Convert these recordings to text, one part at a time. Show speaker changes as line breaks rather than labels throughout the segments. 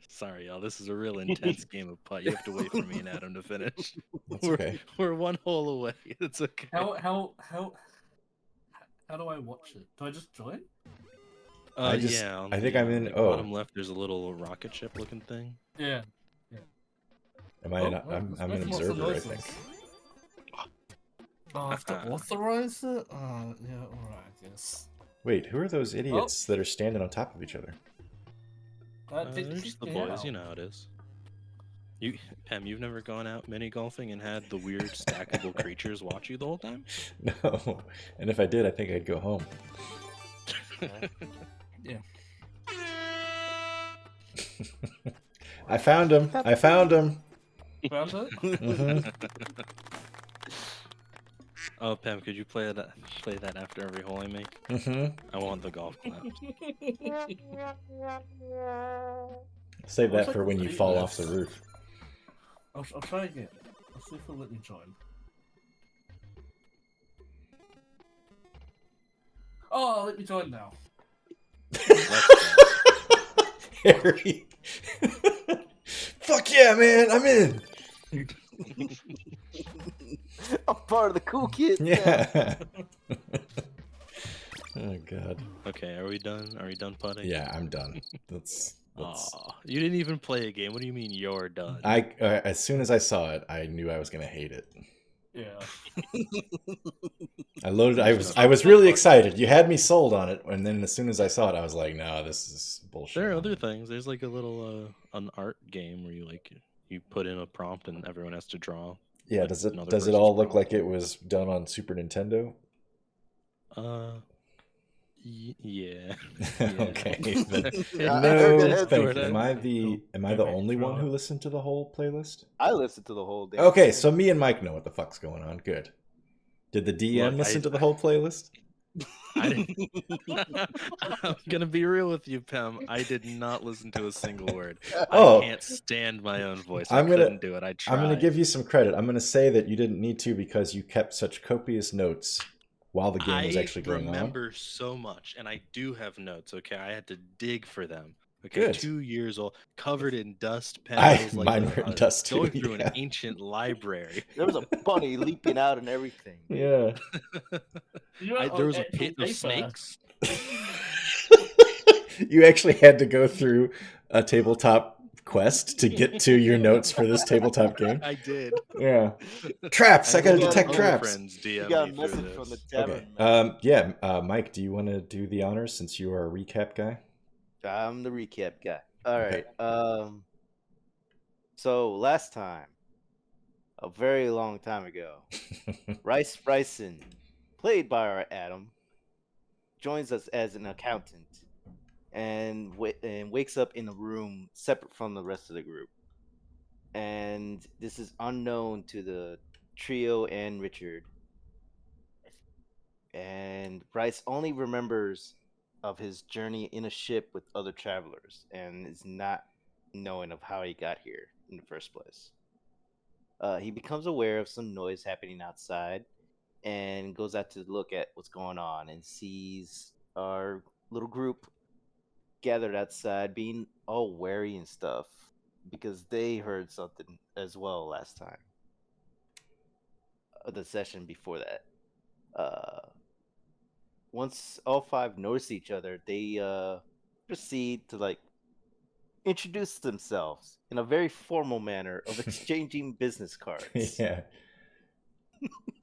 sorry, y'all. This is a real intense game of putt. You have to wait for me and Adam to finish.
That's
we're,
okay.
we're one hole away. It's okay.
How do I watch it? Do I just join?
I think I'm in.
Bottom left, there's a little rocket ship looking thing.
Yeah.
Am I? I'm an observer, I think.
Oh, I have to authorize it? Yeah, alright, I guess.
Wait, who are those idiots that are standing on top of each other?
They're just the boys, you know how it is. Pam, you've never gone out mini golfing and had the weird stackable creatures watch you the whole time?
No, and if I did, I think I'd go home.
Yeah.
I found him.
Found it?
Mm-hmm.
Oh, Pam, could you play that after every hole I make?
Mm-hmm.
I want the golf clap.
Save that for when you fall off the roof.
I'll try again. I'll see if it'll let me join. Oh, let me join now.
Harry. Fuck yeah, man! I'm in.
I'm part of the cool kids.
Yeah. Oh god.
Okay, are we done? Are we done putting?
Yeah, I'm done. That's...
Aw, you didn't even play a game. What do you mean you're done?
As soon as I saw it, I knew I was gonna hate it.
Yeah.
I loaded. I was really excited. You had me sold on it, and then as soon as I saw it, I was like, "No, this is bullshit."
There are other things. There's like a little an art game where you put in a prompt and everyone has to draw.
Yeah.
Like,
does it all look like it was done on Super Nintendo?
Yeah.
Okay.
Yeah,
No, thank you. Am I the only one who listened to the whole playlist?
I listened to the whole day.
Okay, so me and Mike know what the fuck's going on. Good. Did the DM listen to the whole playlist?
I'm gonna be real with you, Pam. I did not listen to a single word. I can't stand my own voice. I couldn't do it. I tried.
I'm gonna give you some credit. I'm gonna say that you didn't need to because you kept such copious notes while the game was actually going on. I remember
so much, and I do have notes. Okay, I had to dig for them. Okay,
good.
2 years old, covered in dust.
Mine were in dust too.
Going through an ancient library.
There was a bunny leaping out and everything.
Yeah.
There was a pit of snakes.
You actually had to go through a tabletop quest to get to your notes for this tabletop game.
I did.
Yeah. Traps. I gotta detect traps.
You got a message from the tavern.
Okay. Mike, do you want to do the honors since you are a recap guy?
I'm the recap guy. All right. So last time, a very long time ago, Rison, played by our Adam, joins us as an accountant and wakes up in a room separate from the rest of the group. And this is unknown to the trio and Richard. And Rice only remembers of his journey in a ship with other travelers and is not knowing of how he got here in the first place. He becomes aware of some noise happening outside and goes out to look at what's going on and sees our little group gathered outside being all wary and stuff because they heard something as well last time. The session before that. Once all five notice each other, they proceed to introduce themselves in a very formal manner of exchanging business cards.
Yeah.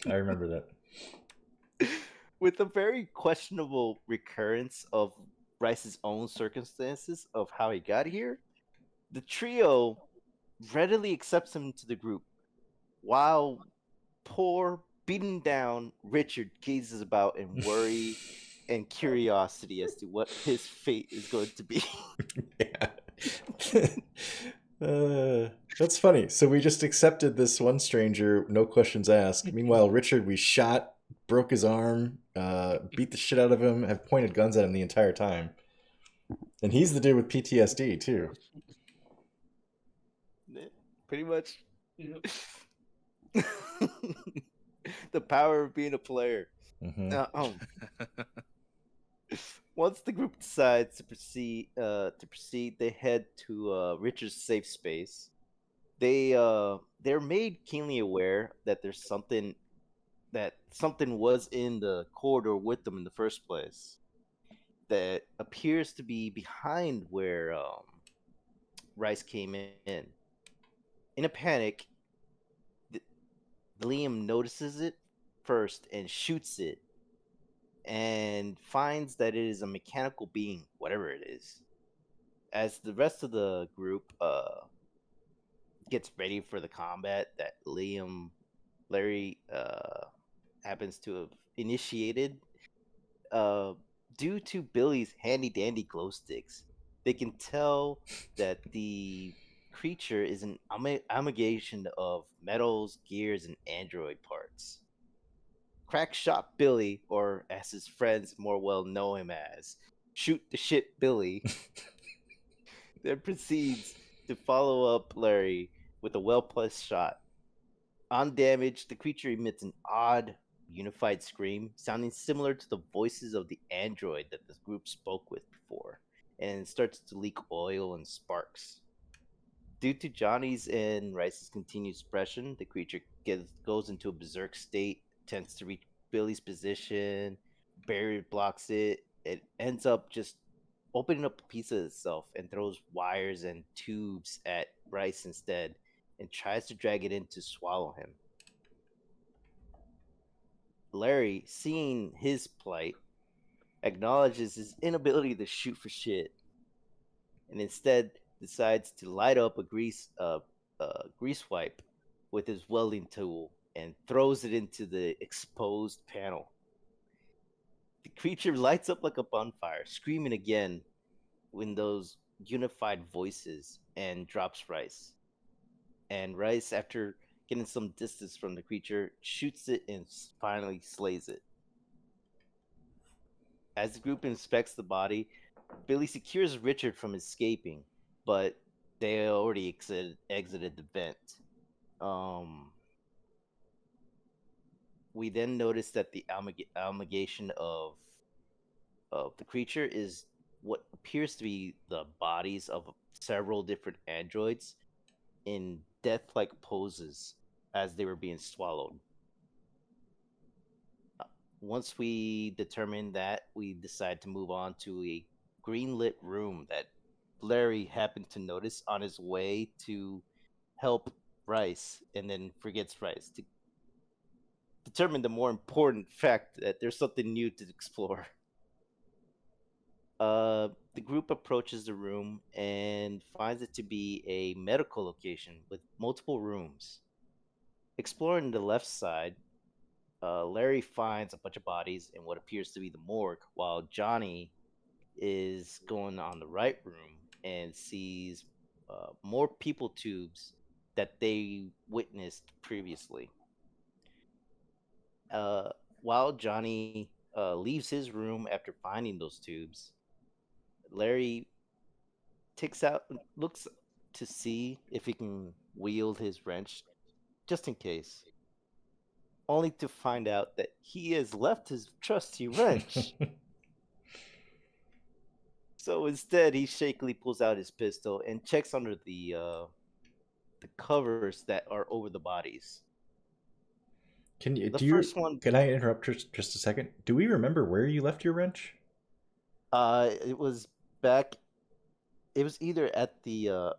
I remember that.
With a very questionable recurrence of Rice's own circumstances of how he got here, the trio readily accepts him into the group, while poor, beaten down Richard gazes about in worry and curiosity as to what his fate is going to be.
Yeah. That's funny. So we just accepted this one stranger, no questions asked. Meanwhile, Richard, we shot, broke his arm, beat the shit out of him, have pointed guns at him the entire time. And he's the dude with PTSD, too.
Pretty much. The power of being a player.
Mm-hmm.
Once the group decides to proceed, they head to Richard's safe space. They're made keenly aware that something was in the corridor with them in the first place. That appears to be behind where Rice came in. In a panic, th- Liam notices it first and shoots it, and finds that it is a mechanical being, whatever it is. As the rest of the group gets ready for the combat that Larry happens to have initiated, uh, due to Billie's handy dandy glow sticks, they can tell that the creature is an amalgamation of metals, gears, and android parts. Crack Shot Billie, or as his friends more well know him as, Shoot the Shit Billie, then proceeds to follow up Larry with a well placed shot. Undamaged, the creature emits an odd, unified scream, sounding similar to the voices of the android that the group spoke with before, and starts to leak oil and sparks. Due to Johnny's and Rice's continued suppression, the creature goes into a berserk state, tends to reach Billy's position, barrier blocks it. It ends up just opening up a piece of itself and throws wires and tubes at Rice instead, and tries to drag it in to swallow him. Larry, seeing his plight, acknowledges his inability to shoot for shit, and instead decides to light up a grease wipe with his welding tool and throws it into the exposed panel. The creature lights up like a bonfire, screaming again in those unified voices, and drops Rice. And Rice, after getting some distance from the creature, shoots it and finally slays it. As the group inspects the body, Billie secures Richard from escaping, but they already exited the vent. Um, we then notice that the amalgamation of the creature is what appears to be the bodies of several different androids in death-like poses as they were being swallowed. Once we determine that, we decide to move on to a green-lit room that Larry happened to notice on his way to help Rice, and then forgets Rice to determine the more important fact that there's something new to explore. The group approaches the room and finds it to be a medical location with multiple rooms. Exploring the left side, Larry finds a bunch of bodies in what appears to be the morgue, while Jonny is going on the right room and sees more people tubes that they witnessed previously. While Jonny leaves his room after finding those tubes, Larry looks to see if he can wield his wrench, just in case, only to find out that he has left his trusty wrench. So instead, he shakily pulls out his pistol and checks under the covers that are over the bodies.
Can I interrupt just a second? Do we remember where you left your wrench?
It was back. It was either at the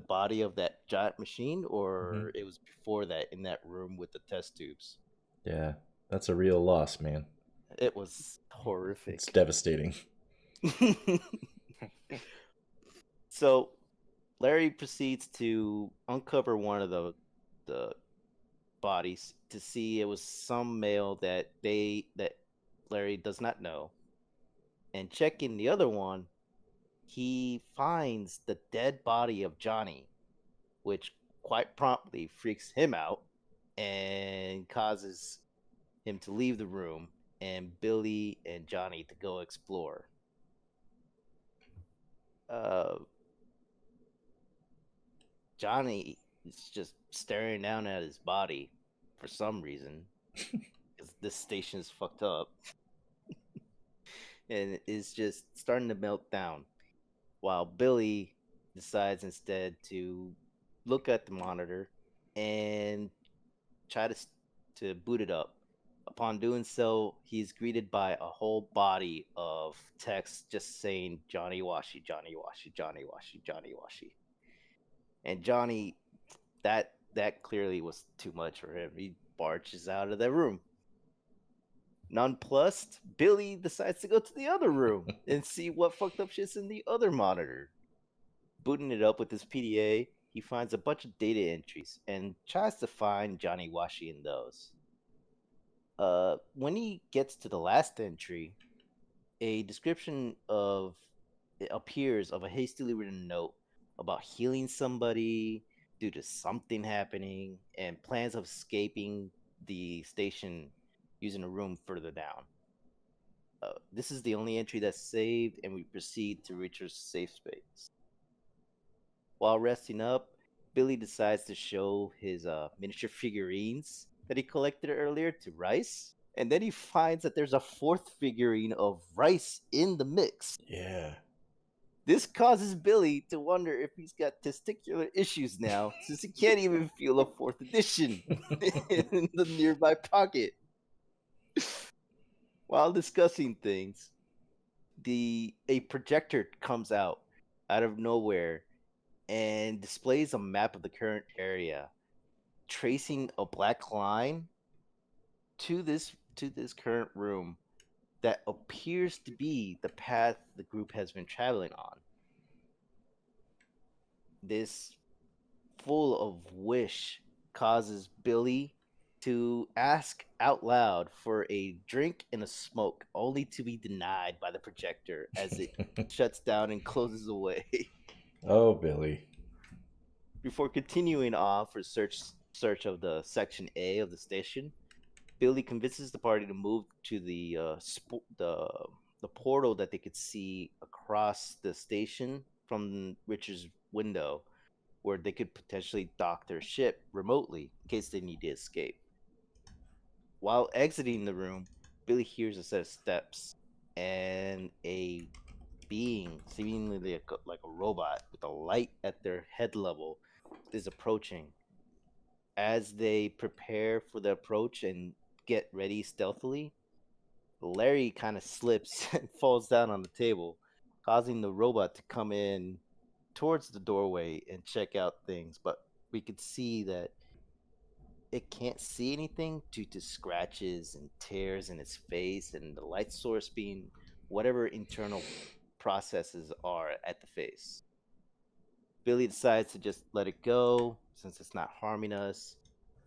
body of that giant machine, or it was before that in that room with the test tubes.
Yeah, that's a real loss, man.
It was horrific.
It's devastating.
So Larry proceeds to uncover one of the bodies to see it was some male that Larry does not know. And checking the other one, he finds the dead body of Jonny, which quite promptly freaks him out and causes him to leave the room and Billie and Jonny to go explore. Jonny is just staring down at his body for some reason, because this station is fucked up. and is just starting to melt down, while Billie decides instead to look at the monitor and try to boot it up. Upon doing so, he's greeted by a whole body of text just saying Johnny Washy, Johnny Washy, Johnny Washy, Johnny Washy. And Johnny, that clearly was too much for him. He barges out of the room. Nonplussed, Billie decides to go to the other room and see what fucked up shit's in the other monitor. Booting it up with his PDA, he finds a bunch of data entries and tries to find Johnny Washi in those. When he gets to the last entry, a description of it appears of a hastily written note about healing somebody due to something happening and plans of escaping the station using a room further down. This is the only entry that's saved, and we proceed to Richard's safe space. While resting up, Billie decides to show his miniature figurines that he collected earlier to Rice, and then he finds that there's a fourth figurine of Rice in the mix.
Yeah.
This causes Billie to wonder if he's got testicular issues now, since he can't even feel a fourth edition in the nearby pocket. While discussing things, a projector comes out of nowhere and displays a map of the current area, tracing a black line to this current room that appears to be the path the group has been traveling on. This full of wish causes Billie to ask out loud for a drink and a smoke, only to be denied by the projector as it shuts down and closes away.
Oh, Billie.
Before continuing on for search of the section A of the station, Billie convinces the party to move to the portal that they could see across the station from Richard's window, where they could potentially dock their ship remotely in case they need to escape. While exiting the room, Billie hears a set of steps and a being, seemingly like a robot with a light at their head level, is approaching. As they prepare for the approach and get ready stealthily, Larry kind of slips and falls down on the table, causing the robot to come in towards the doorway and check out things. But we could see that it can't see anything due to scratches and tears in its face, and the light source being whatever internal processes are at the face. Billie decides to just let it go since it's not harming us.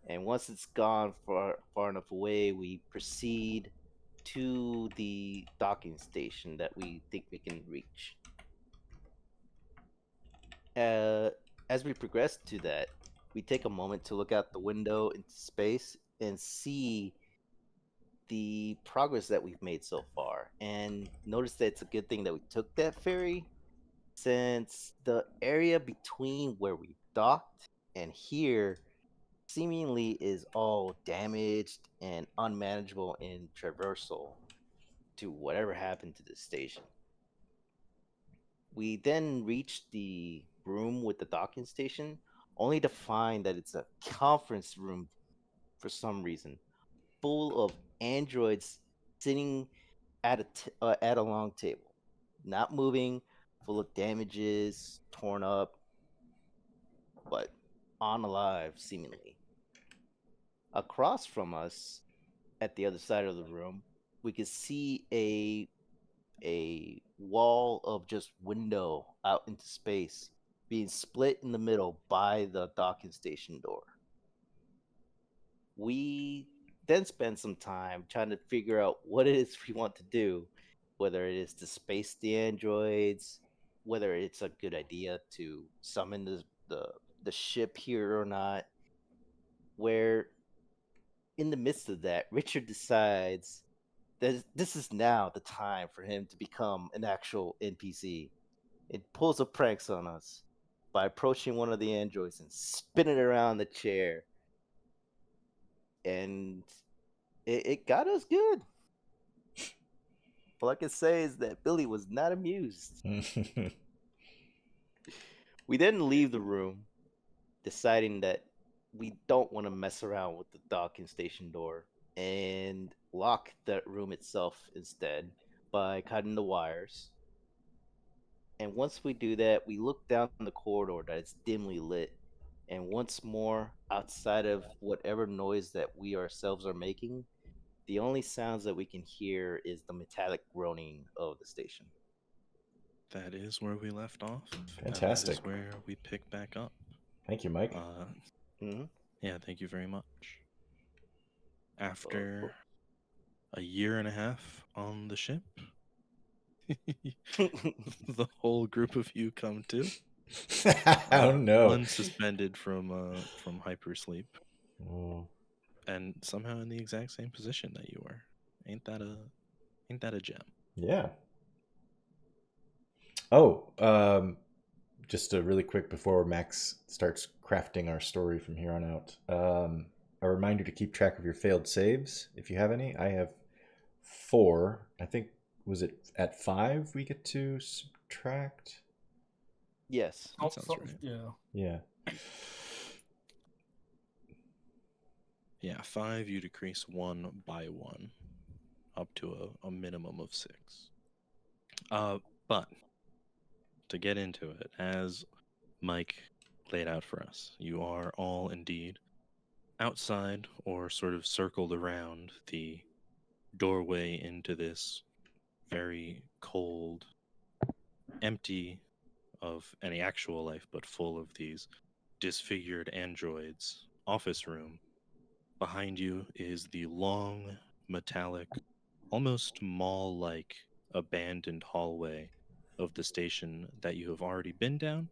And once it's gone far enough away, we proceed to the docking station that we think we can reach. As we progress to that, we take a moment to look out the window into space and see the progress that we've made so far, and notice that it's a good thing that we took that ferry, since the area between where we docked and here seemingly is all damaged and unmanageable in traversal to whatever happened to this station. We then reach the room with the docking station, only to find that it's a conference room for some reason, full of androids sitting at a long table, not moving, full of damages, torn up, but unalive seemingly. Across from us, at the other side of the room, we could see a wall of just window out into space being split in the middle by the docking station door. We then spend some time trying to figure out what it is we want to do, whether it is to space the androids, whether it's a good idea to summon the ship here or not. Where in the midst of that, Richard decides that this is now the time for him to become an actual NPC. It pulls a pranks on us by approaching one of the androids and spinning around the chair. And it got us good. All I can say is that Billie was not amused. We then leave the room, deciding that we don't want to mess around with the docking station door and lock that room itself instead by cutting the wires. And once we do that, we look down the corridor that is dimly lit. And once more, outside of whatever noise that we ourselves are making, the only sounds that we can hear is the metallic groaning of the station.
That is where we left off.
Fantastic.
That is where we pick back up.
Thank you, Mike.
Yeah, thank you very much. After a year and a half on the ship, the whole group of you come to.
Oh no!
Unsuspended from hypersleep, and somehow in the exact same position that you were. Ain't that a gem? Yeah.
Oh, just a really quick before Max starts crafting our story from here on out. A reminder to keep track of your failed saves if you have any. I have 4. I think was it at 5 we get to subtract.
Yes.
That sounds right.
Yeah.
Yeah, 5 you decrease 1 by 1 up to a minimum of 6. But to get into it, as Mike laid out for us, you are all indeed outside or sort of circled around the doorway into this very cold, empty of any actual life, but full of these disfigured androids office room. Behind you is the long, metallic, almost mall-like abandoned hallway of the station that you have already been down,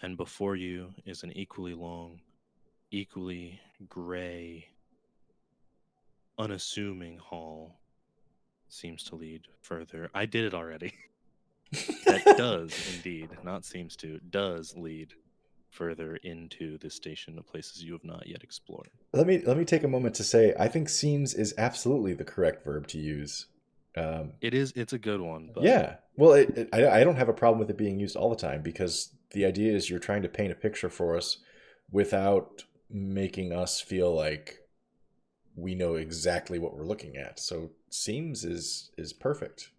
and before you is an equally long, equally gray, unassuming hall. Seems to lead further. I did it already. That does indeed, not seems to, does lead further into the station of places you have not yet explored.
Let me take a moment to say I think seems is absolutely the correct verb to use.
It's a good one. But...
Yeah. Well, I don't have a problem with it being used all the time, because the idea is you're trying to paint a picture for us without making us feel like we know exactly what we're looking at. So seems is perfect.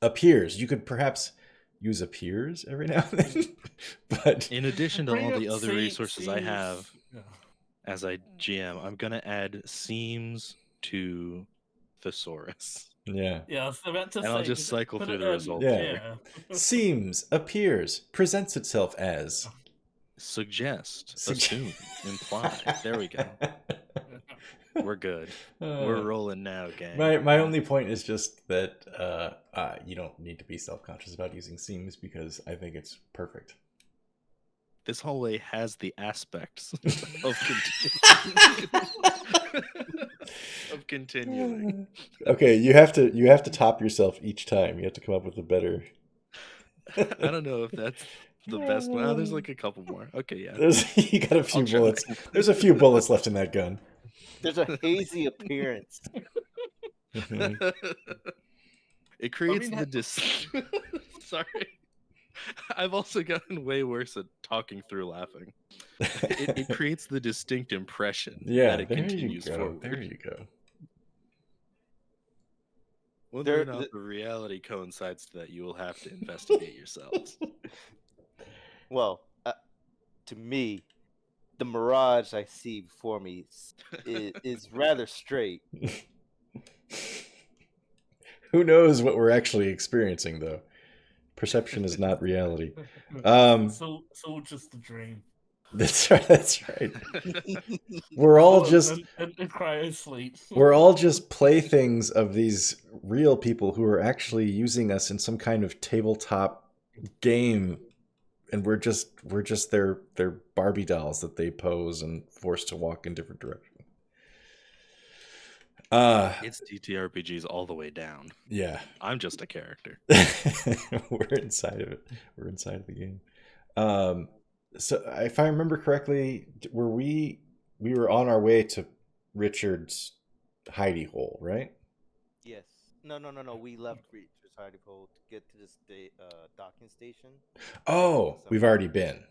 Appears. You could perhaps use appears every now and then. But
in addition to all the other resources I have as I GM, I'm going to add seems to thesaurus.
Yeah.
Yeah, I was about to
and
say,
I'll just cycle through the results.
Yeah. Seems, appears, presents itself as.
Suggest, assume, imply. There we go. We're good. We're rolling now, gang.
My only point is just that you don't need to be self-conscious about using seems, because I think it's perfect.
This hallway has the aspects of continuing.
Okay, you have to top yourself each time. You have to come up with a better.
I don't know if that's the best one. Oh, there's like a couple more. Okay, yeah.
You got a few bullets. There's a few bullets left in that gun.
There's a hazy appearance.
It creates Sorry. I've also gotten way worse at talking through laughing. It creates the distinct impression that it continues forward.
There you go.
Whether or not the reality coincides to that, you will have to investigate yourselves.
Well, to me, the mirage I see before me is rather straight.
Who knows what we're actually experiencing, though? Perception is not reality.
So just a dream.
That's right. We're all just
cryo-sleep.
We're all just playthings of these real people who are actually using us in some kind of tabletop game, and we're just their Barbie dolls that they pose and force to walk in different directions.
It's TTRPGs all the way down.
Yeah.
I'm just a character.
We're inside of it. We're inside of the game. So if I remember correctly, we were on our way to Richard's hidey hole, right?
Yes. No. We left Society Pole to get to this docking station.
Oh,
Some-
we've already been,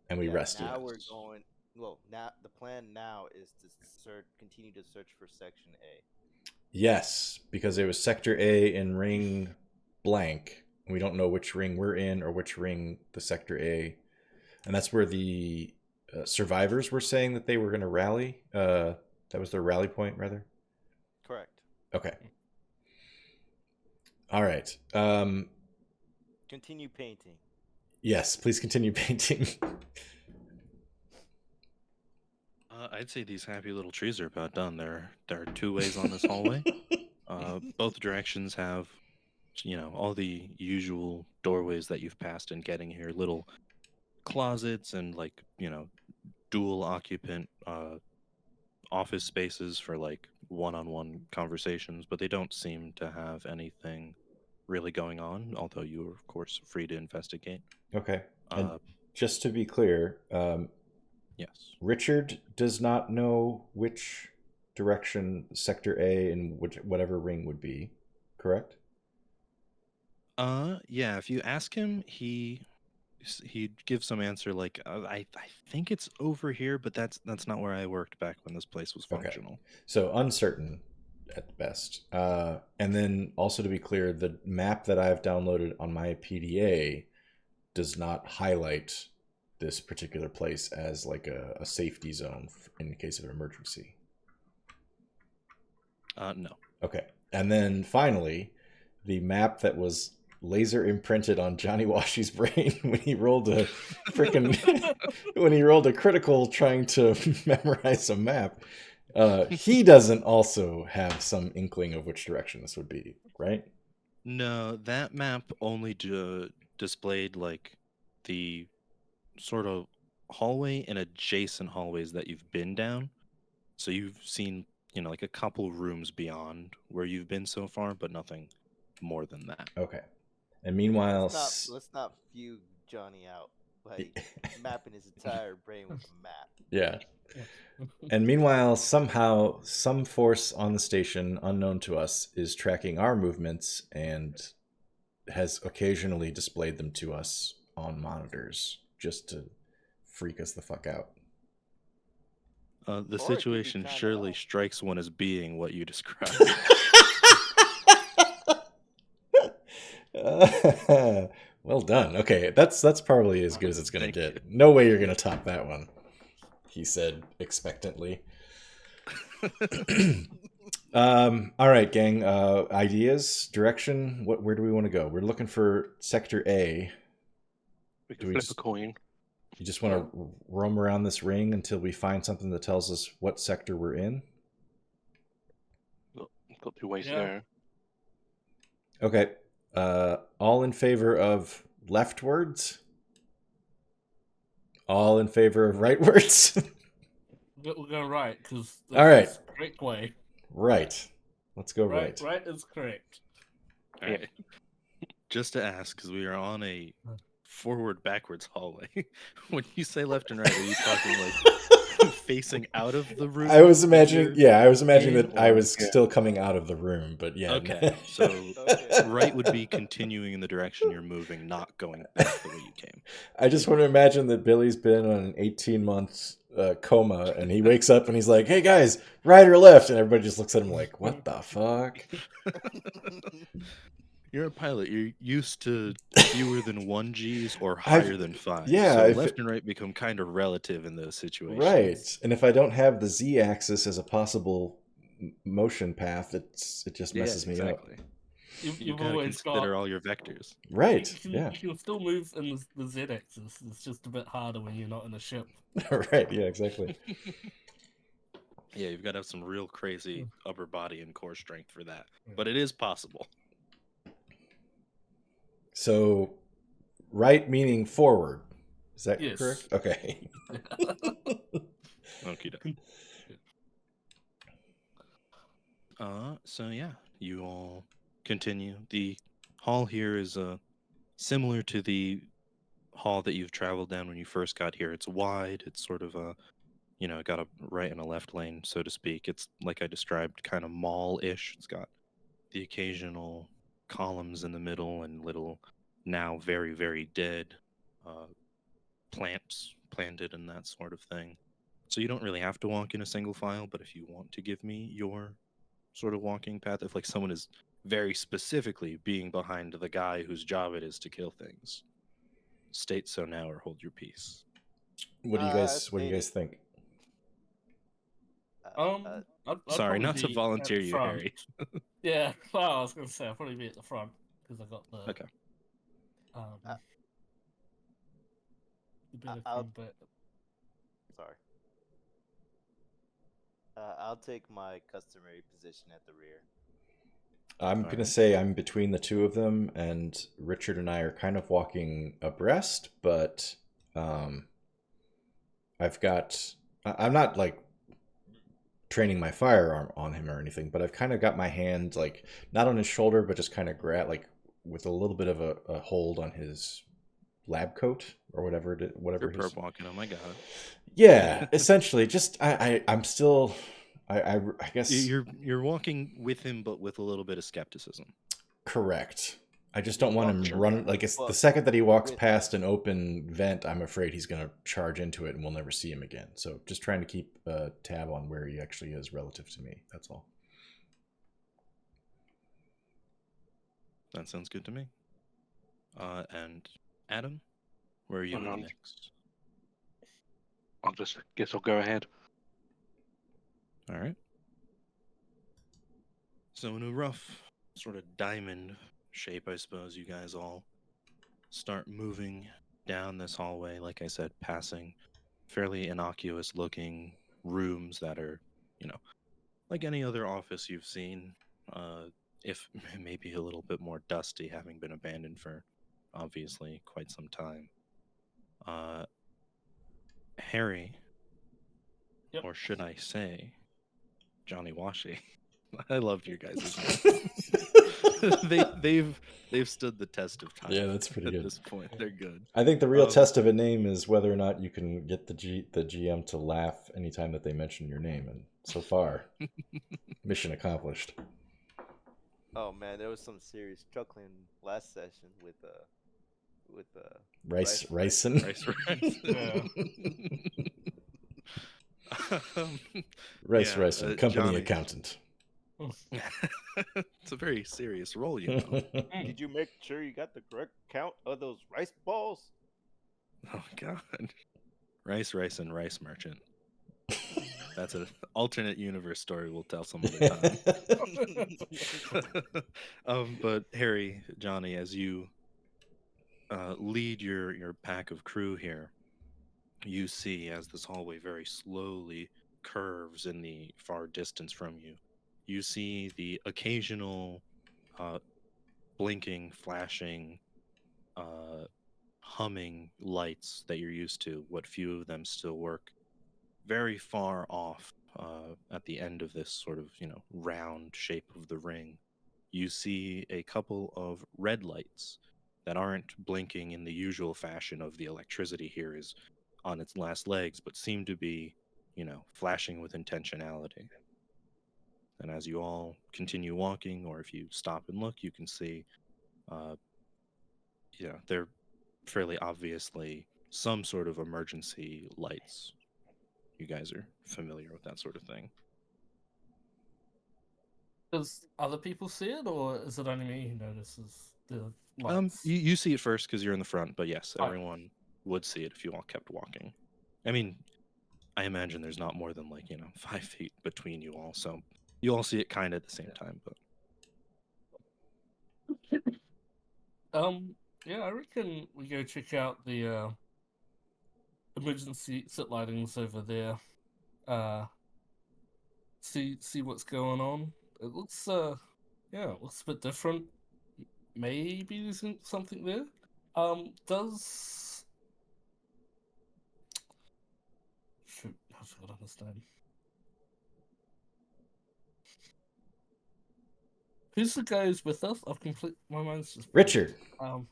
and we
Yeah,
rested.
now we're going. Well, now the plan now is to continue to search for Section A.
Yes, because it was Sector A in ring blank. And we don't know which ring we're in or which ring the Sector A. And that's where the survivors were saying that they were going to rally. That was their rally point, rather?
Correct.
Okay. All right.
Continue painting.
Yes, please continue painting.
I'd say these happy little trees are about done. There are two ways on this hallway. Both directions have, all the usual doorways that you've passed in getting here. Little closets and dual occupant office spaces for one-on-one conversations, but they don't seem to have anything really going on. Although you are of course free to investigate.
Okay. And
Uh,
just to be clear,
yes.
Richard does not know which direction Sector A and whatever ring would be, correct?
Yeah. If you ask him, he'd give some answer like I think it's over here, but that's not where I worked back when this place was
Okay.
functional.
So uncertain at best. And then also to be clear, the map that I've downloaded on my PDA does not highlight this particular place as like a safety zone in case of an emergency.
No.
Okay. And then finally, the map that was laser imprinted on Johnny Washy's brain when he rolled a critical trying to memorize a map. He doesn't also have some inkling of which direction this would be, right?
No, that map only displayed the sort of hallway and adjacent hallways that you've been down. So you've seen, a couple rooms beyond where you've been so far, but nothing more than that.
Okay. And meanwhile,
Let's not fugue Johnny out by mapping his entire brain with a map.
yeah. And meanwhile, somehow, some force on the station, unknown to us, is tracking our movements and has occasionally displayed them to us on monitors just to freak us the fuck out.
The
Or it could be
situation
kinda-
surely strikes one as being what you described.
Well done. Okay, that's probably as good as it's gonna
Thank
get. No way you're gonna top that one, he said expectantly. All right, gang. Ideas, direction. Where do we want to go? We're looking for Sector A.
We
Do
can
we
flip
just-
a coin.
You just want to roam around this ring until we find something that tells us what sector we're in?
Got two ways
Yeah.
there.
Okay. All in favor of leftwards? All in favor of rightwards?
We'll go right, because
All right.
the correct way.
Right. Let's go right.
Right is correct.
All right. Just to ask, because we are on a forward-backwards hallway. When you say left and right, are you talking facing out of the room?
I was imagining,
in,
that I
or-
was still coming out of the room, but yeah.
Okay, so
Okay.
right would be continuing in the direction you're moving, not going back the way you came.
I just want to imagine that Billy's been on an 18-month coma, and he wakes up and he's like, "Hey guys, right or left?" And everybody just looks at him like, "What the fuck?"
You're a pilot. You're used to fewer than 1 Gs or higher than 5.
yeah,
so
if
left
it-
and right become kind of relative in those situations.
Right. And if I don't have the Z-axis as a possible motion path, it just messes me up.
exactly. You
You've
gotta
always
consider
got.
all your vectors.
Right.
You
Yeah.
can still move in the Z-axis. It's just a bit harder when you're not in a ship.
Right. Yeah. Exactly.
Yeah, you've got to have some real crazy upper body and core strength for that. But it is possible.
So, right meaning forward. Is that
Yes.
correct? Okay.
Okie doke. So yeah, you all continue. The hall here is similar to the hall that you've traveled down when you first got here. It's wide. It's sort of got a right and a left lane, so to speak. It's like I described, kind of mall-ish. It's got the occasional columns in the middle and little, now very, very dead plants planted and that sort of thing. So you don't really have to walk in a single file, but if you want to give me your sort of walking path, if like someone is very specifically being behind the guy whose job it is to kill things, state so now or hold your peace.
What do you guys think?
I'd
Sorry,
probably
not to
be
volunteer
at the
you,
front.
Harry.
Yeah, well, I was going to say I'll probably be at the front because I got the
Okay.
the bit of
I'll-
combat.
Sorry. I'll take my customary position at the rear.
I'm going to say I'm between the two of them, and Richard and I are kind of walking abreast, but I'm not like training my firearm on him or anything, but I've kind of got my hand like not on his shoulder, but just kind of like with a little bit of a hold on his lab coat or whatever
You're
his...
perp walking, oh my god.
Yeah, essentially. Just I'm still I guess
You're walking with him, but with a little bit of skepticism.
correct. I just don't want him
Walking
running. Like, it's the second that he walks past an open vent, I'm afraid he's going to charge into it and we'll never see him again. So just trying to keep a tab on where he actually is relative to me. That's all.
That sounds good to me. And Adam, where are you next?
I'll go ahead.
All right. So in a rough sort of diamond shape, I suppose you guys all start moving down this hallway, like I said, passing fairly innocuous looking rooms that are, like any other office you've seen, if maybe a little bit more dusty, having been abandoned for obviously quite some time. Harry,
Yep.
or should I say Jonny Washy. I loved your guys' they've stood the test of time.
Yeah, that's pretty
at
good.
this point. They're good.
I think the real test of a name is whether or not you can get the GM to laugh anytime that they mention your name. And so far, mission accomplished.
Oh man, there was some serious chuckling last session with
Rison. Rison, company
Jonny.
Accountant.
It's a very serious role, you know.
Did you make sure you got the correct count of those rice balls?
Oh God, rice and rice merchant. That's an alternate universe story we'll tell some other time. But Harry, Jonny, as you lead your pack of crew here, you see as this hallway very slowly curves in the far distance from you. You see the occasional blinking, flashing, humming lights that you're used to. What few of them still work. Very far off at the end of this sort of, round shape of the ring, you see a couple of red lights that aren't blinking in the usual fashion of the electricity here is on its last legs, but seem to be, flashing with intentionality. And as you all continue walking, or if you stop and look, you can see, they're fairly obviously some sort of emergency lights. You guys are familiar with that sort of thing.
Does other people see it, or is it only me who notices the lights?
You see it first because you're in the front, but yes, everyone would see it if you all kept walking. I mean, I imagine there's not more than 5 feet between you all, so you all see it kind of at the same time.
But yeah, I reckon we go check out the emergency exit lightings over there. See what's going on. It looks it looks a bit different. Maybe there's something there. Shoot, I forgot his name. Who's the guy who's with us? My mind's just
Richard.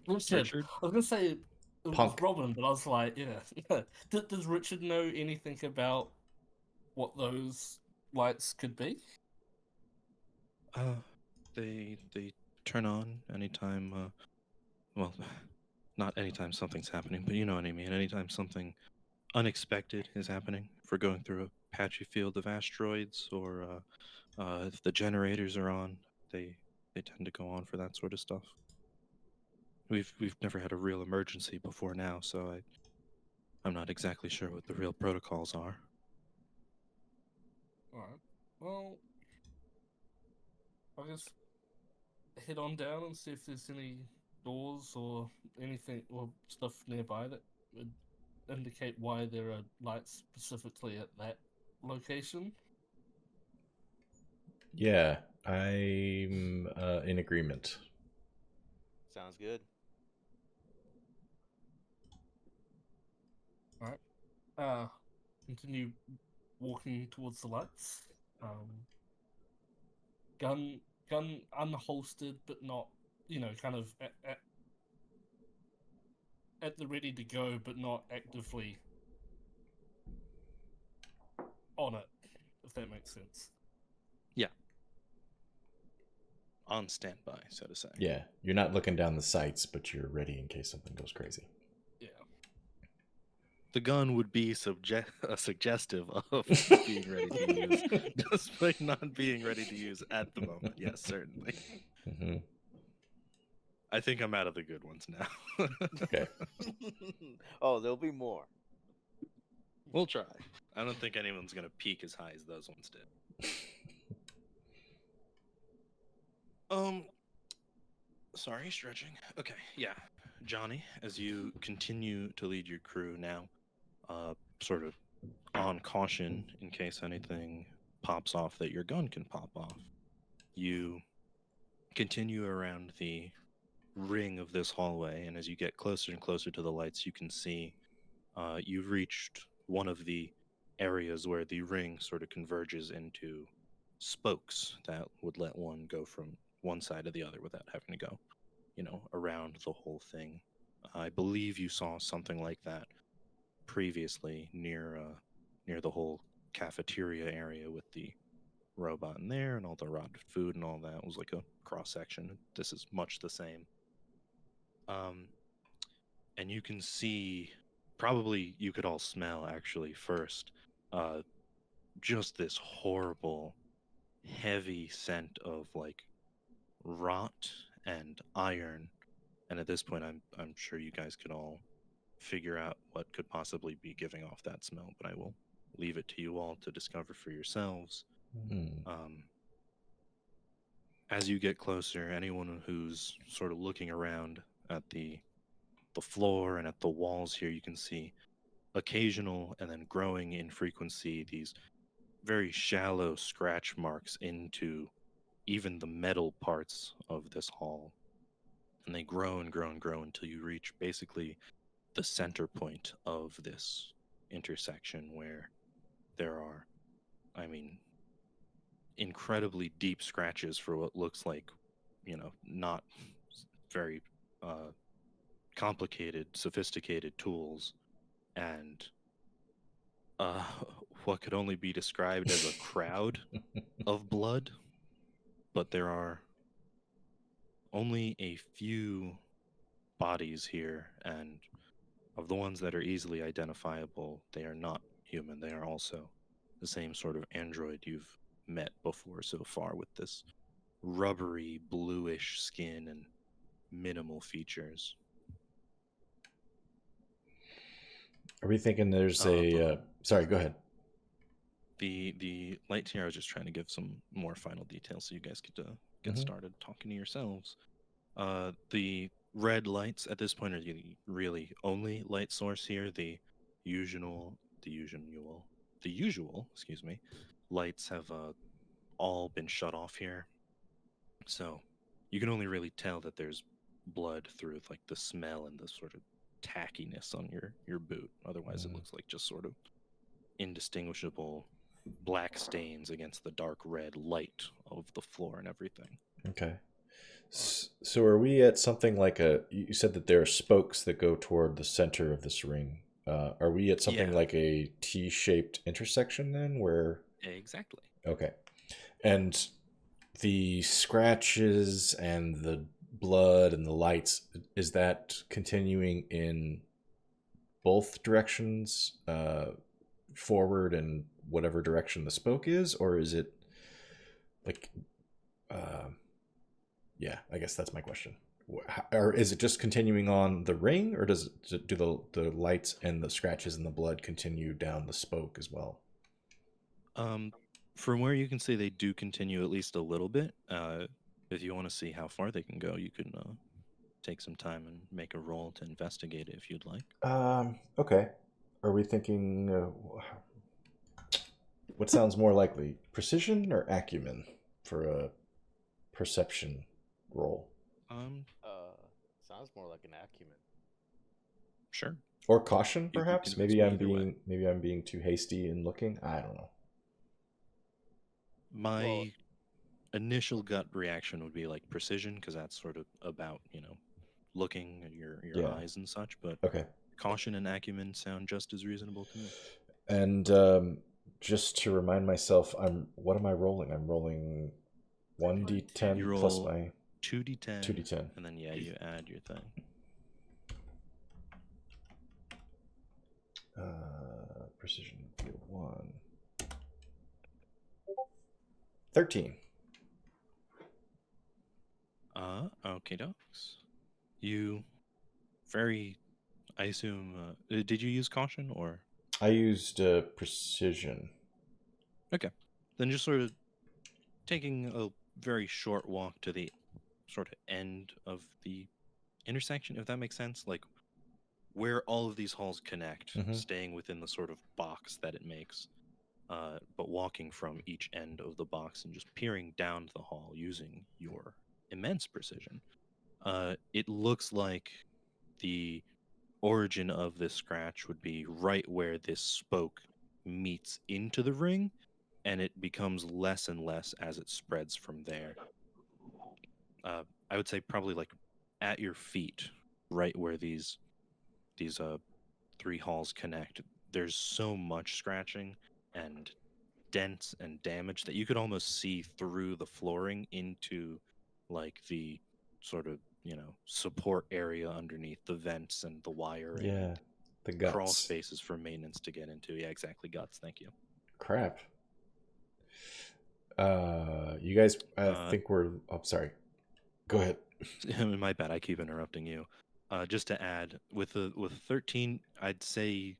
Richard. I was gonna say it was
Punk.
Robin, but I was like, yeah. Does Richard know anything about what those lights could be?
they turn on anytime. Well, not anytime something's happening, but you know what I mean. Anytime something unexpected is happening, if we're going through a patchy field of asteroids, or if the generators are on, they tend to go on for that sort of stuff. We've never had a real emergency before now, so I'm not exactly sure what the real protocols are.
Alright. Well, I guess head on down and see if there's any doors or anything or stuff nearby that would indicate why there are lights specifically at that location.
Yeah, I'm in agreement.
Sounds good.
Alright. Continue walking towards the lights. Gun unholstered, but not, kind of at the ready to go, but not actively on it, if that makes sense.
On standby, so to say.
Yeah, you're not looking down the sights, but you're ready in case something goes crazy.
Yeah.
The gun would be suggestive of being ready to use, despite not being ready to use at the moment. Yes, certainly.
Mm-hmm.
I think I'm out of the good ones now.
Okay.
Oh, there'll be more.
We'll try. I don't think anyone's going to peak as high as those ones did. Sorry, stretching. Okay, yeah. Jonny, as you continue to lead your crew now, sort of on caution in case anything pops off that your gun can pop off, you continue around the ring of this hallway, and as you get closer and closer to the lights, you can see you've reached one of the areas where the ring sort of converges into spokes that would let one go from one side to the other without having to go, around the whole thing. I believe you saw something like that previously near the whole cafeteria area with the robot in there and all the rotted food and all that. It was like a cross section. This is much the same. And you can see, probably you could all smell actually first, just this horrible, heavy scent of like rot and iron. And at this point, I'm sure you guys could all figure out what could possibly be giving off that smell, but I will leave it to you all to discover for yourselves. As you get closer, anyone who's sort of looking around at the floor and at the walls here, you can see occasional and then growing in frequency these very shallow scratch marks into even the metal parts of this hall. And they grow and grow and grow until you reach basically the center point of this intersection, where there are, incredibly deep scratches for what looks like, not very complicated, sophisticated tools, and what could only be described as a crowd of blood. But there are only a few bodies here, and of the ones that are easily identifiable, they are not human. They are also the same sort of android you've met before so far, with this rubbery bluish skin and minimal features.
Are we thinking there's sorry, go ahead.
The light tier, I was just trying to give some more final details so you guys get to get started talking to yourselves. The red lights at this point are the really only light source here. The usual, lights have all been shut off here. So you can only really tell that there's blood through like the smell and the sort of tackiness on your boot. Otherwise it looks like just sort of indistinguishable black stains against the dark red light of the floor and everything.
Okay. So are we at something like you said that there are spokes that go toward the center of this ring. Are we at something like a T-shaped intersection then, where?
Exactly.
Okay. And the scratches and the blood and the lights, is that continuing in both directions, forward and whatever direction the spoke is, or is it like, yeah, I guess that's my question. Or is it just continuing on the ring, or do the lights and the scratches and the blood continue down the spoke as well?
From where you can see, they do continue at least a little bit. If you want to see how far they can go, you can take some time and make a roll to investigate it if you'd like.
Okay. Are we thinking, what sounds more likely, precision or acumen for a perception roll?
Sounds more like an acumen.
Sure.
Or caution,
You
perhaps.
can convince me either way.
Maybe I'm being too hasty in looking. I don't know.
My initial gut reaction would be like precision, because that's sort of about, looking at your
Yeah.
eyes and such. But
Okay.
caution and acumen sound just as reasonable to me.
And just to remind myself, what am I rolling? I'm rolling 1d10
You
plus
roll
my
2d10,
2d10.
and then you add your thing.
Precision 1. 13.
Okay, dokes. You I assume, did you use caution or?
I used precision.
Okay. Then just sort of taking a very short walk to the sort of end of the intersection, if that makes sense. Like where all of these halls connect, staying within the sort of box that it makes, but walking from each end of the box and just peering down the hall using your immense precision. It looks like the origin of this scratch would be right where this spoke meets into the ring, and it becomes less and less as it spreads from there. I would say probably like at your feet, right where these three halls connect. There's so much scratching and dents and damage that you could almost see through the flooring into like the sort of support area underneath the vents and the wiring.
Yeah,
and
the guts.
crawl spaces for maintenance to get into. Yeah, exactly. Guts. Thank you.
Crap. You guys, I think we're. Oh, sorry. Go ahead.
My bad. I keep interrupting you. Just to add, with 13, I'd say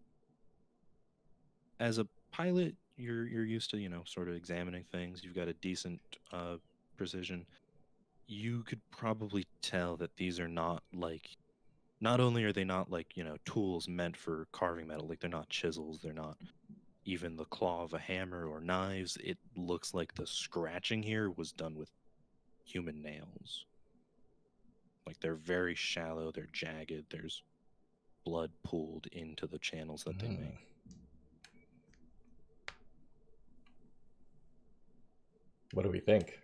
as a pilot, you're used to sort of examining things. You've got a decent precision. You could probably tell that these are not like. Not only are they not like tools meant for carving metal, like they're not chisels, they're not even the claw of a hammer or knives. It looks like the scratching here was done with human nails. Like they're very shallow, they're jagged, there's blood pooled into the channels that they make.
What do we think?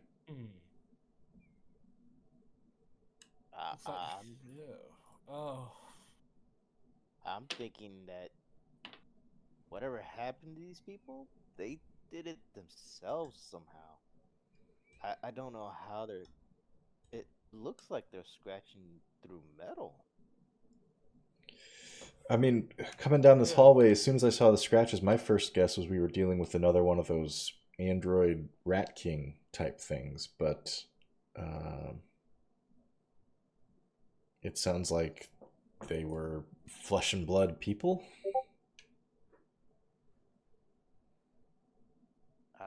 I'm thinking that whatever happened to these people, they did it themselves somehow. I don't know how they're. It looks like they're scratching through metal.
I mean, coming down this hallway, as soon as I saw the scratches, my first guess was we were dealing with another one of those android Rat King type things, but it sounds like they were flesh and blood people.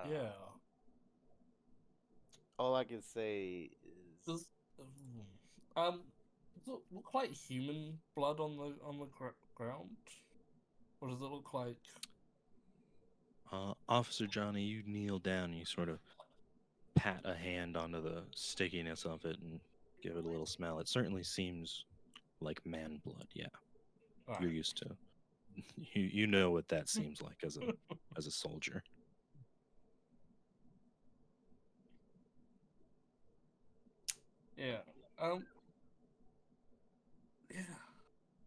Yeah.
All I can say is
does it look like human blood on the ground, or does it look like?
Officer Johnny, you kneel down and you sort of pat a hand onto the stickiness of it and give it a little smell. It certainly seems like man blood. Yeah, you're used to. You know what that seems like as a soldier.
Yeah. Yeah.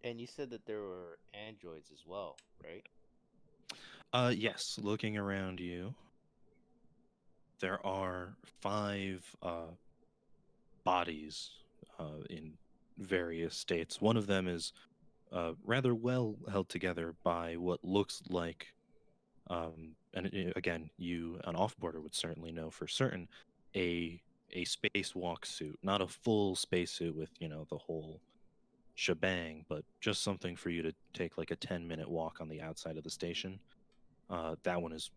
And you said that there were androids as well, right?
Yes. Looking around you, there are 5 bodies in various states. One of them is rather well held together by what looks like, again, you, an off-boarder, would certainly know for certain, a spacewalk suit, not a full spacesuit with the whole shebang, but just something for you to take like a 10-minute walk on the outside of the station. That one is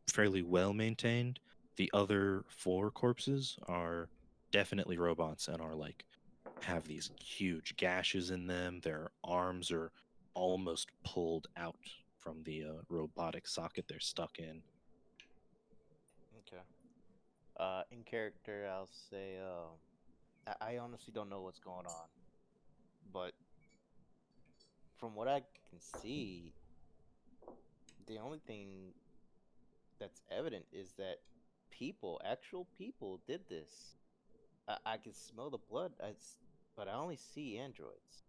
fairly well maintained. The other 4 corpses are definitely robots and are like have these huge gashes in them. Their arms are almost pulled out from the robotic socket they're stuck in.
Okay. In character, I'll say, I honestly don't know what's going on, but from what I can see, the only thing that's evident is that actual people, did this. I can smell the blood, but I only see androids.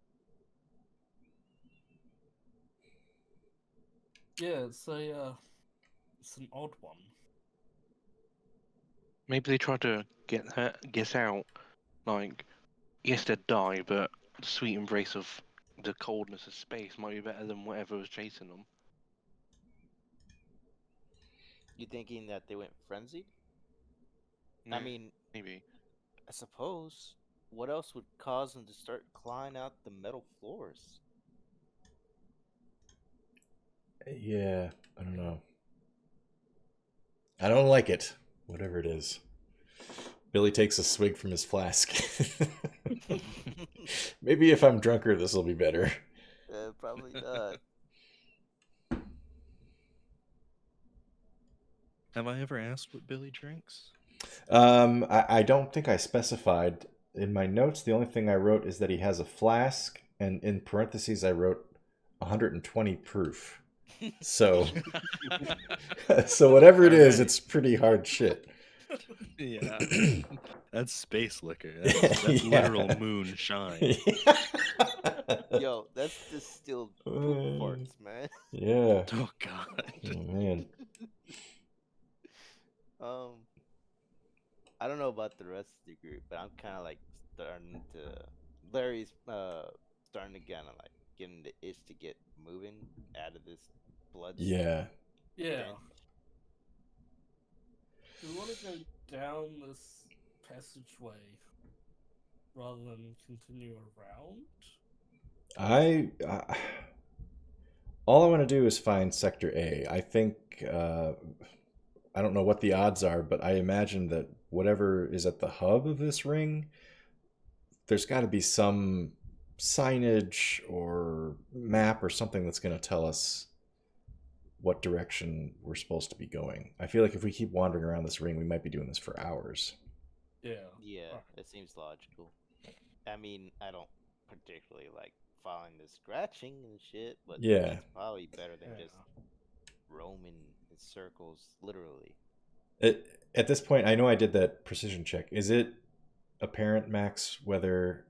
Yeah, it's an odd one.
Maybe they tried to get out. Like, yes, they'd die, but the sweet embrace of the coldness of space might be better than whatever was chasing them.
You thinking that they went frenzied? I
Yeah,
mean,
maybe.
I suppose. What else would cause them to start clawing out the metal floors?
Yeah, I don't know. I don't like it. Whatever it is. Billy takes a swig from his flask. Maybe if I'm drunker, this will be better.
Probably not.
Have I ever asked what Billy drinks?
I don't think I specified. In my notes, the only thing I wrote is that he has a flask, and in parentheses, I wrote 120 proof. So, so whatever it is,
Alright.
it's pretty hard shit.
Yeah. That's space liquor. That's
Yeah.
literal moonshine.
Yo, that's distilled poop farts, man.
Yeah.
Oh god.
Oh, man.
I don't know about the rest of the group, but I'm kind of like starting to. Larry's starting to kind of like getting the itch to get moving out of this blood.
Yeah.
Yeah.
stench.
Do we want to go down this passageway rather than continue around?
All I want to do is find Sector A. I think I don't know what the odds are, but I imagine that whatever is at the hub of this ring, there's got to be some signage or map or something that's going to tell us what direction we're supposed to be going. I feel like if we keep wandering around this ring, we might be doing this for hours.
Yeah.
Yeah,
Alright.
that seems logical. I mean, I don't particularly like following the scratching and shit, but
Yeah.
it's probably better than
Yeah.
just roaming in circles, literally.
At this point, I know I did that precision check. Is it apparent, Max, whether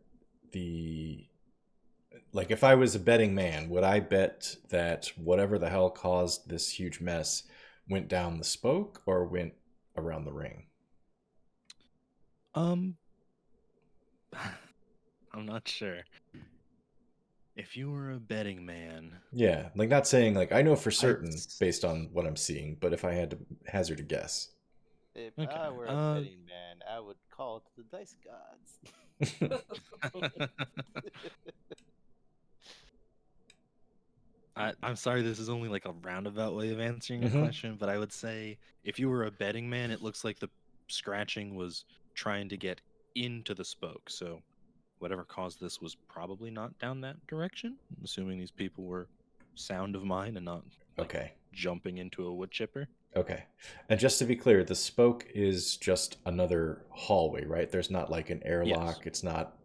like if I was a betting man, would I bet that whatever the hell caused this huge mess went down the spoke or went around the ring?
I'm not sure. If you were a betting man,
Yeah, like not saying like I know for certain
s-
based on what I'm seeing, but if I had to hazard a guess.
If
Okay,
I were a betting man, I would call to the dice gods.
I'm sorry, this is only like a roundabout way of answering your
Mhm.
question, but I would say if you were a betting man, it looks like the scratching was trying to get into the spoke. So whatever caused this was probably not down that direction. I'm assuming these people were sound of mind and not like
Okay.
jumping into a wood chipper.
Okay. And just to be clear, the spoke is just another hallway, right? There's not like an airlock. It's not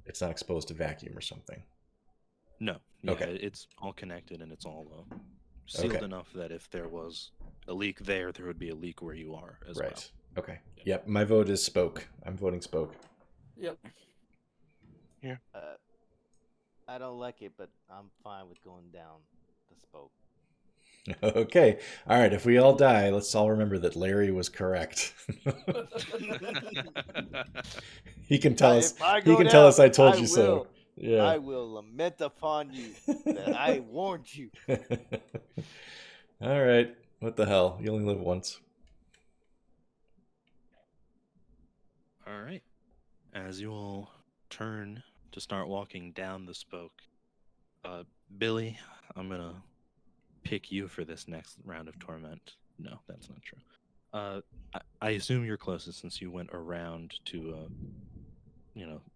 exposed to vacuum or something.
No. Yeah,
Okay.
it's all connected and it's all sealed
Okay.
enough that if there was a leak there would be a leak where you are as
Right.
well.
Okay.
Yeah.
Yep, my vote is spoke. I'm voting spoke.
Yep.
I don't like it, but I'm fine with going down the spoke.
Okay. All right. If we all die, let's all remember that Larry was correct. He can tell us.
If I
He
go
can tell
down,
us. I told
I
you
will.
so. Yeah.
I will lament upon you that I warned you.
All right. What the hell? You only live once.
All right. As you all turn to start walking down the spoke, Billy, I'm gonna pick you for this next round of torment. No, that's not true. I assume you're closest since you went around to,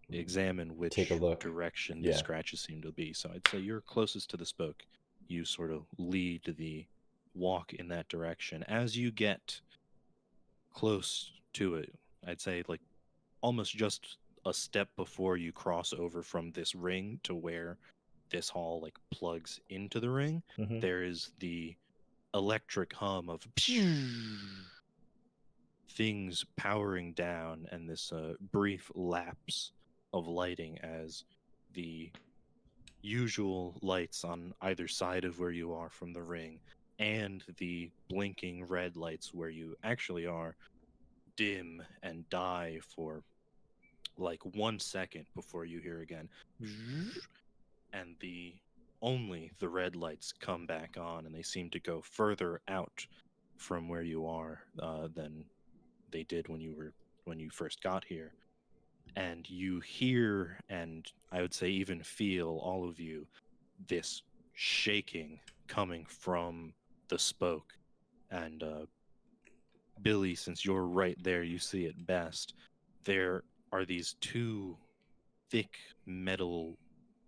examine which
Take a look.
direction the
Yeah.
scratches seem to be. So I'd say you're closest to the spoke. You sort of lead the walk in that direction. As you get close to it, I'd say like almost just a step before you cross over from this ring to where this hall like plugs into the ring,
Mhm.
there is the electric hum of things powering down and this brief lapse of lighting as the usual lights on either side of where you are from the ring and the blinking red lights where you actually are dim and die for like 1 second before you hear again and the red lights come back on and they seem to go further out from where you are than they did when you first got here, and you hear, and I would say even feel, all of you, this shaking coming from the spoke. And Billy, since you're right there, you see it best. There are these two thick metal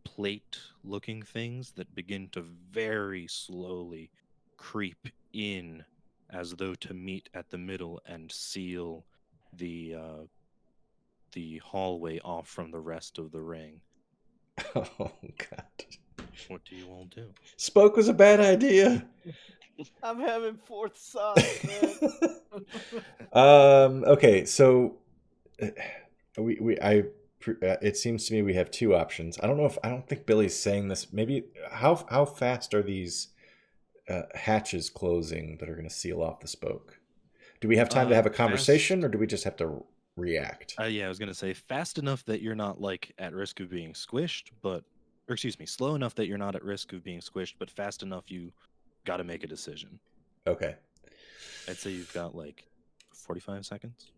plate looking things that begin to very slowly creep in as though to meet at the middle and seal the hallway off from the rest of the ring.
Oh God.
What do you all do?
Spoke was a bad idea.
I'm having fourth sight, man.
Okay, so it seems to me we have two options. I don't think Billy's saying this. Maybe how fast are these hatches closing that are going to seal off the spoke? Do we have time to have a conversation, or do we just have to react?
Yeah, I was gonna say fast enough that you're not like at risk of being squished, or excuse me, slow enough that you're not at risk of being squished, but fast enough you got to make a decision.
Okay.
I'd say you've got like 45 seconds.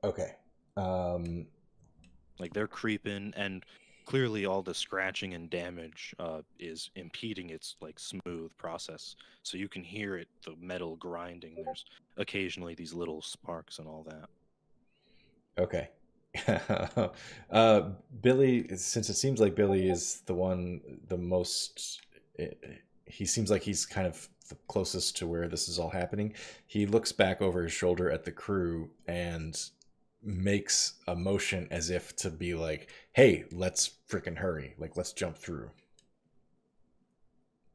Okay.
Like they're creeping, and clearly all the scratching and damage is impeding its like smooth process. So you can hear it, the metal grinding. There's occasionally these little sparks and all that.
Okay. Billy, since it seems like Billy is the most, he seems like he's kind of the closest to where this is all happening. He looks back over his shoulder at the crew and makes a motion as if to be like, hey, let's freaking hurry. Like, let's jump through.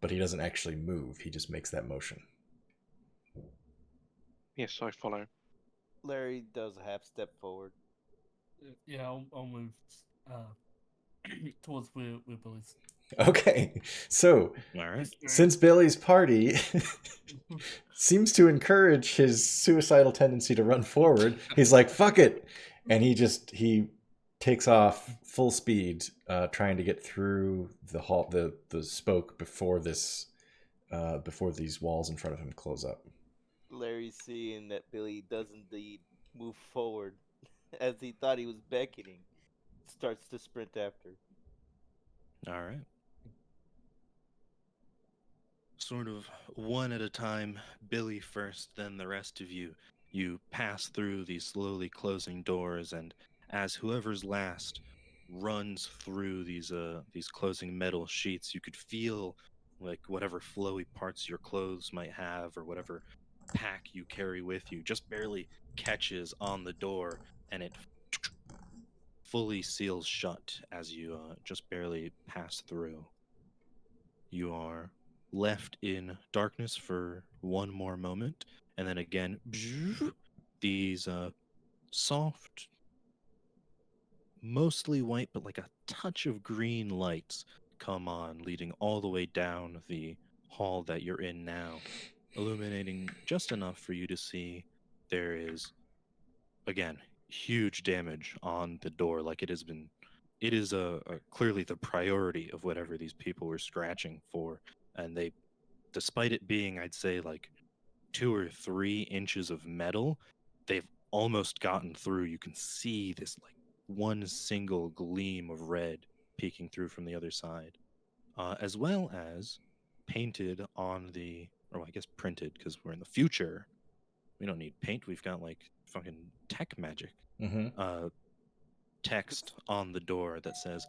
But he doesn't actually move. He just makes that motion.
Yes, I follow.
Larry does a half step forward.
Yeah, I'll move towards where Billy's.
Okay, so
All right.
since Billy's party seems to encourage his suicidal tendency to run forward, he's like, fuck it. And he takes off full speed, trying to get through the hall, the spoke before these walls in front of him close up.
Larry, seeing that Billy does indeed move forward as he thought he was beckoning, starts to sprint after.
All right. Sort of one at a time, Billy first, then the rest of you. You pass through these slowly closing doors, and as whoever's last runs through these closing metal sheets, you could feel like whatever flowy parts your clothes might have, or whatever pack you carry with you, just barely catches on the door, and it fully seals shut as you just barely pass through. You are left in darkness for one more moment, and then again, these soft, mostly white, but like a touch of green lights come on, leading all the way down the hall that you're in now, illuminating just enough for you to see there is, again, huge damage on the door. Like it is clearly the priority of whatever these people were scratching for. And they, despite it being, I'd say, like 2 or 3 inches of metal, they've almost gotten through. You can see this like one single gleam of red peeking through from the other side, as well as painted on the, or I guess printed because we're in the future. We don't need paint. We've got like fucking tech magic.
Mm-hmm.
Text on the door that says,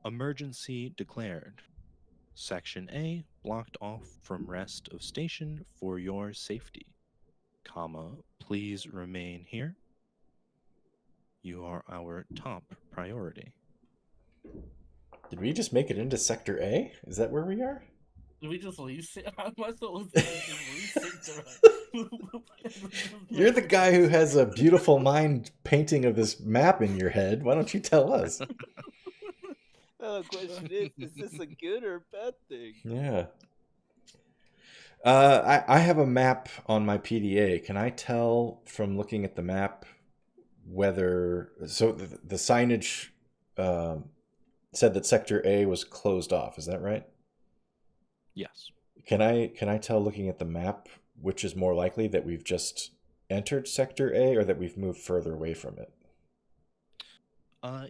"Emergency declared. Section A blocked off from rest of station for your safety. Comma, please remain here. You are our top priority."
Did we just make it into Sector A? Is that where we are?
Did we just leave? I thought it was just leave.
You're the guy who has a beautiful mind painting of this map in your head. Why don't you tell us?
The question is this a good or bad thing?
Yeah. I have a map on my PDA. Can I tell from looking at the map whether... So the signage said that Sector A was closed off. Is that right?
Yes.
Can I tell looking at the map which is more likely, that we've just entered Sector A or that we've moved further away from it?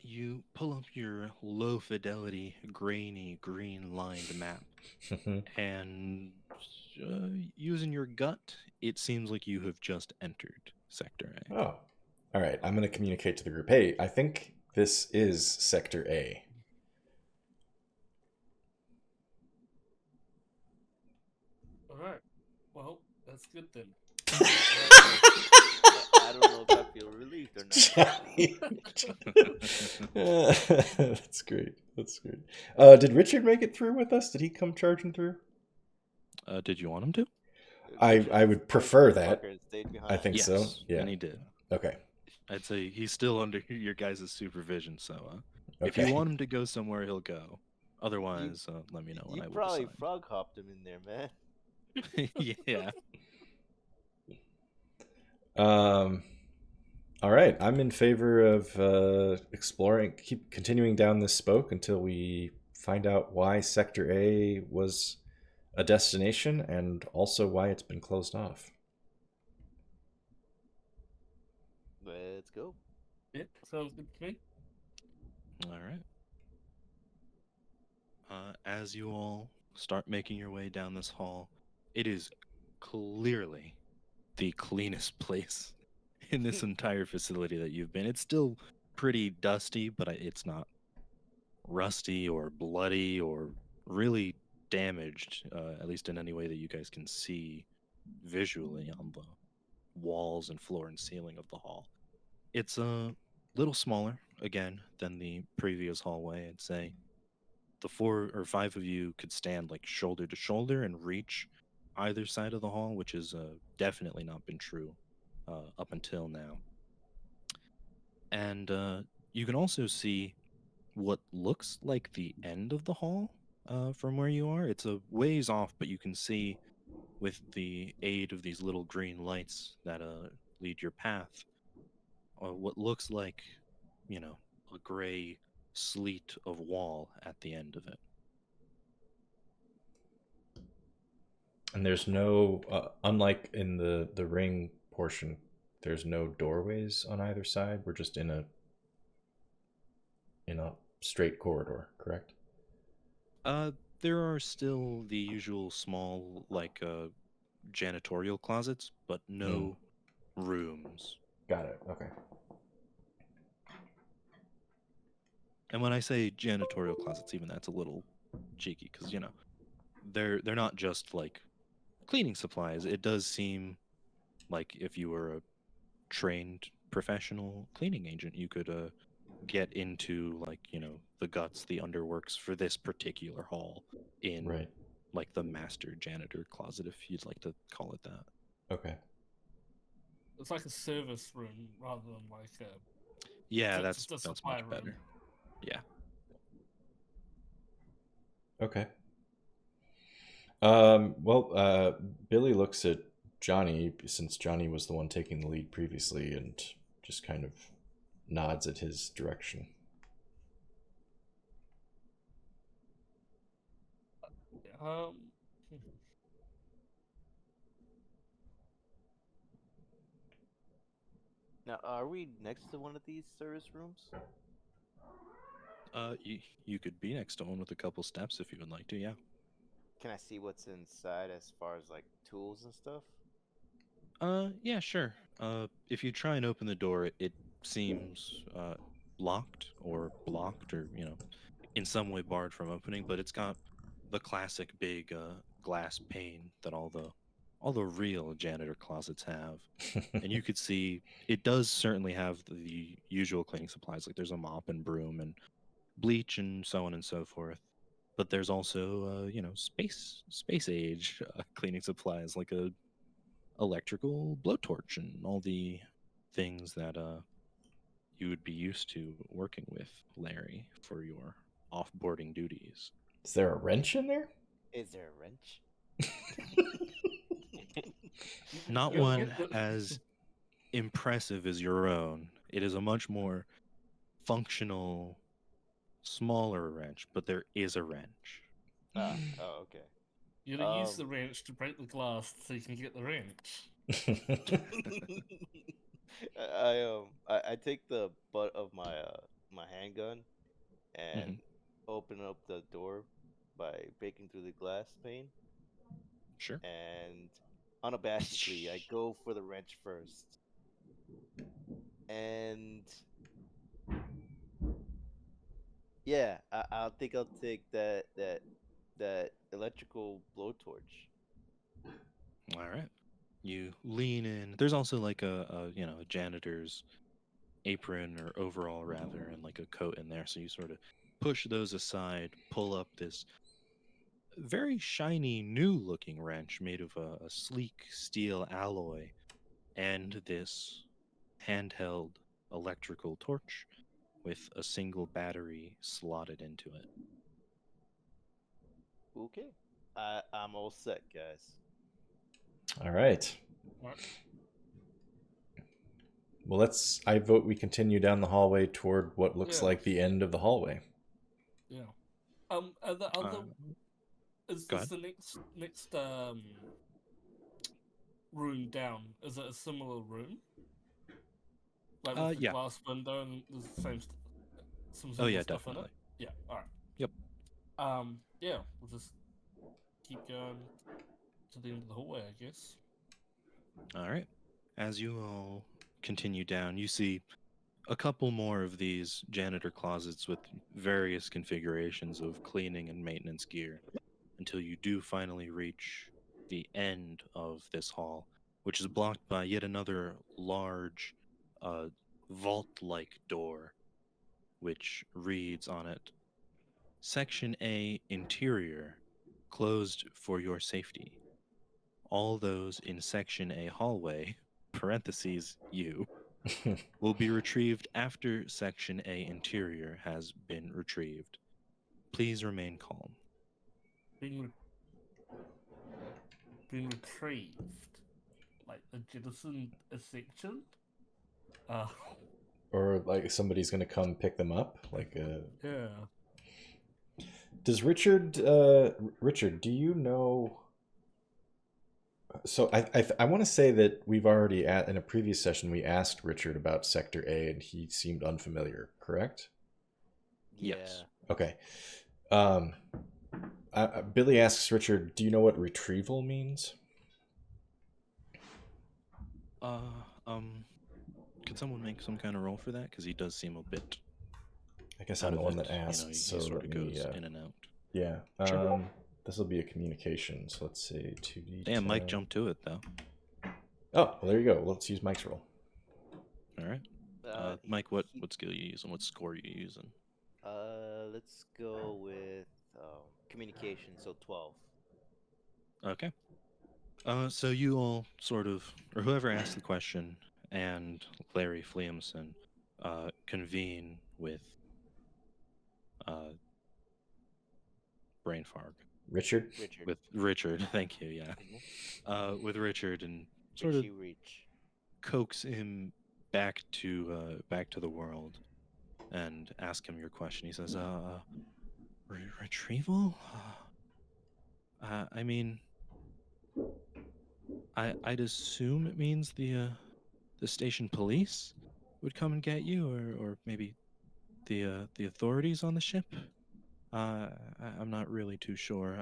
You pull up your low fidelity, grainy, green lined map, and using your gut, it seems like you have just entered Sector A.
Oh, all right. I'm going to communicate to the group. Hey, I think this is Sector A.
All right. Well, that's good then.
I don't know if I feel relieved or not.
That's great. That's great. Did Richard make it through with us? Did he come charging through?
Did you want him to?
I would prefer that.
Stayed behind.
I think
Yes,
so. Yeah.
and he did.
Okay.
I'd say he's still under your guys' supervision, so if
Okay.
you want him to go somewhere, he'll go. Otherwise, let me know when
You
I will
probably
decide.
frog hopped him in there, man.
Yeah.
All right. I'm in favor of exploring, keep continuing down this spoke until we find out why Sector A was a destination and also why it's been closed off.
Let's go.
Yeah, sounds good to me.
All right. As you all start making your way down this hall, it is clearly the cleanest place in this entire facility that you've been. It's still pretty dusty, but it's not rusty or bloody or really damaged, at least in any way that you guys can see visually on the walls and floor and ceiling of the hall. It's a little smaller, again, than the previous hallway. I'd say the 4 or 5 of you could stand like shoulder to shoulder and reach either side of the hall, which has definitely not been true up until now. And you can also see what looks like the end of the hall from where you are. It's a ways off, but you can see with the aid of these little green lights that lead your path what looks like, a gray sleet of wall at the end of it.
And there's no, unlike in the ring portion, there's no doorways on either side. We're just in a straight corridor, correct?
There are still the usual small, like, janitorial closets, but no rooms.
Got it. Okay.
And when I say janitorial closets, even that's a little cheeky, because, they're not just, like, cleaning supplies. It does seem like if you were a trained professional cleaning agent, you could get into, like, the guts, the underworks for this particular hall in like the master janitor closet, if you'd like to call it that.
Okay.
It's like a service room rather than like a...
Yeah,
that's
that's much
supply room.
better. Yeah.
Okay. Billy looks at Johnny, since Johnny was the one taking the lead previously, and just kind of nods at his direction.
Um,
Now, are we next to one of these service rooms?
You could be next to one with a couple steps if you would like to. Yeah.
Can I see what's inside as far as like tools and stuff?
Yeah, sure. If you try and open the door, it seems locked or blocked, or in some way barred from opening. But it's got the classic big glass pane that all the real janitor closets have, and you could see it does certainly have the usual cleaning supplies. Like there's a mop and broom and bleach and so on and so forth. But there's also space age cleaning supplies like a electrical blowtorch and all the things that you would be used to working with, Larry, for your offboarding duties.
Is there a wrench in there?
Is there a wrench?
Not
You'll
one
get the-
as impressive as your own. It is a much more functional, smaller wrench, but there is a wrench.
Oh, okay.
You gotta use the
Um,
wrench to break the glass so you can get the wrench.
I take the butt of my handgun and open up the door by breaking through the glass pane,
Sure.
and unabashedly I go for the wrench first. And yeah, I'll think I'll take that electrical blowtorch.
All right. You lean in. There's also like a janitor's apron or overall rather, and like a coat in there. So you sort of push those aside, pull up this very shiny, new-looking wrench made of a sleek steel alloy, and this handheld electrical torch with a single battery slotted into it.
Okay. I'm all set, guys.
All right.
Right.
Well, I vote we continue down the hallway toward what looks
Yeah.
like the end of the hallway.
Yeah. Are the other is
go
this the next room down? Is it a similar room? Like with the
Yeah.
glass window and there's the same some
Oh
similar
yeah,
stuff in
definitely.
it? Yeah. All right.
Yep.
Yeah. We'll just keep going to the end of the hallway, I guess.
All right. As you all continue down, you see a couple more of these janitor closets with various configurations of cleaning and maintenance gear until you do finally reach the end of this hall, which is blocked by yet another large vault-like door, which reads on it, Section A Interior, closed for your safety. All those in Section A hallway, parentheses you, will be retrieved after Section A Interior has been retrieved. Please remain calm.
Being retrieved, like a jettison a section.
Or like somebody's going to come pick them up.
Yeah.
Does Richard? Richard, do you know? So I want to say that we've already in a previous session we asked Richard about Sector A and he seemed unfamiliar. Correct?
Yes.
Okay. Billy asks Richard, "Do you know what retrieval means?"
Could someone make some kind of roll for that? Because he does seem a bit.
I guess
out
I'm the
of
one
it.
that asked.
He
so
sort
let
of
me,
goes in and out.
Yeah.
Sure.
This will be a communication. So let's say 2D.
Damn, Mike jumped to it though.
Oh, well, there you go. Let's use Mike's roll.
All right. Mike, what skill you using? What score you using?
Let's go with communication. So 12.
Okay. So you all sort of, or whoever asked the question, and Larry Fliamson, convene with brain fog.
Richard?
Richard.
with Richard. Thank you. Yeah, with Richard and sort of
Richie Reach.
coax him back to the world and ask him your question. He says, retrieval? I mean, I'd assume it means the station police would come and get you, or maybe the authorities on the ship. I'm not really too sure.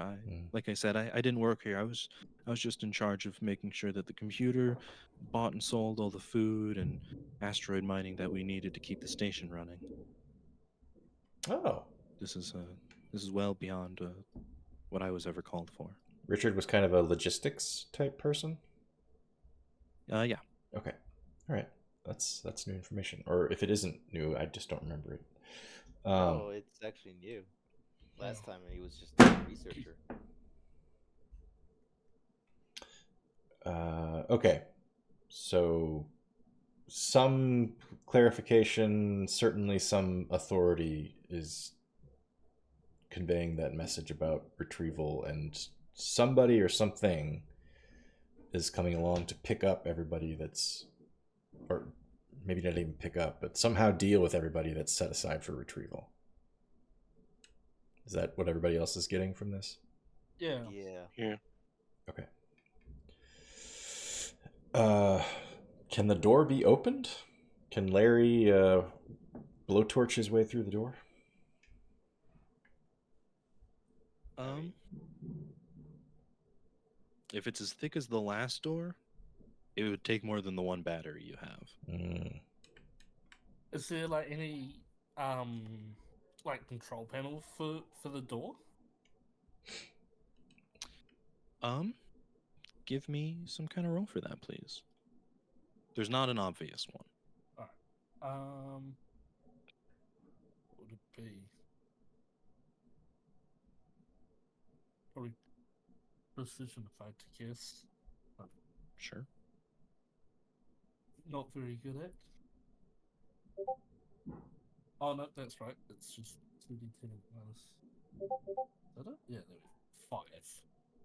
Like I said, I didn't work here. I was just in charge of making sure that the computer bought and sold all the food and asteroid mining that we needed to keep the station running.
Oh.
This is well beyond what I was ever called for.
Richard was kind of a logistics type person?
Yeah.
Okay. All right. That's new information. Or if it isn't new, I just don't remember it.
No, it's actually new. Last time he was just a researcher.
Okay. So some clarification, certainly some authority is conveying that message about retrieval, and somebody or something is coming along to pick up everybody that's, or maybe not even pick up, but somehow deal with everybody that's set aside for retrieval. Is that what everybody else is getting from this?
Yeah.
Yeah.
Okay. Can the door be opened? Can Larry blowtorch his way through the door?
If it's as thick as the last door, it would take more than the one battery you have.
Is there like any like control panel for the door?
Give me some kind of roll for that, please. There's not an obvious one.
Alright. What would it be? Probably precision if I had to guess.
Sure.
Not very good at. Oh no, that's right. It's just 2d10 minus. Is that it? Yeah, there we go. 5.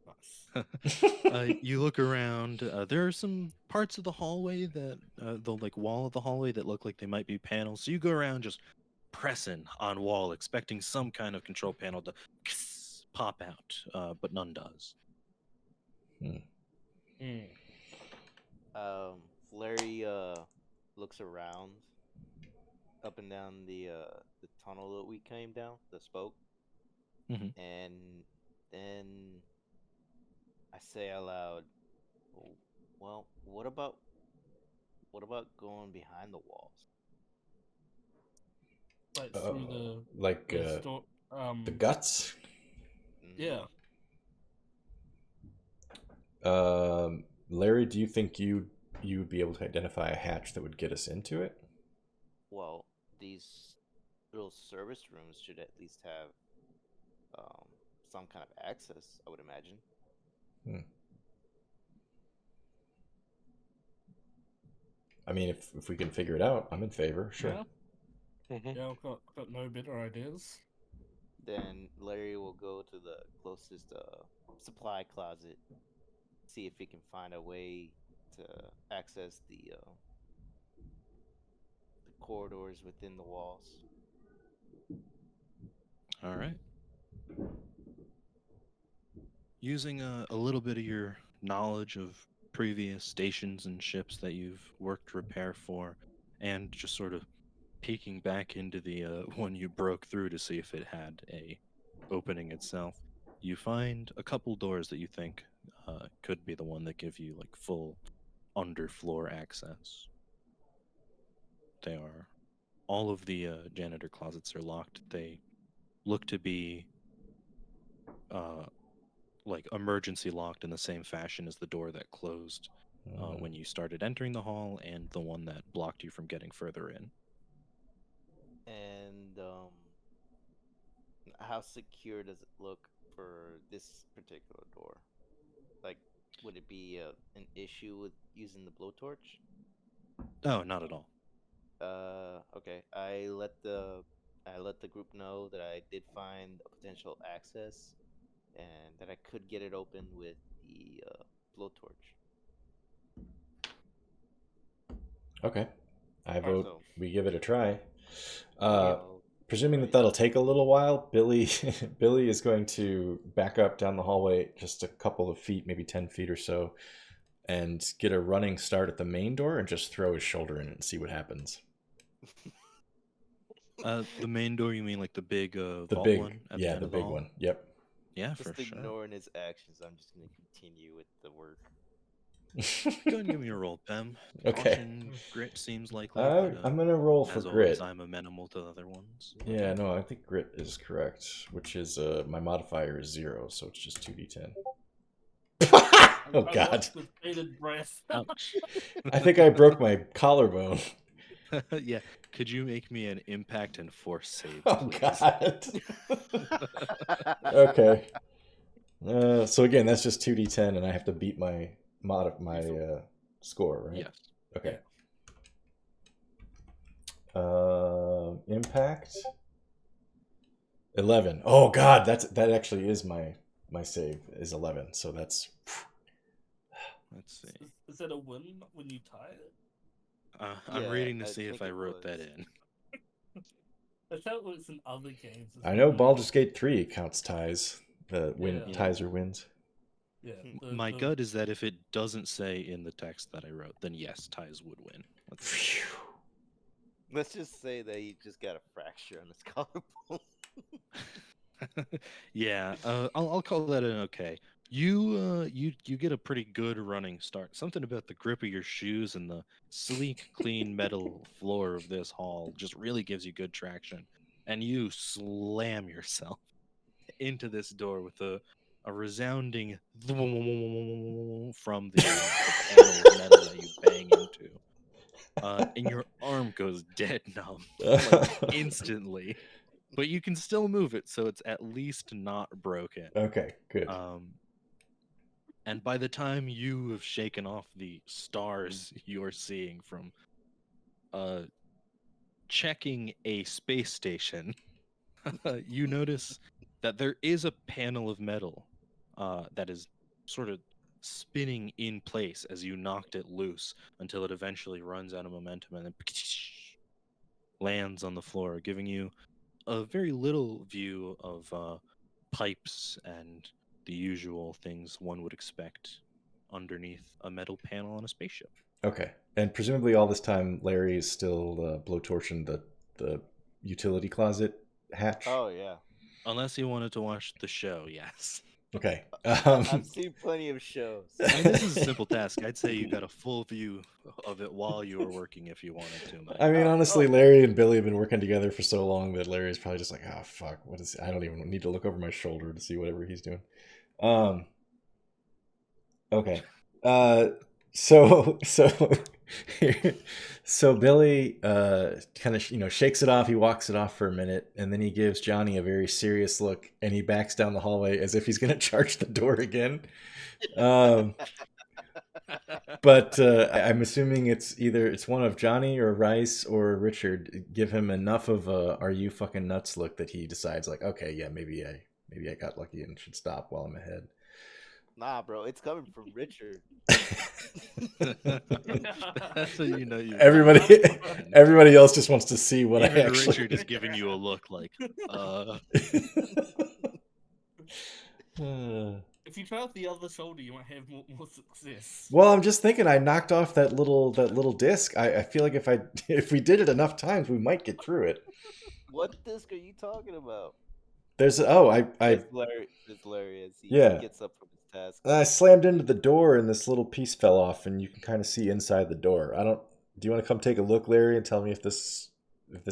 Nice.
You look around. There are some parts of the hallway that the like wall of the hallway that look like they might be panels. So you go around just pressing on wall, expecting some kind of control panel to pop out, but none does.
Larry looks around up and down the tunnel that we came down, the spoke, and then I say aloud, "Well, what about going behind the walls?"
Like through the
like the guts?
Yeah.
Larry, do you think you would be able to identify a hatch that would get us into it?
Well, these little service rooms should at least have some kind of access, I would imagine.
I mean, if we can figure it out, I'm in favor. Sure.
Yeah, I've got no better ideas.
Then Larry will go to the closest supply closet, see if he can find a way to access the corridors within the walls.
All right. Using a little bit of your knowledge of previous stations and ships that you've worked to repair for, and just sort of peeking back into the one you broke through to see if it had a opening itself, you find a couple doors that you think could be the one that give you like full underfloor access. They are all of the janitor closets are locked. They look to be like emergency locked in the same fashion as the door that closed when you started entering the hall, and the one that blocked you from getting further in.
And how secure does it look for this particular door? Like, would it be an issue with using the blowtorch?
Oh, not at all.
Okay. I let the group know that I did find a potential access, and could get it open with the blowtorch.
Okay. I vote
So,
we give it a try.
yeah,
Presuming that
right.
that'll take a little while, Billy Billy is going to back up down the hallway just a couple of feet, maybe 10 feet or so, and get a running start at the main door and just throw his shoulder in it and see what happens.
The main door, you mean like the big
The
vault
big,
one at the
yeah,
end
the
of the
big
hall?
one. Yep.
Yeah,
Just
for sure.
ignoring his actions, I'm just gonna continue with the work.
Go and give me a roll, Pem.
Okay.
Caution, grit seems likely, but
I'm gonna roll for
as
grit.
always, I'm amenable to other ones.
Yeah,
Okay.
no, I think grit is correct, which is my modifier is 0, so it's just 2d10. Oh
I
God!
watched with bated breath.
Ouch.
I think I broke my collarbone.
Yeah. Could you make me an impact and force save,
Oh
please?
God! Okay. So again, that's just 2d10, and I have to beat my score, right?
Yes.
Okay. Impact 11. Oh God, that actually is my save is 11. So that's
Let's see.
Is that a win when you tie it?
I'm
Yeah,
reading to
I
see if
think
I
it
wrote that
was.
in.
That's how it works in other games. It's
I know
really
Baldur's
not-
Gate 3 counts ties. The
Yeah.
ties or wins.
Yeah,
My gut is that if it doesn't say in the text that I wrote, then yes, ties would win. Let's see.
Phew.
Let's just say that he just got a fracture on his collarbone.
Yeah, I'll call that an okay. You get a pretty good running start. Something about the grip of your shoes and the sleek, clean metal floor of this hall just really gives you good traction, and you slam yourself into this door with a resounding from the panel of metal that you bang into. And your arm goes dead numb like instantly, but you can still move it, so it's at least not broken.
Okay, good.
And by the time you have shaken off the stars you're seeing from checking a space station, you notice that there is a panel of metal that is sort of spinning in place as you knocked it loose until it eventually runs out of momentum and then lands on the floor, giving you a very little view of pipes and the usual things one would expect underneath a metal panel on a spaceship.
Okay, and presumably all this time Larry is still blowtorching the utility closet hatch.
Oh yeah,
Unless you wanted to watch the show, yes.
Okay.
I've seen plenty of shows.
I mean, this is a simple task. I'd say you got a full view of it while you were working if you wanted to, Mike.
I mean, honestly, Larry and Billy have been working together for so long that Larry's probably just like, oh fuck, what is? I don't even need to look over my shoulder to see whatever he's doing. Okay. So so Billy kind of shakes it off. He walks it off for a minute, and then he gives Jonny a very serious look, and he backs down the hallway as if he's going to charge the door again. But I'm assuming it's one of Jonny or Rice or Richard. Give him enough of a "Are you fucking nuts?" look that he decides like, okay, yeah, maybe I got lucky and should stop while I'm ahead.
Nah, bro, it's coming from Richard.
That's how you know you.
Everybody else just wants to see what
Even
I actually.
Richard is giving you a look like,
If you try out the other shoulder, you might have more success.
Well, I'm just thinking I knocked off that little disc. I feel like if we did it enough times, we might get through it.
What disc are you talking about?
There's
It's Larry as he gets up from his task.
I slammed into the door and this little piece fell off, and you can kind of see inside the door. Do you want to come take a look, Larry, and tell me if this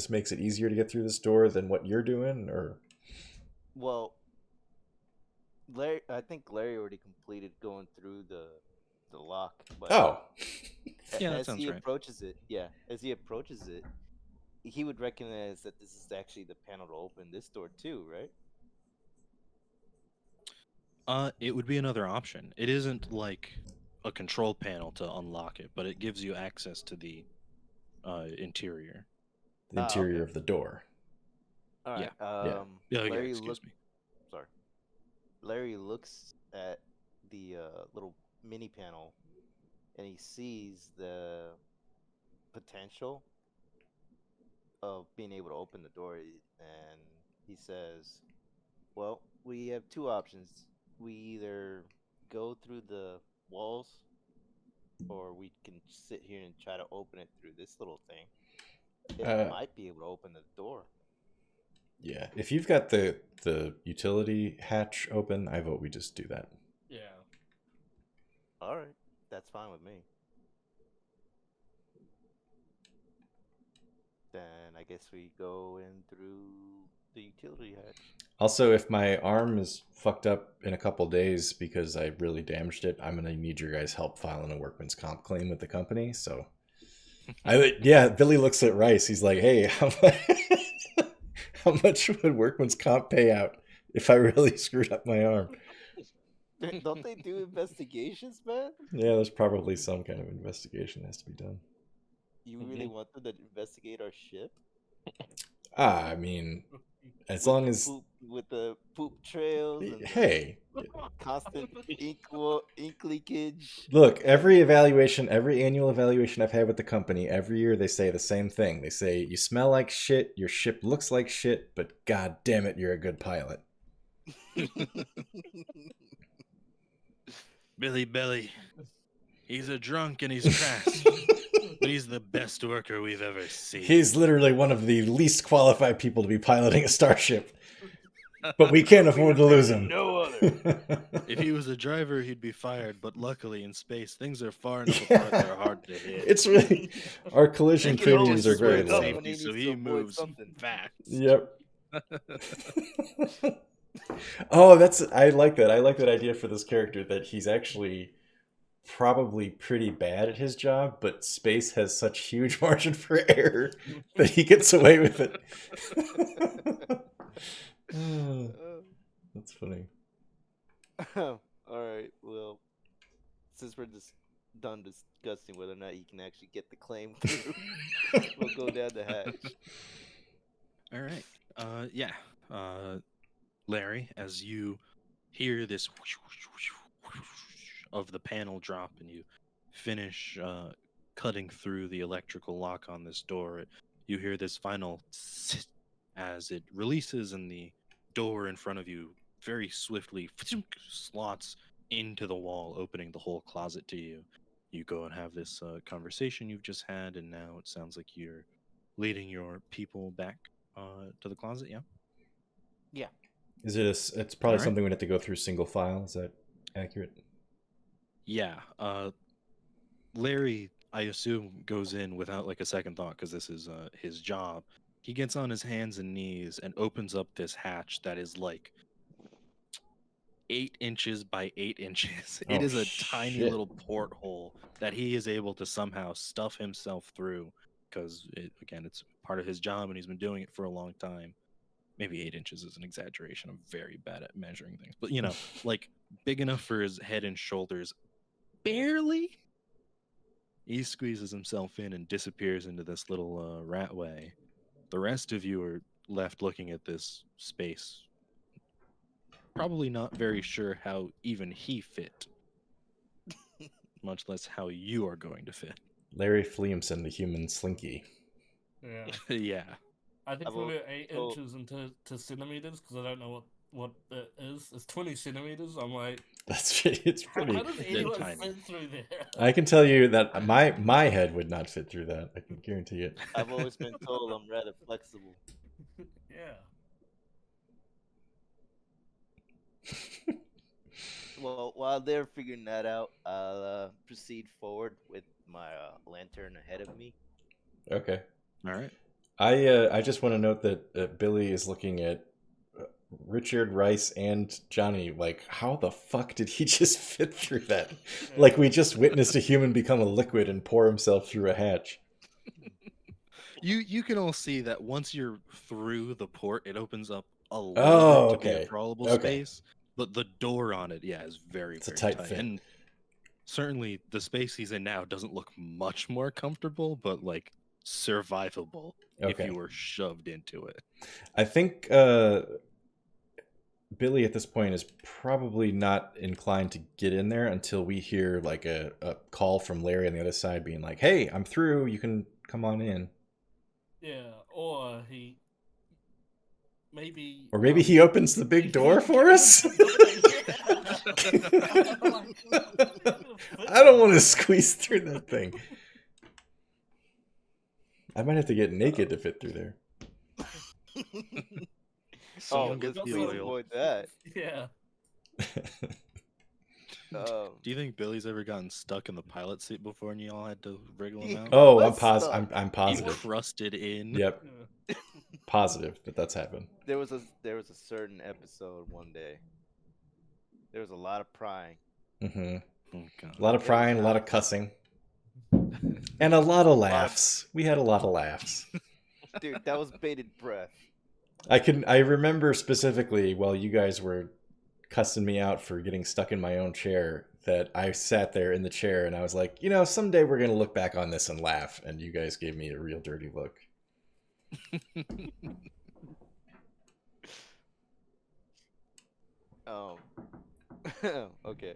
makes it easier to get through this door than what you're doing, or?
Well, I think Larry already completed going through the lock. But
yeah, that
as
sounds
he
right.
approaches it, he would recognize that this is actually the panel to open this door too, right?
It would be another option. It isn't like a control panel to unlock it, but it gives you access to the interior.
The interior
okay.
of the door.
All right.
Yeah,
Larry,
excuse me.
Sorry. Larry looks at the little mini panel and he sees the potential of being able to open the door, and he says, "Well, we have two options. We either go through the walls, or we can sit here and try to open it through this little thing. It might be able to open the door."
Yeah, if you've got the utility hatch open, I vote we just do that.
Yeah.
All right, that's fine with me. Then I guess we go in through the utility hatch.
Also, if my arm is fucked up in a couple days because I really damaged it, I'm gonna need your guys' help filing a workman's comp claim with the company. So, Billy looks at Rice. He's like, "Hey, how much would workman's comp pay out if I really screwed up my arm?"
Don't they do investigations, man?
Yeah, there's probably some kind of investigation that has to be done.
You really want them to investigate our ship?
I mean, as long as
with the poop trails and
hey,
constant ink leakage.
look, every annual evaluation I've had with the company, every year they say the same thing. They say you smell like shit, your ship looks like shit, but god damn it, you're a good pilot.
Billy, he's a drunk and he's crass, but he's the best worker we've ever seen.
He's literally one of the least qualified people to be piloting a starship. But we can't afford to lose him.
No other.
If he was a driver, he'd be fired, but luckily in space, things are far enough apart they're hard to hit.
It's really... Our collision
He can
premiums are very
always
low.
swim safety, so he moves fast.
Yep. Oh, I like that. I like that idea for this character, that he's actually probably pretty bad at his job, but space has such huge margin for error that he gets away with it. That's funny.
All right. Well, since we're just done discussing whether or not he can actually get the claim through, we'll go down the hatch.
All right. Larry, as you hear this whoosh, whoosh, whoosh, whoosh, of the panel drop and you finish cutting through the electrical lock on this door, you hear this final as it releases and the door in front of you very swiftly slots into the wall, opening the whole closet to you. You go and have this conversation you've just had, and now it sounds like you're leading your people back to the closet, yeah?
Yeah.
Is it it's probably something we'd have to go through single file, is that accurate?
Yeah. Larry, I assume, goes in without like a second thought because this is his job. He gets on his hands and knees and opens up this hatch that is like 8 inches by 8 inches. It is a tiny little porthole that he is able to somehow stuff himself through because, it's part of his job and he's been doing it for a long time. Maybe 8 inches is an exaggeration. I'm very bad at measuring things. But, like big enough for his head and shoulders. Barely. He squeezes himself in and disappears into this little ratway. The rest of you are left looking at this space, probably not very sure how even he fit, much less how you are going to fit.
Larry Fliamson, the human slinky.
Yeah.
Yeah.
I think we're 8 inches into centimeters because I don't know what it is. It's 20 centimeters. I'm like,
it's pretty.
How does anyone fit through there?
I can tell you that my head would not fit through that. I can guarantee it.
I've always been told I'm rather flexible.
Yeah.
Well, while they're figuring that out, I'll proceed forward with my lantern ahead of me.
Okay.
All right.
I just want to note that Billy is looking at Richard, Rice, and Jonny like, how the fuck did he just fit through that? Like we just witnessed a human become a liquid and pour himself through a hatch.
You can all see that once you're through the port, it opens up a little bit to be a crawlable space. But the door on it, is very, very tight.
Fit.
And certainly the space he's in now doesn't look much more comfortable, but like survivable if you were shoved into it.
I think Billy at this point is probably not inclined to get in there until we hear like a call from Larry on the other side being like, "Hey, I'm through. You can come on in."
Yeah, or he maybe
Or maybe he opens the big door for us. I don't want to squeeze through that thing. I might have to get naked to fit through there.
Someone
we
get
got
the
some-
oil.
avoid that.
Yeah.
Do you think Billy's ever gotten stuck in the pilot seat before and you all had to wriggle him
He
out?
Oh,
was stuck.
I'm
He
positive.
crusted in.
Yep,
Yeah.
positive that that's happened.
There was a certain episode one day. There was a lot of prying.
Mm-hmm.
Oh, God.
A lot of prying, a lot of cussing, and a lot of laughs. We had a lot of laughs.
Dude, that was bated breath.
I remember specifically while you guys were cussing me out for getting stuck in my own chair that I sat there in the chair and I was like, someday we're gonna look back on this and laugh, and you guys gave me a real dirty look.
Oh. Okay.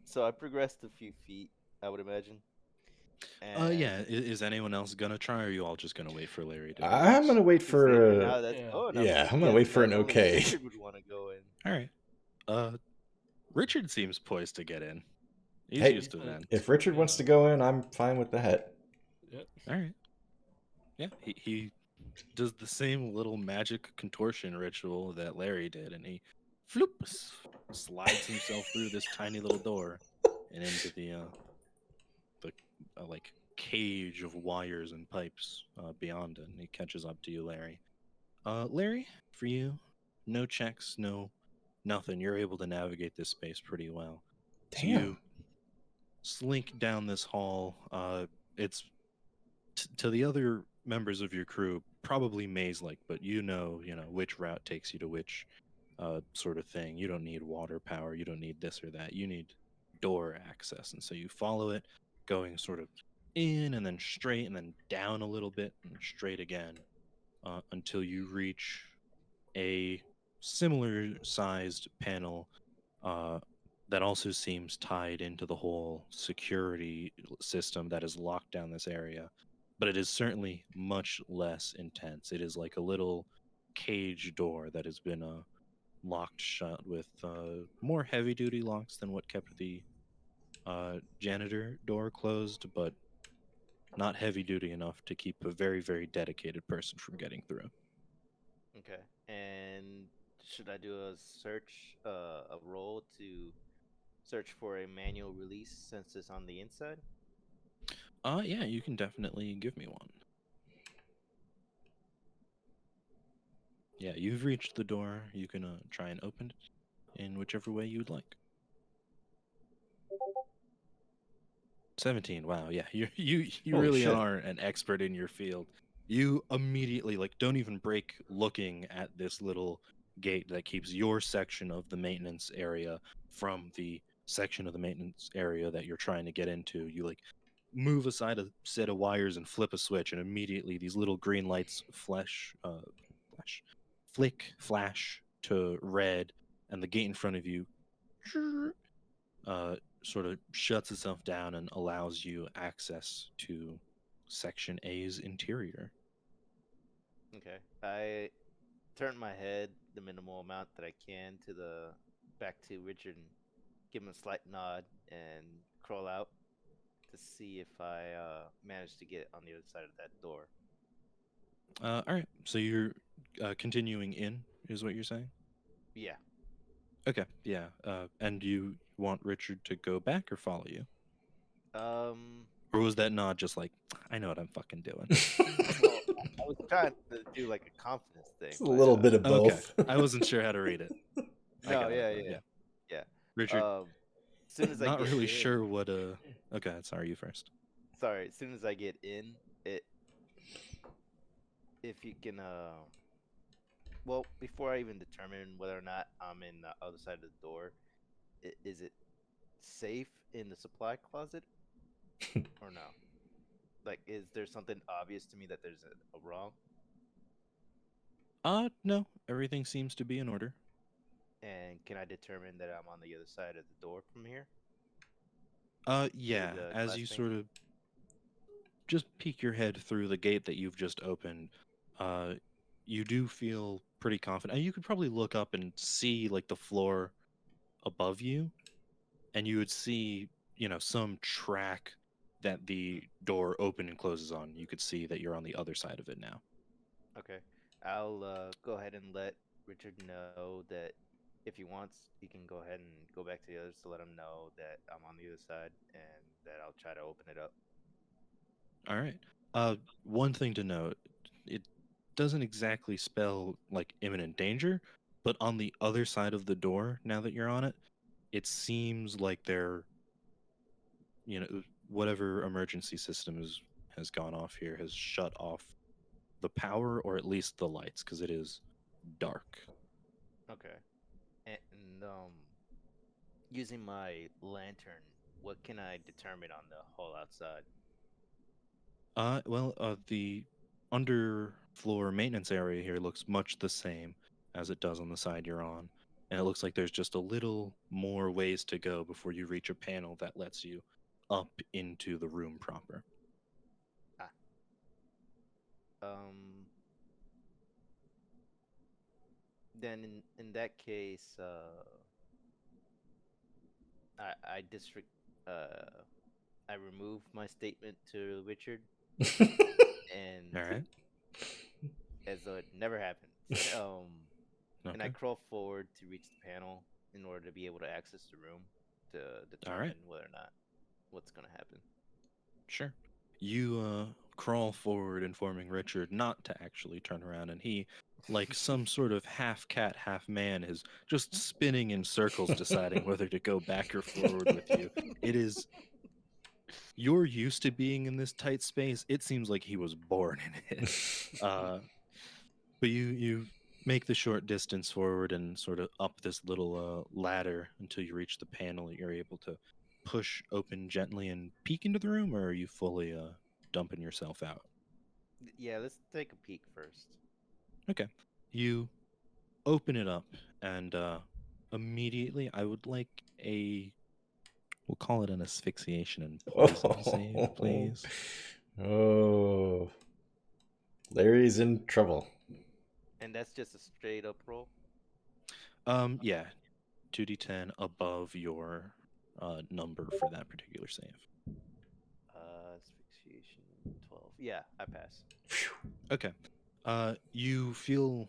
So I progressed a few feet, I would imagine.
Yeah. Is anyone else gonna try, or are you all just gonna wait for Larry to?
I'm gonna wait for
Considering now that's
Yeah.
going,
yeah, I'm gonna wait for an
only
okay.
Richard would want to go in.
All right. Richard seems poised to get in. He's
Hey,
used to vents.
If Richard wants to go in, I'm fine with that.
Yep.
All right. Yeah, he does the same little magic contortion ritual that Larry did, and he slides himself through this tiny little door and into the like cage of wires and pipes beyond it. And he catches up to you, Larry. Larry, for you, no checks, no nothing. You're able to navigate this space pretty well. So you
Damn.
slink down this hall. It's to the other members of your crew probably maze-like, but you know which route takes you to which sort of thing. You don't need water power. You don't need this or that. You need door access, and so you follow it, going sort of in and then straight and then down a little bit and straight again until you reach a similar-sized panel that also seems tied into the whole security system that has locked down this area. But it is certainly much less intense. It is like a little cage door that has been locked shut with more heavy duty locks than what kept the janitor door closed, but not heavy duty enough to keep a very, very dedicated person from getting through.
Okay. And should I do a search, a roll to search for a manual release since it's on the inside?
Yeah, you can definitely give me one. Yeah, you've reached the door. You can try and open it in whichever way you'd like. 17. Wow. Yeah, you
Holy
really
shit.
are an expert in your field. You immediately don't even break looking at this little gate that keeps your section of the maintenance area from the section of the maintenance area that you're trying to get into. You move aside a set of wires and flip a switch, and immediately these little green lights flash to red, and the gate in front of you sort of shuts itself down and allows you access to Section A's interior.
Okay. I turn my head the minimal amount that I can to the back to Richard and give him a slight nod and crawl out to see if I manage to get on the other side of that door.
All right, so you're continuing in, is what you're saying?
Yeah.
Okay, yeah. And you want Richard to go back or follow you? Or was that nod just like, I know what I'm fucking doing?
Well, I was trying to do like a confidence thing.
It's a little bit of both.
Okay, I wasn't sure how to read it. I
No,
got
yeah,
it,
yeah.
Richard,
As soon as I
not
get
really
in,
sure what Okay, sorry, you first.
Sorry, as soon as I get in, if you can well, before I even determine whether or not I'm in the other side of the door, is it safe in the supply closet or no? Like, is there something obvious to me that there's a wrong?
No, everything seems to be in order.
And can I determine that I'm on the other side of the door from here?
Yeah,
The
as
glass
you
pane?
sort of just peek your head through the gate that you've just opened, uh, you do feel pretty confident. And you could probably look up and see like the floor above you, and you would see, some track that the door open and closes on. You could see that you're on the other side of it now.
Okay. I'll go ahead and let Richard know that if he wants, he can go ahead and go back to the others to let him know that I'm on the other side and that I'll try to open it up.
All right. One thing to note, it doesn't exactly spell like imminent danger, but on the other side of the door, now that you're on it, it seems like they're, whatever emergency system has gone off here has shut off the power or at least the lights because it is dark.
Okay. And using my lantern, what can I determine on the hall outside?
The underfloor maintenance area here looks much the same as it does on the side you're on. And it looks like there's just a little more ways to go before you reach a panel that lets you up into the room proper.
Ah. Um. Then in that case, I disre uh I remove my statement to Richard and
All right.
as though it never happened. And I
Okay.
crawl forward to reach the panel in order to be able to access the room to
All right.
determine whether or not what's gonna happen.
Sure. You crawl forward, informing Richard not to actually turn around, and he, like some sort of half cat, half man, is just spinning in circles, deciding whether to go back or forward with you. It is. You're used to being in this tight space. It seems like he was born in it. Uh, but you make the short distance forward and sort of up this little ladder until you reach the panel that you're able to push open gently and peek into the room, or are you fully dumping yourself out?
Yeah, let's take a peek first.
Okay. You open it up and immediately I would like we'll call it an asphyxiation and poison save, please.
Oh, Larry's in trouble.
And that's just a straight up roll.
Yeah, 2d10 above your number for that particular save.
Asphyxiation 12. Yeah, I pass.
Okay. You feel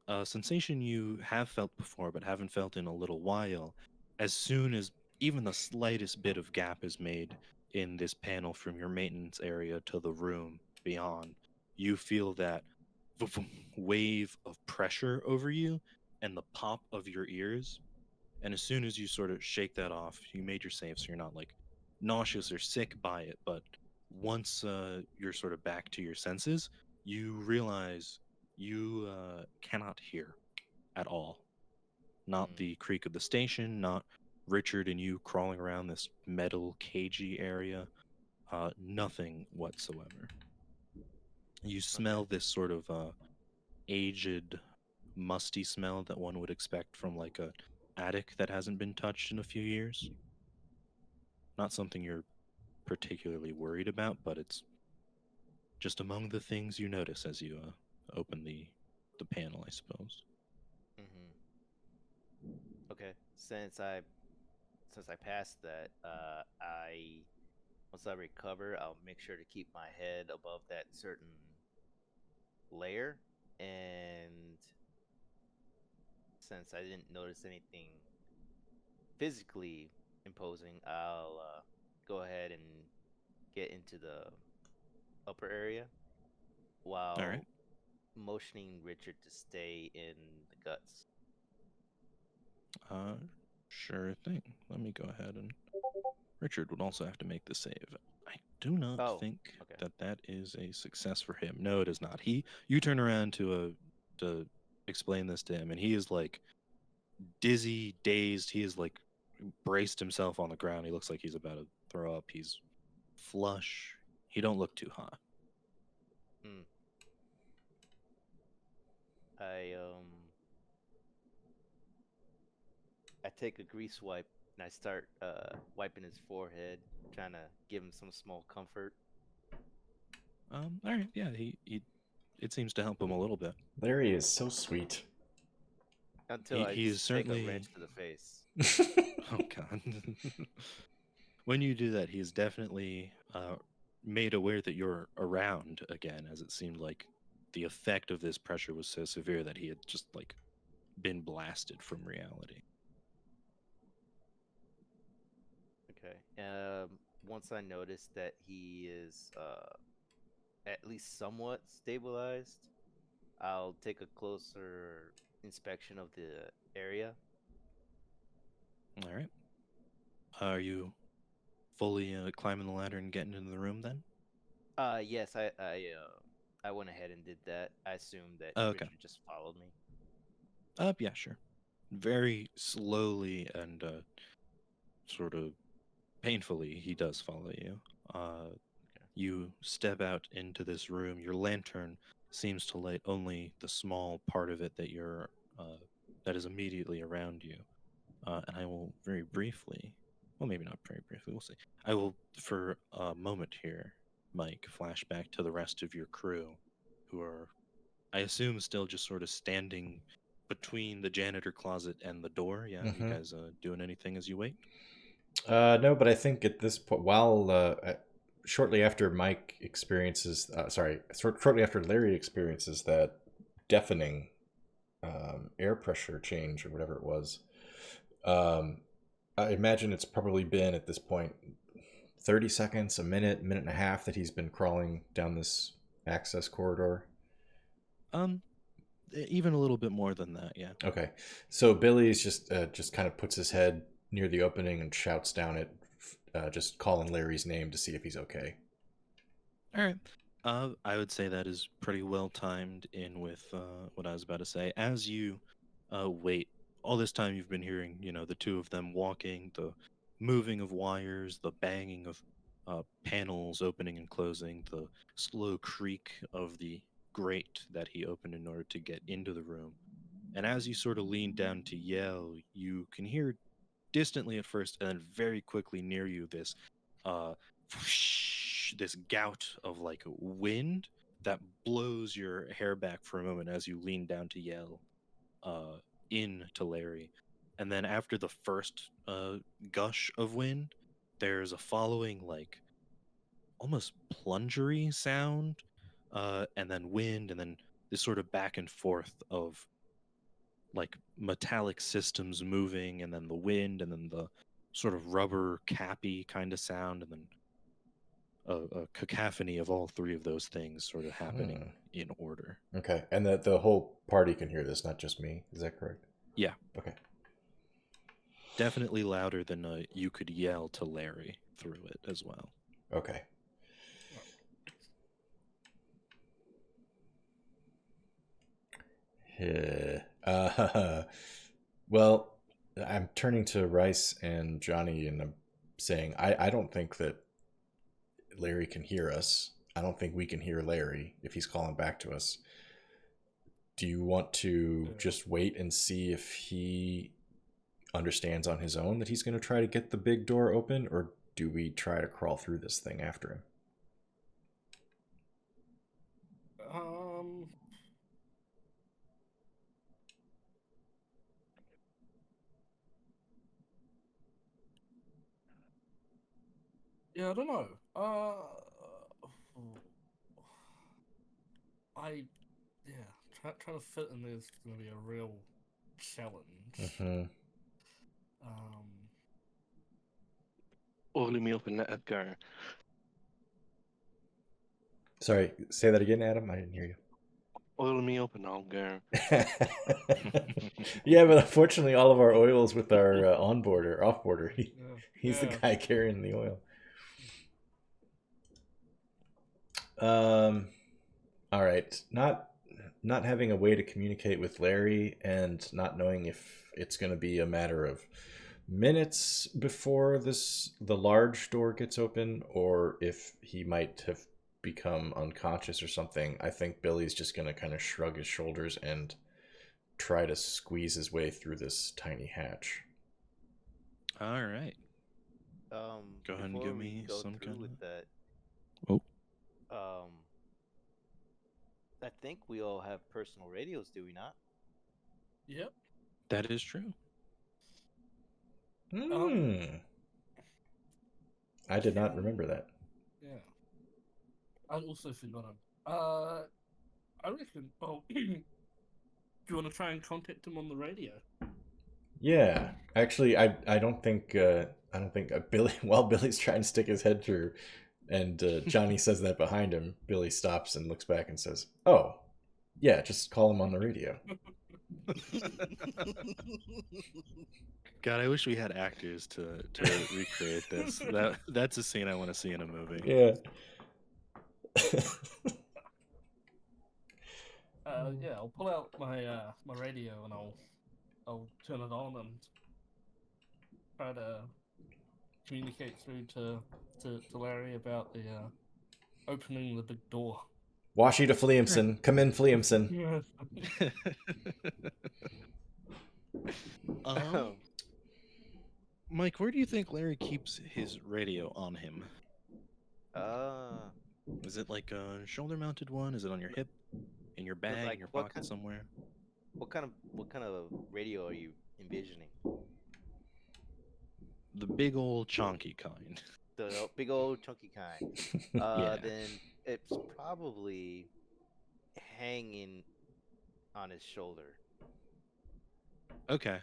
a sensation you have felt before but haven't felt in a little while. As soon as even the slightest bit of gap is made in this panel from your maintenance area to the room beyond, you feel that wave of pressure over you and the pop of your ears. And as soon as you sort of shake that off, you made your save, so you're not like nauseous or sick by it. But once you're sort of back to your senses, you realize you cannot hear at all. Not
Mm,
the creak of the station, not Richard and you crawling around this metal cagey area. Nothing whatsoever. You
okay.
smell this sort of aged, musty smell that one would expect from like a attic that hasn't been touched in a few years. Not something you're particularly worried about, but it's just among the things you notice as you open the panel, I suppose.
Okay. Since I passed that, I once I recover, I'll make sure to keep my head above that certain layer. And since I didn't notice anything physically imposing, I'll go ahead and get into the upper area
All right.
while motioning Richard to stay in the guts.
Uh, sure thing. Let me go ahead and Richard would also have to make the save. I do not
Oh,
think
okay.
that is a success for him. No, it is not. You turn around to explain this to him, and he is like dizzy, dazed. He is like braced himself on the ground. He looks like he's about to throw up. He's flush. He don't look too hot.
Hmm. I I take a grease wipe and I start wiping his forehead, trying to give him some small comfort.
All right, yeah, he it seems to help him a little bit.
Larry is so sweet.
Until I
He is
just take a
certainly.
wrench to the face.
Oh God. When you do that, he's definitely made aware that you're around again, as it seemed like the effect of this pressure was so severe that he had just like been blasted from reality.
Okay. Once I notice that he is at least somewhat stabilized, I'll take a closer inspection of the area.
All right. Are you fully climbing the ladder and getting into the room then?
Yes, I went ahead and did that. I assumed that
Okay.
Richard just followed me.
Yeah, sure. Very slowly and sort of painfully, he does follow you. You step out into this room. Your lantern seems to light only the small part of it that is immediately around you. And I will very briefly, well, maybe not very briefly, we'll see. I will, for a moment here, Mike, flash back to the rest of your crew, who are, I assume, still just sort of standing between the janitor closet and the door. Yeah, you guys doing anything as you wait?
No, but I think at this point, while shortly after Mike experiences, shortly after Larry experiences that deafening air pressure change or whatever it was, I imagine it's probably been at this point 30 seconds, a minute and a half that he's been crawling down this access corridor.
Even a little bit more than that, yeah.
Okay, so Billy's just kind of puts his head near the opening and shouts down at, just calling Larry's name to see if he's okay.
All right. I would say that is pretty well timed in with what I was about to say. As you wait, all this time you've been hearing, the two of them walking, the moving of wires, the banging of panels opening and closing, the slow creak of the grate that he opened in order to get into the room. And as you sort of lean down to yell, you can hear distantly at first, and then very quickly near you this whoosh, this gout of like wind that blows your hair back for a moment as you lean down to yell in to Larry. And then after the first gush of wind, there's a following like almost plungery sound, and then wind, and then this sort of back and forth of like metallic systems moving, and then the wind, and then the sort of rubber cappy kind of sound, and then a cacophony of all three of those things sort of happening in order.
Okay, and the whole party can hear this, not just me. Is that correct?
Yeah.
Okay.
Definitely louder than you could yell to Larry through it as well.
Okay. Well, I'm turning to Rice and Jonny and I'm saying, I don't think that Larry can hear us. I don't think we can hear Larry if he's calling back to us. Do you want to just wait and see if he understands on his own that he's going to try to get the big door open, or do we try to crawl through this thing after him?
Yeah, I don't know. Trying to fit in there is going to be a real challenge.
Mm-hmm.
Oil me up and let her go.
Sorry, say that again, Adam. I didn't hear you.
Oil me up and I'll go.
Yeah, but unfortunately, all of our oils with our offboarder. He's the guy carrying the oil. All right. Not having a way to communicate with Larry and not knowing if it's going to be a matter of minutes before the large door gets open, or if he might have become unconscious or something. I think Billy's just going to kind of shrug his shoulders and try to squeeze his way through this tiny hatch.
All right. Go ahead and
Before
give
we
me
go
some
through
kind
with
of.
that,
Oh,
I think we all have personal radios, do we not?
Yep.
that is true.
Hmm. I did not remember that.
Yeah. I also forgot him. I reckon. Well, do you want to try and contact him on the radio?
Yeah, actually, I don't think Billy while Billy's trying to stick his head through, and Johnny says that behind him, Billy stops and looks back and says, "Oh, yeah, just call him on the radio."
God, I wish we had actors to recreate this. That's a scene I want to see in a movie.
Yeah.
Yeah, I'll pull out my my radio and I'll turn it on and try to communicate through to Larry about the opening the big door.
Washy to Fliamson. Come in, Fliamson.
um, Mike, where do you think Larry keeps his radio on him? Is it like a shoulder-mounted one? Is it on your hip, in your bag,
like
in your
what
pocket
kind?
somewhere?
What kind of radio are you envisioning?
The big old chonky kind.
The big old chunky kind.
Yeah.
Then it's probably hanging on his shoulder.
Okay.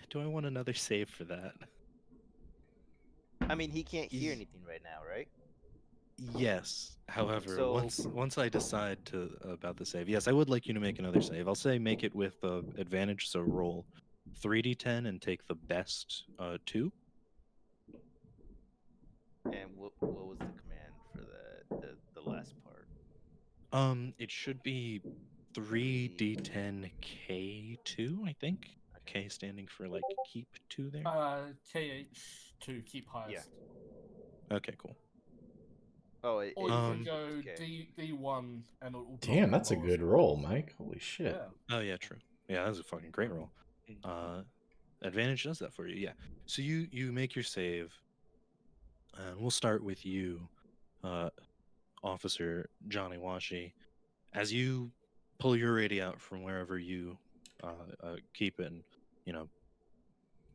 Do I want another save for that?
I mean, he can't hear
Ye-
anything right now, right?
Yes. However,
So-
once I decide to about the save, yes, I would like you to make another save. I'll say make it with advantage, so roll 3d10 and take the best 2.
And what was the command for the last part?
It should be 3d10 K2, I think. K standing for like keep 2 there.
KH to keep highest.
Okay, cool.
Oh, it
Or you
Um,
can go
okay.
D1 and it will.
Damn,
drop
that's a
the
good
lowest
roll,
one.
Mike. Holy shit.
Yeah.
Oh yeah, true. Yeah, that was a fucking great roll. Advantage does that for you. Yeah. So you make your save, and we'll start with you, Officer Johnny Washy. As you pull your radio out from wherever you keep it, and you know,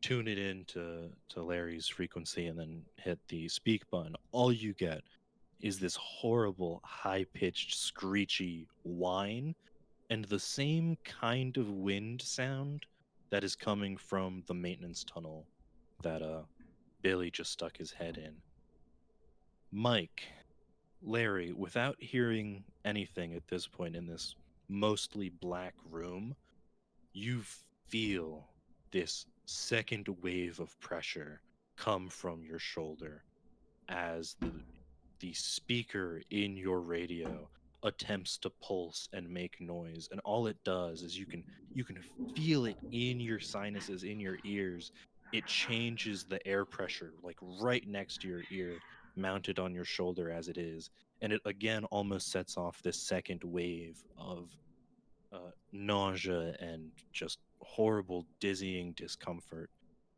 tune it in to Larry's frequency, and then hit the speak button. All you get is this horrible, high-pitched, screechy whine and the same kind of wind sound that is coming from the maintenance tunnel that Billy just stuck his head in. Mike, Larry, without hearing anything at this point in this mostly black room, you feel this second wave of pressure come from your shoulder as the speaker in your radio attempts to pulse and make noise, and all it does is you can feel it in your sinuses, in your ears. It changes the air pressure like right next to your ear, mounted on your shoulder as it is, and it again almost sets off this second wave of nausea and just horrible dizzying discomfort.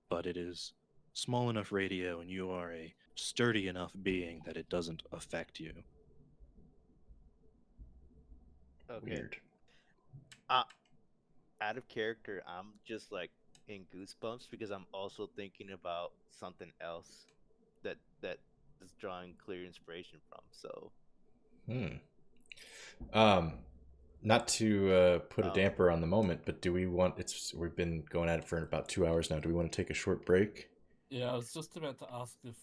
But it is small enough radio, and you are a sturdy enough being that it doesn't affect you.
Okay.
Weird.
Out of character, I'm just like in goosebumps because I'm also thinking about something else that is drawing clear inspiration from. So,
Not to put a damper on the moment, but do we want? We've been going at it for about 2 hours now. Do we want to take a short break?
Yeah, I was just about to ask if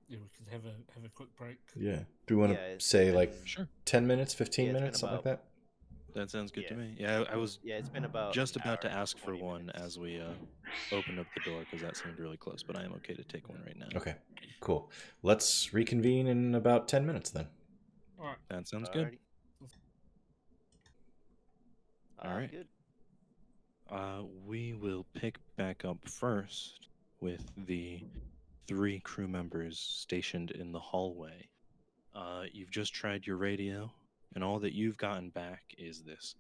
yeah, we could have a quick break.
Yeah. Do we want
Yeah,
to
it's
say
been-
like
Sure.
10 minutes, 15
Yeah, it's been
minutes, something like that?
That sounds good to
Yeah.
me. Yeah, I was
yeah, it's been about
just
an
about to
hour and
ask for
20
one
minutes.
as we opened up the door because that seemed really close, but I am okay to take one right now.
Okay, cool. Let's reconvene in about 10 minutes then.
All right.
That sounds good. All right.
Good.
We will pick back up first with the 3 crew members stationed in the hallway. You've just tried your radio, and all that you've gotten back is this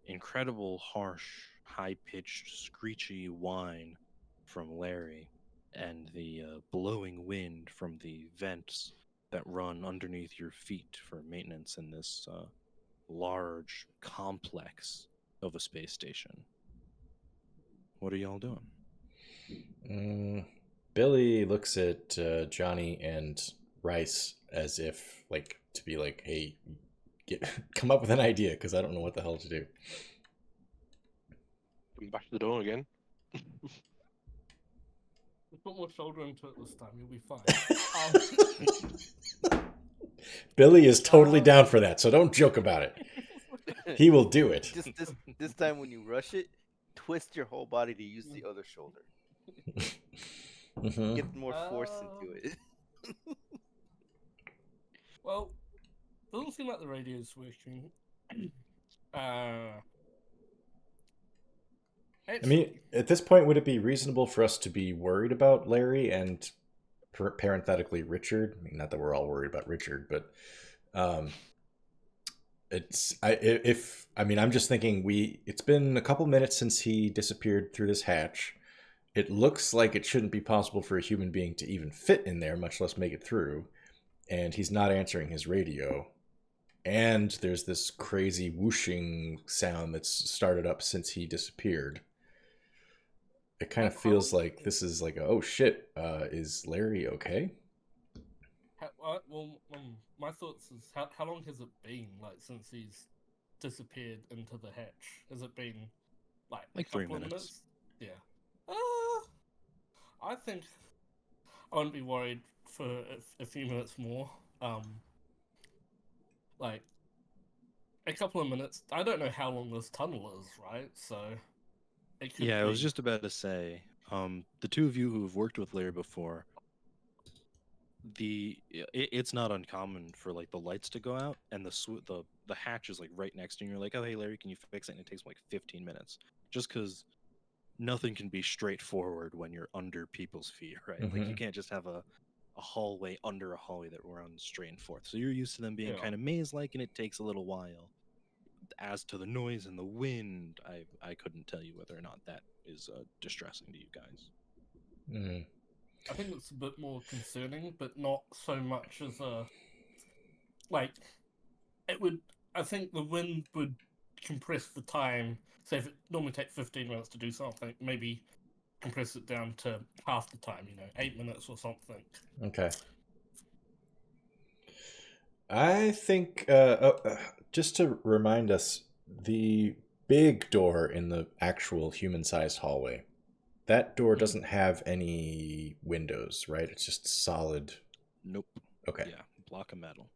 incredible, harsh, high-pitched, screechy whine from Larry, and the blowing wind from the vents that run underneath your feet for maintenance in this large complex of a space station. What are y'all doing?
Billie looks at Jonny and Rice as if, like, to be like, hey, come up with an idea, because I don't know what the hell to do.
Back to the door again.
Put more shoulder into it this time, you'll be fine.
Billie is totally down for that, so don't joke about it. He will do it.
Just this time when you rush it, twist your whole body to use the other shoulder.
Mhm.
Get more force into it.
Well, doesn't seem like the radio's working.
I mean, at this point, would it be reasonable for us to be worried about Larry and parenthetically Richard? I mean, not that we're all worried about Richard, but I'm just thinking it's been a couple minutes since he disappeared through this hatch. It looks like it shouldn't be possible for a human being to even fit in there, much less make it through. And he's not answering his radio. And there's this crazy whooshing sound that's started up since he disappeared. It kind of feels like this is like, oh shit, is Larry okay?
My thoughts is how long has it been, like, since he's disappeared into the hatch? Has it been like
3
couple of
minutes?
Yeah. I think I wouldn't be worried for a few minutes more. Like a couple of minutes. I don't know how long this tunnel is, right? So it could
Yeah, I was
be-
just about to say, the two of you who have worked with Larry before, it's not uncommon for like the lights to go out and the hatch is like right next to you. And you're like, oh hey Larry, can you fix it? And it takes like 15 minutes, just because nothing can be straightforward when you're under people's feet, right? Like you can't just have a hallway under a hallway that runs straight and forth. So you're used to them being kind of maze-like, and it takes a little while. As to the noise and the wind, I couldn't tell you whether or not that is distressing to you guys.
I think it's a bit more concerning, but not so much as like it would. I think the wind would compress the time. So if it normally takes 15 minutes to do something, maybe compress it down to half the time. 8 minutes or something.
Okay. I think, just to remind us, the big door in the actual human-sized hallway, that door doesn't have any windows, right? It's just solid.
Nope.
Okay.
Yeah, block of metal.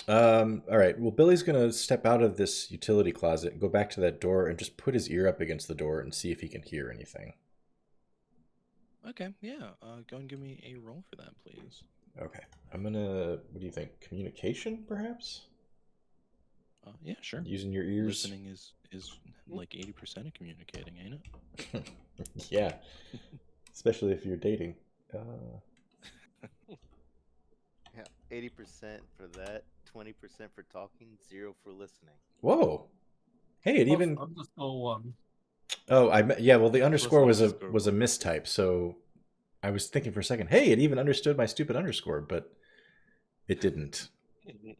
All right. Well, Billy's going to step out of this utility closet and go back to that door and just put his ear up against the door and see if he can hear anything.
Okay, yeah. Go and give me a roll for that, please.
Okay. I'm going to, what do you think? Communication, perhaps?
Yeah, sure.
Using your ears?
Listening is like 80% of communicating, ain't it?
Yeah. Especially if you're dating.
Yeah, 80% for that, 20% for talking, 0 for listening.
Whoa. Hey, it even...
Underscore one.
Oh, yeah, well, the underscore was
underscore
a mistype, so I was thinking for a second, hey, it even understood my stupid underscore, but it didn't.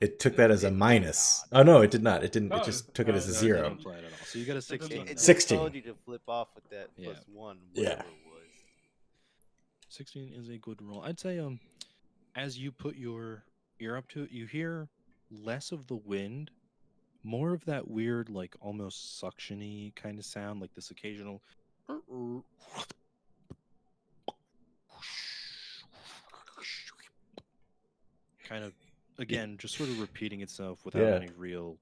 It took that as a minus. Oh, no, it did not. It didn't. It just took it as a
No, it
0.
didn't apply it at all. So you got a 16.
It
16.
told you to flip off with that
Yeah.
+1,
Yeah.
whatever it was.
16 is a good roll. I'd say as you put your ear up to it, you hear less of the wind, more of that weird, like almost suction-y kind of sound, like this occasional kind of, again, just sort of repeating itself without
Yeah.
any real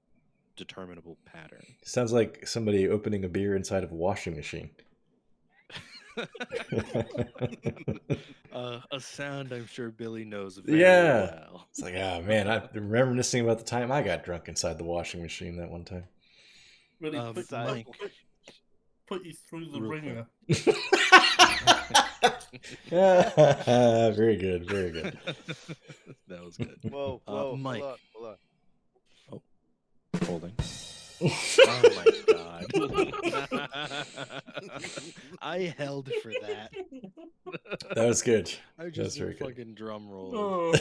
determinable pattern.
Sounds like somebody opening a beer inside of a washing machine.
A sound I'm sure Billy knows very
Yeah.
well.
It's like, oh, man, I'm reminiscing about the time I got drunk inside the washing machine that one time.
Really
Mike.
put you through the
Real
ringer.
Very good, very good.
That was good.
Whoa, whoa,
Mike.
hold on.
Holding. Oh my god. I held for that.
That was good.
I
That
just
was
did a
very good.
fucking drum roll.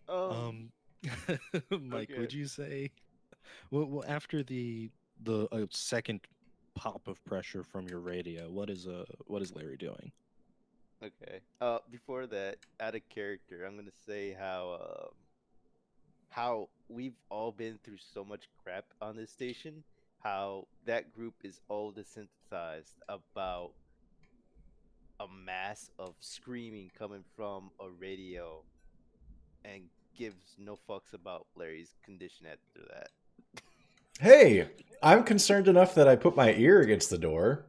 Oh,
Um,
Mike,
Okay.
would you say well after the second pop of pressure from your radio, what is Larry doing?
Okay. Before that, out of character, I'm gonna say how we've all been through so much crap on this station. How that group is all desensitized about a mass of screaming coming from a radio, and gives no fucks about Larry's condition after that.
Hey, I'm concerned enough that I put my ear against the door.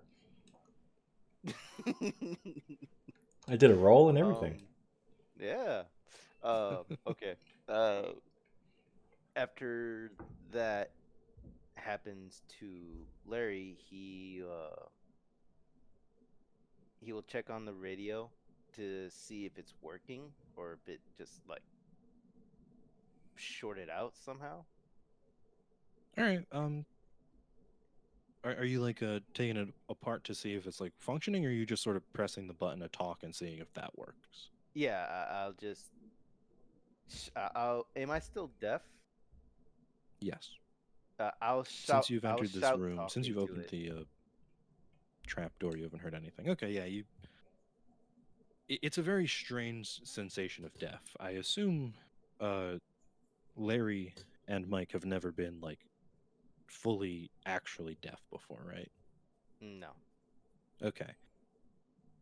I did a roll and everything.
Yeah. Okay. After that happens to Larry, he will check on the radio to see if it's working or if it just like shorted out somehow.
All right. Are you like taking it apart to see if it's like functioning, or are you just sort of pressing the button to talk and seeing if that works?
Yeah, I'll just. I'll. Am I still deaf?
Yes.
I'll
Since
shout.
you've
I'll
entered this
shout
room,
talk
since you've
into
opened
it.
the trap door, you haven't heard anything. Okay, yeah, it's a very strange sensation of deaf. I assume uh, Larry and Mike have never been like fully actually deaf before, right?
No.
Okay.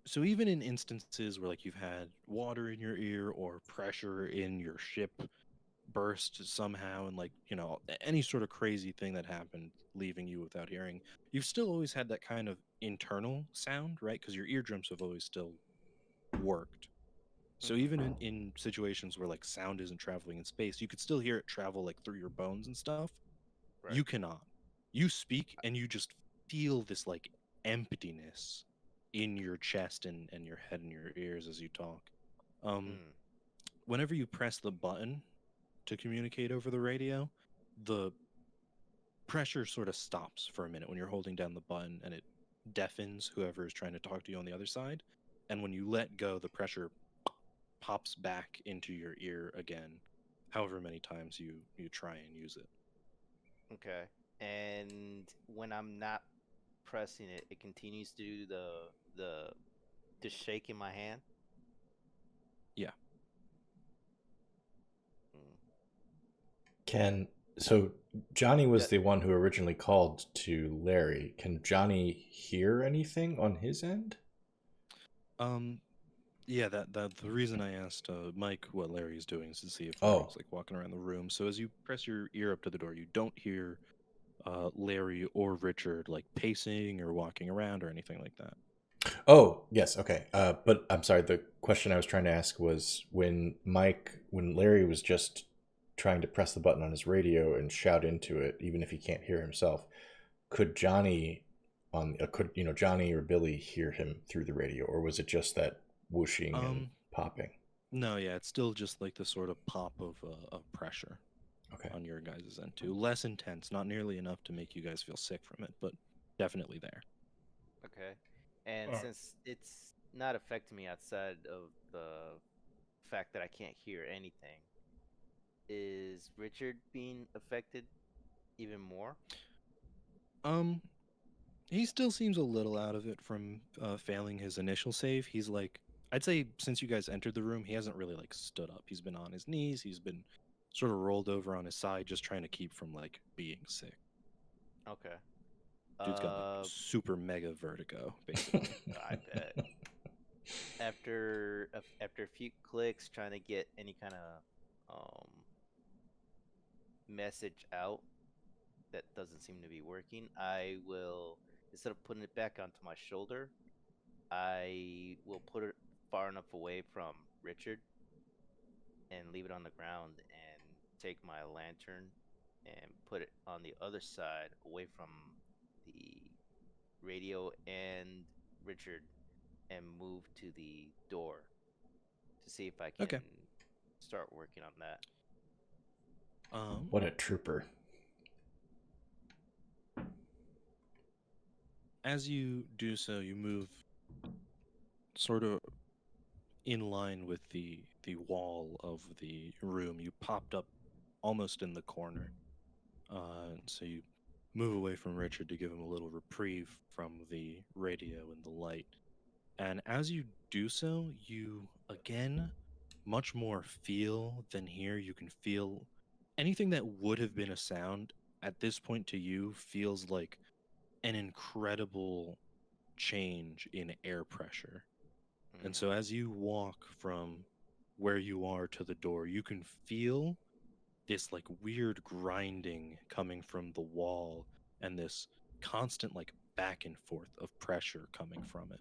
So even in instances where like you've had water in your ear or pressure in your ship burst somehow and like, any sort of crazy thing that happened leaving you without hearing, you've still always had that kind of internal sound, right? Because your eardrums have always still worked. So even in situations where like sound isn't traveling in space, you could still hear it travel like through your bones and stuff.
Right.
You cannot. You speak and you just feel this like emptiness in your chest and your head and your ears as you talk. Um,
Mm.
Whenever you press the button to communicate over the radio, the pressure sort of stops for a minute when you're holding down the button and it deafens whoever is trying to talk to you on the other side. And when you let go, the pressure pops back into your ear again, however many times you try and use it.
Okay. And when I'm not pressing it, it continues to do the the shake in my hand.
Yeah.
Mm.
So Johnny was
That
the one who originally called to Larry. Can Johnny hear anything on his end?
Um, yeah, that the reason I asked Mike what Larry's doing is to see if
Oh,
Larry's like walking around the room. So as you press your ear up to the door, you don't hear Larry or Richard like pacing or walking around or anything like that.
oh, yes, okay. But I'm sorry. The question I was trying to ask was when Larry was just trying to press the button on his radio and shout into it, even if he can't hear himself, could Johnny or Billie hear him through the radio, or was it just that whooshing and
Um,
popping?
no, yeah, it's still just like the sort of pop of pressure
Okay.
on your guys' end too. Less intense, not nearly enough to make you guys feel sick from it, but definitely there.
okay. And
Alright.
since it's not affecting me outside of the fact that I can't hear anything, is Richard being affected even more?
Um, he still seems a little out of it from failing his initial save. He's like, I'd say since you guys entered the room, he hasn't really like stood up. He's been on his knees. He's been sort of rolled over on his side, just trying to keep from like being sick.
Okay.
Dude's got like super mega vertigo, basically.
I bet. After a few clicks trying to get any kind of message out that doesn't seem to be working, I will, instead of putting it back onto my shoulder, I will put it far enough away from Richard and leave it on the ground and take my lantern and put it on the other side away from the radio and Richard and move to the door to see if I can
Okay.
start working on that.
What a trooper.
As you do so, you move sort of in line with the wall of the room. You popped up almost in the corner. So you move away from Richard to give him a little reprieve from the radio and the light. And as you do so, you again much more feel than hear. You can feel anything that would have been a sound at this point to you feels like an incredible change in air pressure. And so as you walk from where you are to the door, you can feel this like weird grinding coming from the wall and this constant like back and forth of pressure coming from it.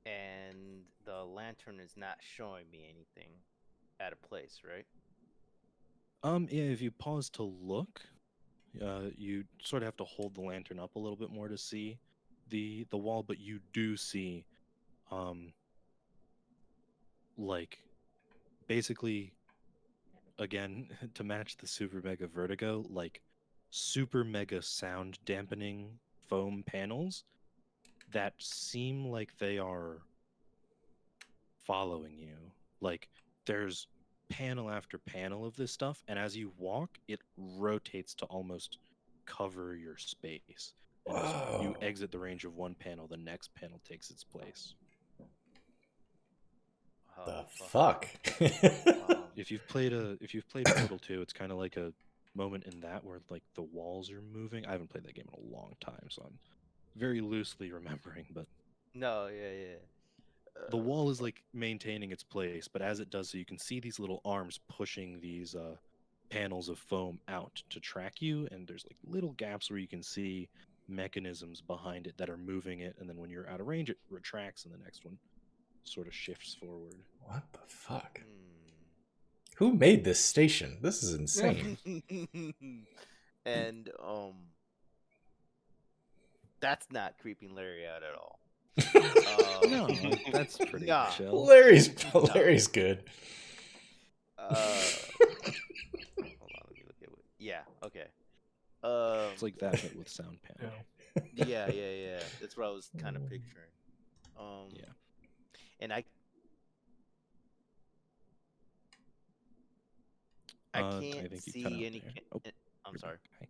And the lantern is not showing me anything out of place, right?
Yeah, if you pause to look, you sort of have to hold the lantern up a little bit more to see the wall, but you do see um like basically again to match the super mega vertigo, like super mega sound dampening foam panels that seem like they are following you. Like there's panel after panel of this stuff, and as you walk, it rotates to almost cover your space. And as you
Whoa.
exit the range of one panel, the next panel takes its place.
The
fuck.
fuck?
If you've played Portal 2, it's kind of like a moment in that where like the walls are moving. I haven't played that game in a long time, so I'm very loosely remembering, but
No, yeah.
the wall is like maintaining its place, but as it does so, you can see these little arms pushing these panels of foam out to track you, and there's like little gaps where you can see mechanisms behind it that are moving it, and then when you're out of range, it retracts, and the next one sort of shifts forward.
What the fuck?
Hmm.
Who made this station? This is insane.
And that's not creeping Larry out at all.
No, that's pretty
Nah.
chill.
Larry's good.
Hold on, let me look at it. Yeah, okay.
It's like that, but with sound panel.
Yeah.
Yeah. That's what I was kind of picturing.
Yeah.
And I can't
think you cut out
see any.
there. Oh,
I'm
you're
sorry.
back. Hey.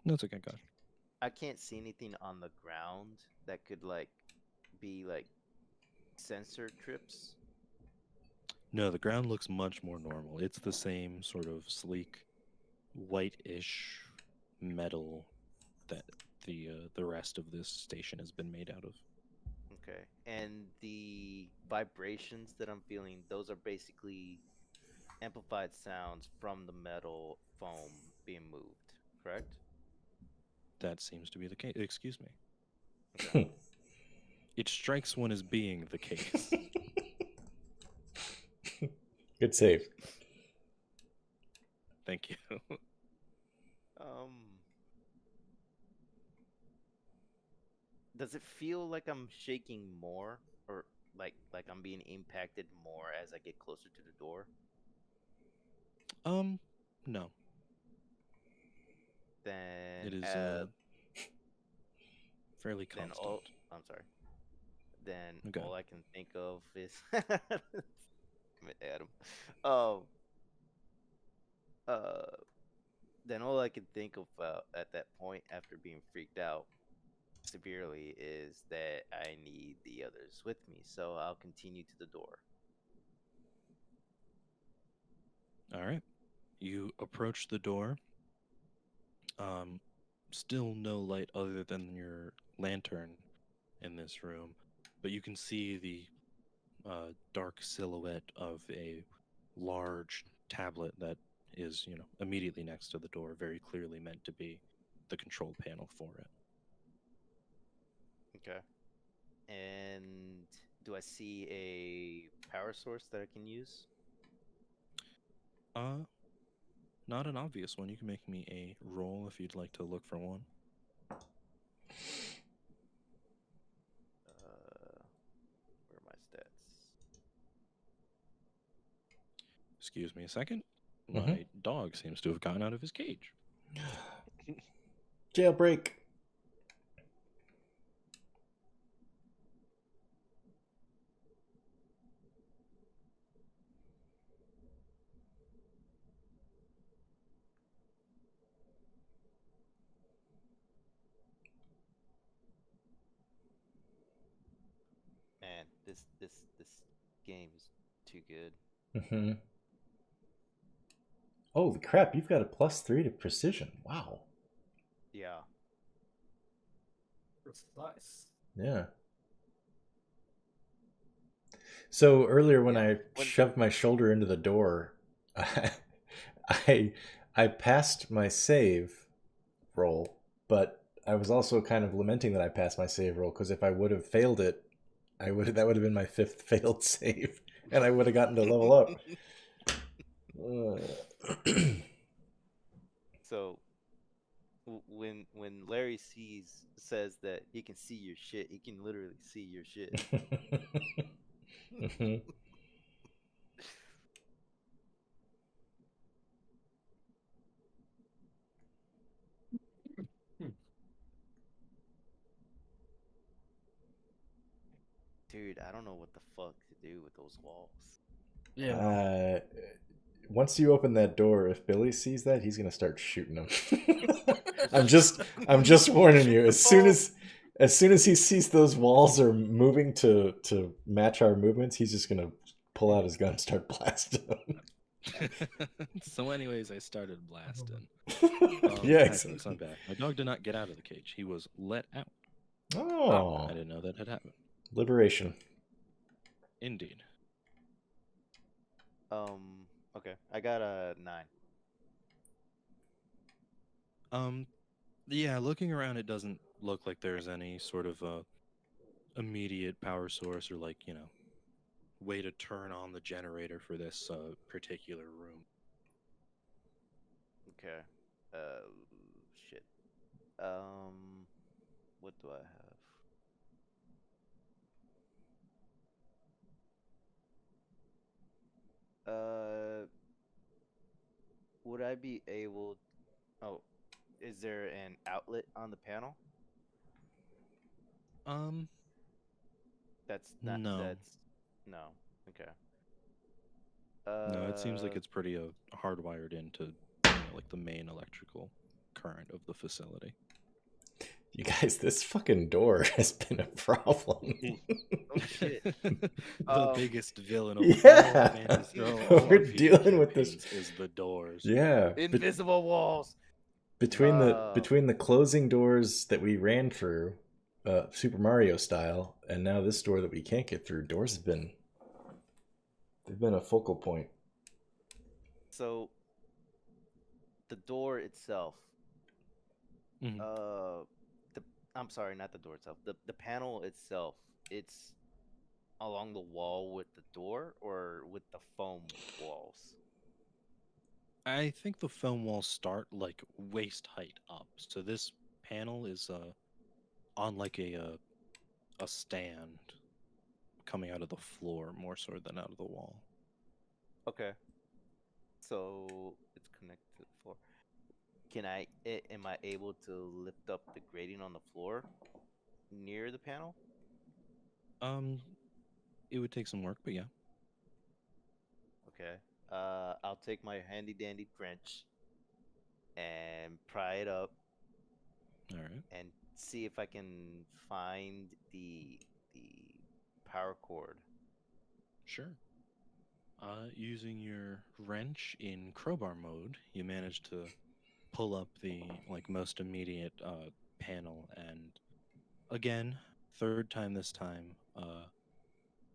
No, it's okay. Go ahead.
I can't see anything on the ground that could like be like sensor trips.
No, the ground looks much more normal. It's the same sort of sleek, white-ish metal that the rest of this station has been made out of.
Okay. And the vibrations that I'm feeling, those are basically amplified sounds from the metal foam being moved, correct?
That seems to be the case. Excuse me.
Okay.
It strikes one as being the case.
Good save.
Thank you.
Does it feel like I'm shaking more, or like I'm being impacted more as I get closer to the door?
No.
Then
It is fairly
then
constant.
I'm sorry. Then
Okay.
all I can think of is Adam. Um. Then all I can think of at that point, after being freaked out severely, is that I need the others with me. So I'll continue to the door.
All right. You approach the door. Still no light other than your lantern in this room, but you can see the dark silhouette of a large tablet that is, immediately next to the door, very clearly meant to be the control panel for it.
Okay. And do I see a power source that I can use?
Not not an obvious one. You can make me a roll if you'd like to look for one.
Where are my stats?
Excuse me a second.
Mhm.
My dog seems to have gotten out of his cage.
Jailbreak.
Man, this game is too good.
Mm-hmm. Holy crap, you've got a +3 to precision. Wow.
Yeah.
Precise.
Yeah. So earlier when
Yeah,
I shoved my shoulder into the door, I I passed my save roll, but I was also kind of lamenting that I passed my save roll because if I would have failed it, that would have been my 5th failed save, and I would have gotten to level up.
So when Larry says that he can see your shit, he can literally see your shit.
Mhm.
Dude, I don't know what the fuck to do with those walls.
Yeah.
Uh, once you open that door, if Billy sees that, he's gonna start shooting him. I'm just warning you. As soon as he sees those walls are moving to match our movements, he's just gonna pull out his gun and start blasting them.
So, anyways, I started blasting.
Yeah,
Hi,
exactly.
folks, I'm back. My dog did not get out of the cage. He was let out.
Oh,
I didn't know that had happened.
liberation.
Indeed.
Okay. I got a 9.
Yeah, looking around, it doesn't look like there's any sort of immediate power source or way to turn on the generator for this particular room.
Okay. Shit. What do I have? Would I be able? Oh, is there an outlet on the panel?
Um,
That's not.
no.
That's no. Okay.
No, it seems like
Uh,
it's pretty hardwired into like the main electrical current of the facility.
You guys, this fucking door has been a problem.
oh shit.
The biggest villain of
Yeah.
all fantasy, all
We're
RPG
dealing with this.
campaigns is the doors.
Yeah.
Invisible walls.
Between the closing doors that we ran through, Super Mario style, and now this door that we can't get through, doors have been a focal point.
So the door itself.
Mhm.
I'm sorry, not the door itself. The panel itself. It's along the wall with the door, or with the foam walls.
I think the foam walls start like waist height up. So this panel is on like a stand coming out of the floor more so than out of the wall.
Okay. So it's connected to the floor. Am I able to lift up the grating on the floor near the panel?
It would take some work, but yeah.
Okay. I'll take my handy dandy wrench and pry it up
All right.
and see if I can find the power cord.
Sure. Using your wrench in crowbar mode, you manage to pull up the like most immediate panel, and again, third time this time,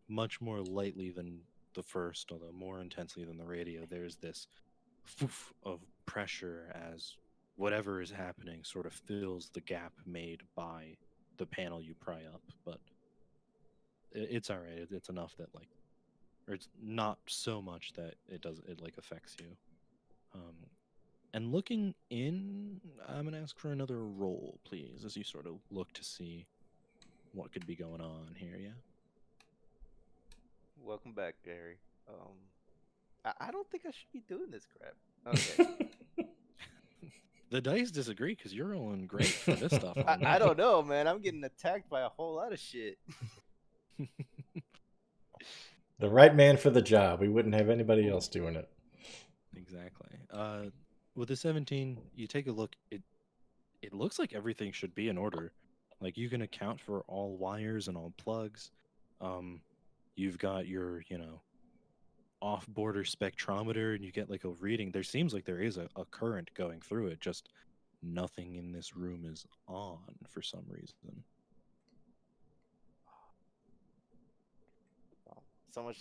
much more lightly than the first, although more intensely than the radio. There's this foof of pressure as whatever is happening sort of fills the gap made by the panel you pry up, but it's all right. It's enough that or it's not so much that it like affects you. And looking in, I'm gonna ask for another roll, please, as you sort of look to see what could be going on here. Yeah.
Welcome back, Gary. I don't think I should be doing this crap. Okay.
The dice disagree because you're rolling great for this stuff.
I
already.
don't know, man. I'm getting attacked by a whole lot of shit.
The right man for the job. We wouldn't have anybody else doing it.
Exactly. With the 17, you take a look. It looks like everything should be in order. Like you can account for all wires and all plugs. You've got your, off-border spectrometer, and you get like a reading. There seems like there is a current going through it. Just nothing in this room is on for some reason.
So much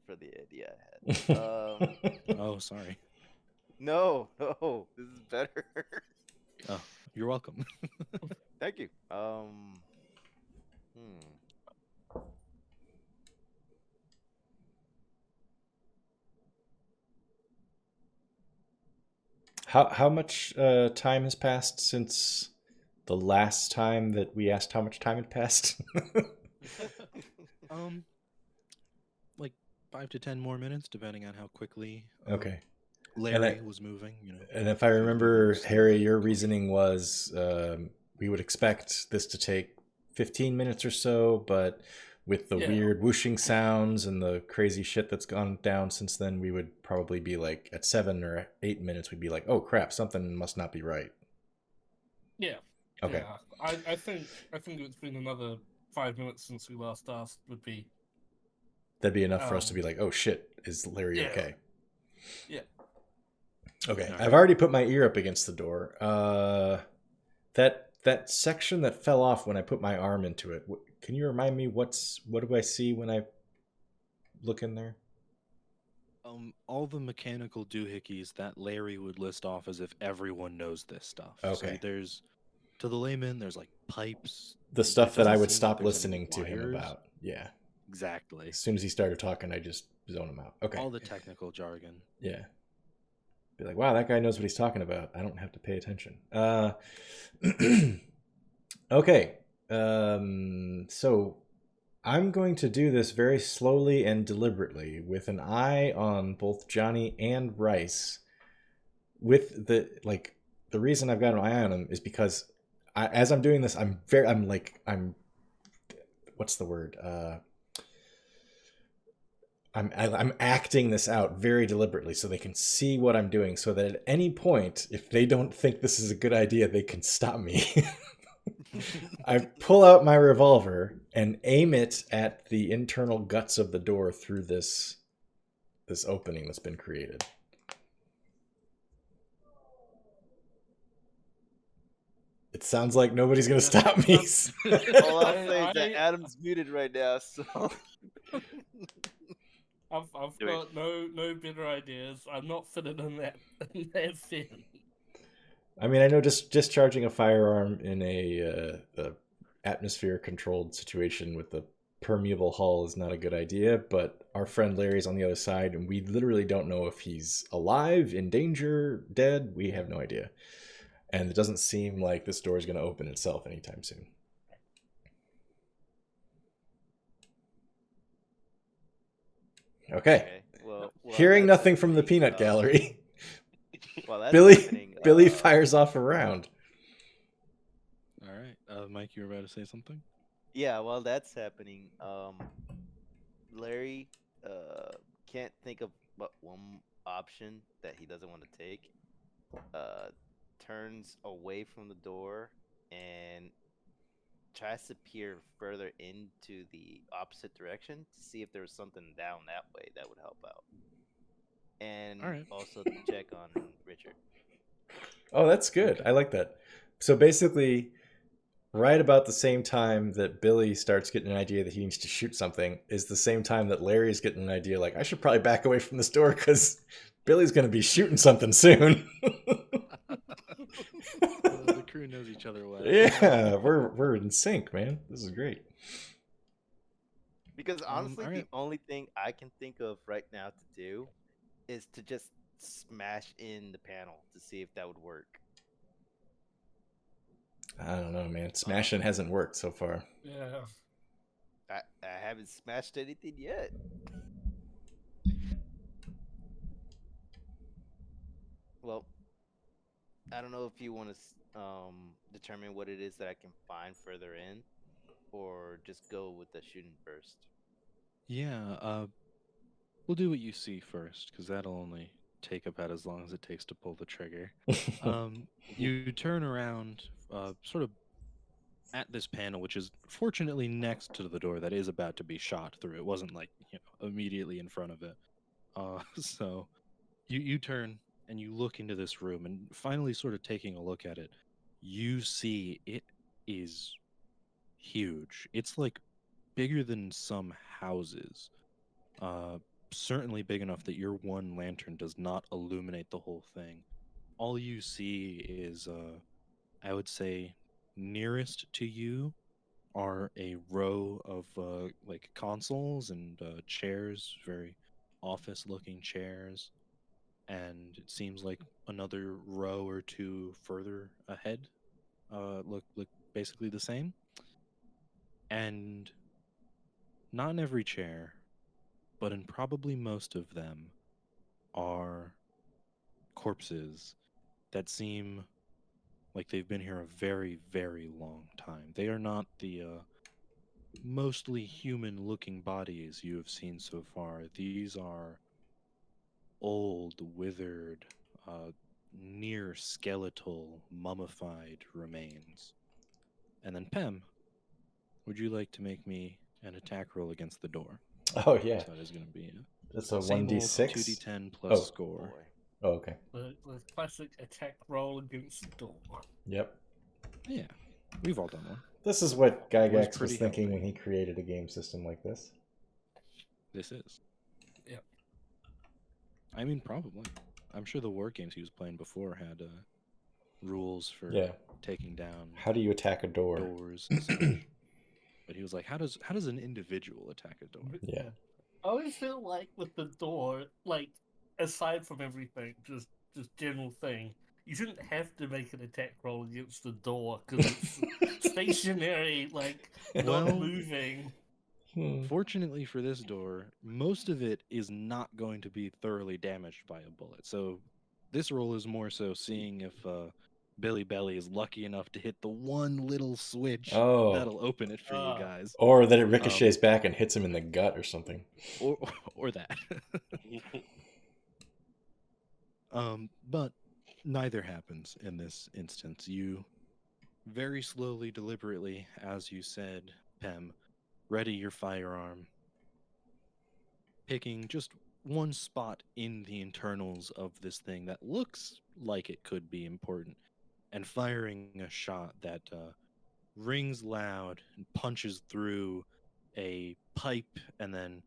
for the idea I had.
Oh, sorry.
No, this is better.
Oh, you're welcome.
Thank you.
How much time has passed since the last time that we asked how much time had passed?
Like 5 to 10 more minutes, depending on how quickly.
Okay.
Larry was moving.
And if I remember, Harry, your reasoning was we would expect this to take 15 minutes or so, but with the weird whooshing sounds and the crazy shit that's gone down since then, we would probably be like at 7 or 8 minutes, we'd be like, oh crap, something must not be right.
Yeah.
Okay.
Yeah. I think it's been another 5 minutes since we last asked
That'd be enough for us to be like, oh shit, is Larry okay?
Yeah.
Okay,
Right.
I've already put my ear up against the door. That section that fell off when I put my arm into it. Can you remind me what do I see when I look in there?
All the mechanical doohickeys that Larry would list off as if everyone knows this stuff.
Okay.
So there's, to the layman, there's like pipes.
The stuff that I would stop
there's any
listening to him
wires.
about. Yeah.
Exactly.
As soon as he started talking, I just zone him out. Okay.
All the technical jargon.
Yeah. Be like, wow, that guy knows what he's talking about. I don't have to pay attention. Okay. So I'm going to do this very slowly and deliberately with an eye on both Jonny and Rice. With the reason I've got an eye on him is because as I'm doing this, what's the word? I'm acting this out very deliberately so they can see what I'm doing, so that at any point, if they don't think this is a good idea, they can stop me. I pull out my revolver and aim it at the internal guts of the door through this opening that's been created. It sounds like nobody's going to stop me.
All I'll say is that Adam's muted right now, so...
I've got no better ideas. I'm not fitted in that fin.
I mean, I know just discharging a firearm in a atmosphere-controlled situation with a permeable hull is not a good idea, but our friend Larry's on the other side, and we literally don't know if he's alive, in danger, dead. We have no idea. And it doesn't seem like this door is going to open itself anytime soon. Okay.
Well,
Hearing
that's
nothing from the
happening,
peanut gallery,
Well, that's
Billie
happening,
Billie fires off a round.
All right. Mike, you were about to say something?
Yeah, while that's happening, Larry can't think of but one option that he doesn't want to take. Turns away from the door and tries to peer further into the opposite direction to see if there was something down that way that would help out. And also to check on Richard.
Oh, that's good. I like that. So basically, right about the same time that Billy starts getting an idea that he needs to shoot something is the same time that Larry's getting an idea like, I should probably back away from this door because Billy's going to be shooting something soon.
The crew knows each other well.
Yeah, we're in sync, man. This is great.
Because honestly,
alright.
the only thing I can think of right now to do is to just smash in the panel to see if that would work.
I don't know, man. Smashing hasn't worked so far.
Yeah.
I haven't smashed anything yet. Well, I don't know if you want to determine what it is that I can find further in, or just go with the shooting first.
Yeah, we'll do what you see first, because that'll only take about as long as it takes to pull the trigger. You turn around, sort of at this panel, which is fortunately next to the door that is about to be shot through. It wasn't like, immediately in front of it. So you turn and you look into this room, and finally, sort of taking a look at it, you see it is huge. It's like bigger than some houses. Uh, Certainly big enough that your one lantern does not illuminate the whole thing. All you see is, I would say, nearest to you are a row of like consoles and chairs, very office-looking chairs, and it seems like another row or two further ahead look basically the same. And not in every chair, but in probably most of them are corpses that seem like they've been here a very, very long time. They are not the mostly human looking bodies you have seen so far. These are old, withered, near skeletal, mummified remains. And then, Pem, would you like to make me an attack roll against the door?
Oh yeah,
So it is going to be
that's a
same old
1d6.
2d10 plus
Oh.
score.
Boy.
Oh, okay.
The classic attack roll against the door.
Yep.
Yeah, we've all done one.
This is what Gygax was
pretty
thinking
healthy.
when he created a game system like this.
This is.
Yeah.
I mean, probably. I'm sure the war games he was playing before had rules for
Yeah.
taking down
How do you attack a door?
doors and such. But he was like, how does an individual attack a door?
Yeah.
I always feel like with the door, like aside from everything, just general thing, you shouldn't have to make an attack roll against the door because it's stationary, like
Well-
not moving.
Fortunately for this door, most of it is not going to be thoroughly damaged by a bullet. So this roll is more so seeing if Billy Belly is lucky enough to hit the one little switch
Oh.
that'll open it for you
Ah.
guys,
Or that it ricochets back and hits him in the gut or something.
or that. But neither happens in this instance. You very slowly, deliberately, as you said, Pem, ready your firearm, picking just one spot in the internals of this thing that looks like it could be important, and firing a shot that rings loud and punches through a pipe and then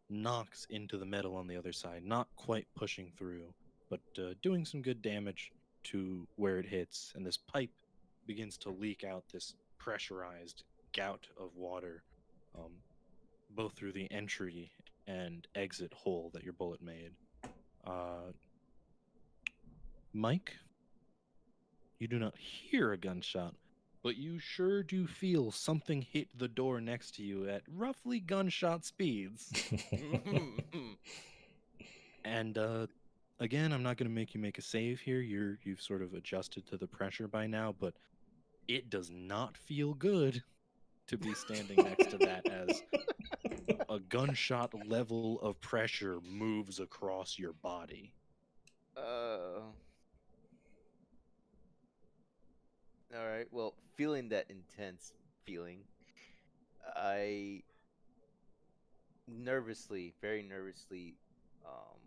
knocks into the metal on the other side, not quite pushing through, but doing some good damage to where it hits. And this pipe begins to leak out this pressurized gout of water, both through the entry and exit hole that your bullet made. Mike, you do not hear a gunshot, but you sure do feel something hit the door next to you at roughly gunshot speeds. And again, I'm not going to make you make a save here. You've sort of adjusted to the pressure by now, but it does not feel good to be standing next to that as a gunshot level of pressure moves across your body.
All right. Well, feeling that intense feeling, I nervously, very nervously, um,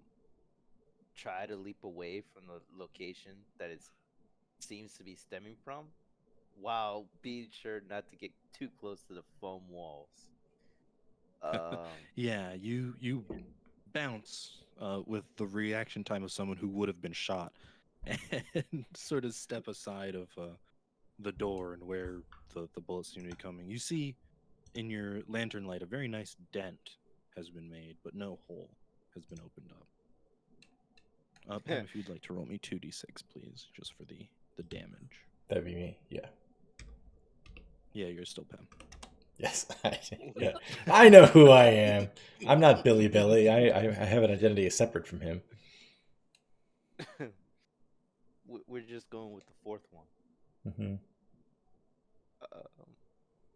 try to leap away from the location that it seems to be stemming from, while being sure not to get too close to the foam walls.
Yeah, you bounce with the reaction time of someone who would have been shot, and sort of step aside of the door and where the bullets seem to be coming. You see in your lantern light a very nice dent has been made, but no hole has been opened up. Pam, if you'd like to roll me 2d6, please, just for the damage.
That'd be me. Yeah.
Yeah, you're still Pam.
Yes. Yeah. I know who I am. I'm not Billy. I have an identity separate from him.
We're just going with the fourth one.
Hmm.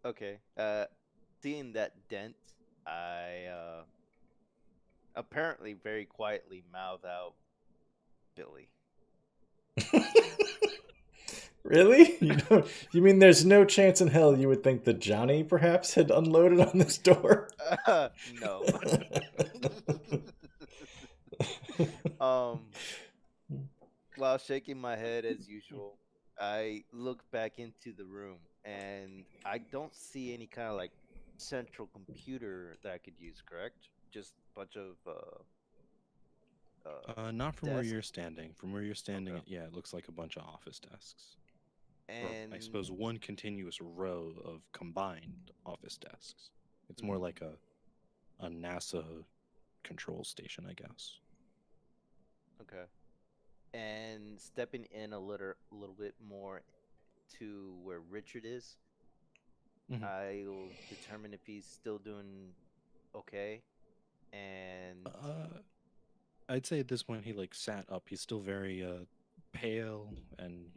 Okay. Seeing that dent, I apparently very quietly mouth out Billy.
Really? You mean there's no chance in hell you would think that Jonny perhaps had unloaded on this door?
No. While shaking my head as usual, I look back into the room and I don't see any kind of like central computer that I could use, correct? Just a bunch of
Not from where
desks?
you're standing. From where you're standing,
Okay.
it looks like a bunch of office desks. Or I
And
suppose one continuous row of combined office desks. It's more like a NASA control station, I guess.
okay. And stepping in a little bit more to where Richard is,
Mhm.
I'll determine if he's still doing okay. And
I'd say at this point he like sat up. He's still very pale and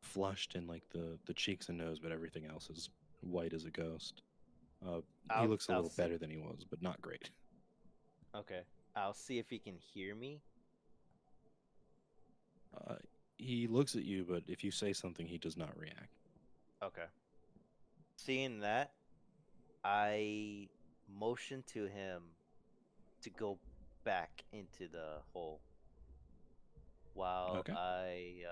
flushed in like the cheeks and nose, but everything else is white as a ghost. He looks a
I'll
little
see.
better than he was, but not great.
Okay, I'll see if he can hear me.
Uh, he looks at you, but if you say something, he does not react.
Okay. Seeing that, I motion to him to go back into the hole while
Okay.
I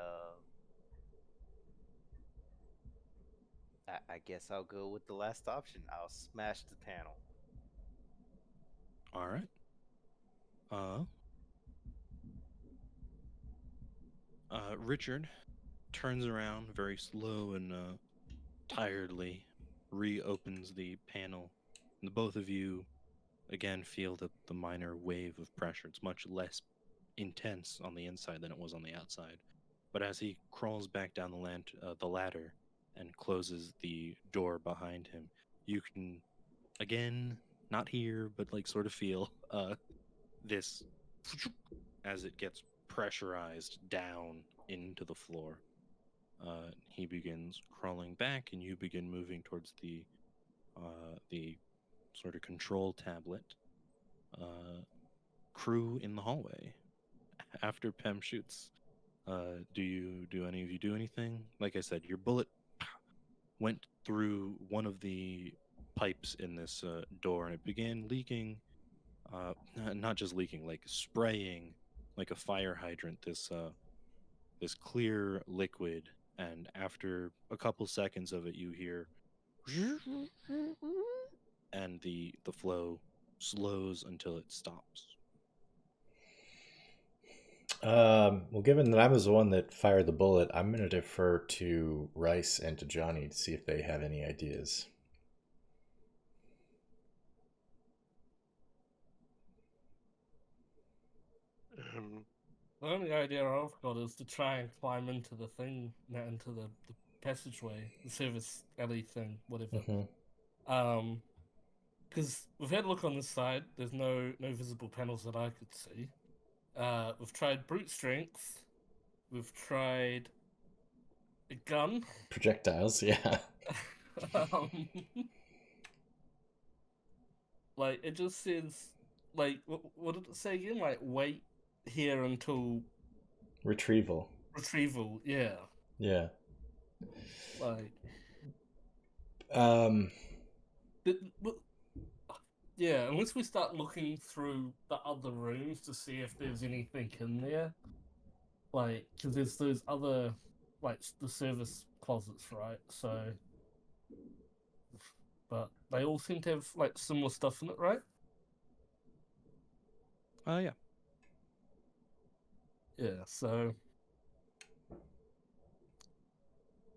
guess I'll go with the last option. I'll smash the panel.
All right. Uh, Richard turns around very slow and tiredly, reopens the panel, and the both of you again feel the minor wave of pressure. It's much less intense on the inside than it was on the outside. But as he crawls back down the ladder and closes the door behind him, you can again not hear, but like sort of feel this as it gets pressurized down into the floor. He begins crawling back, and you begin moving towards the sort of control tablet. Crew in the hallway. After Pem shoots, do any of you do anything? Like I said, your bullet went through one of the pipes in this door, and it began leaking. Not just leaking, like spraying, like a fire hydrant. This clear liquid, and after a couple seconds of it, you hear, and the flow slows until it stops.
Well, given that I was the one that fired the bullet, I'm going to defer to Rice and to Jonny to see if they have any ideas.
The only idea I've got is to try and climb into the thing, not into the passageway, the service alley thing, whatever.
Mm-hmm.
Because we've had a look on this side. There's no visible panels that I could see. We've tried brute strength. We've tried a gun.
Projectiles, yeah.
um, like it just says, like what did it say again? Like wait here until
Retrieval.
retrieval. Yeah.
Yeah.
Like.
Um.
Yeah, unless we start looking through the other rooms to see if there's anything in there. Like, because there's those other, like, the service closets, right? So. But they all seem to have, like, similar stuff in it, right?
Yeah.
Yeah, so.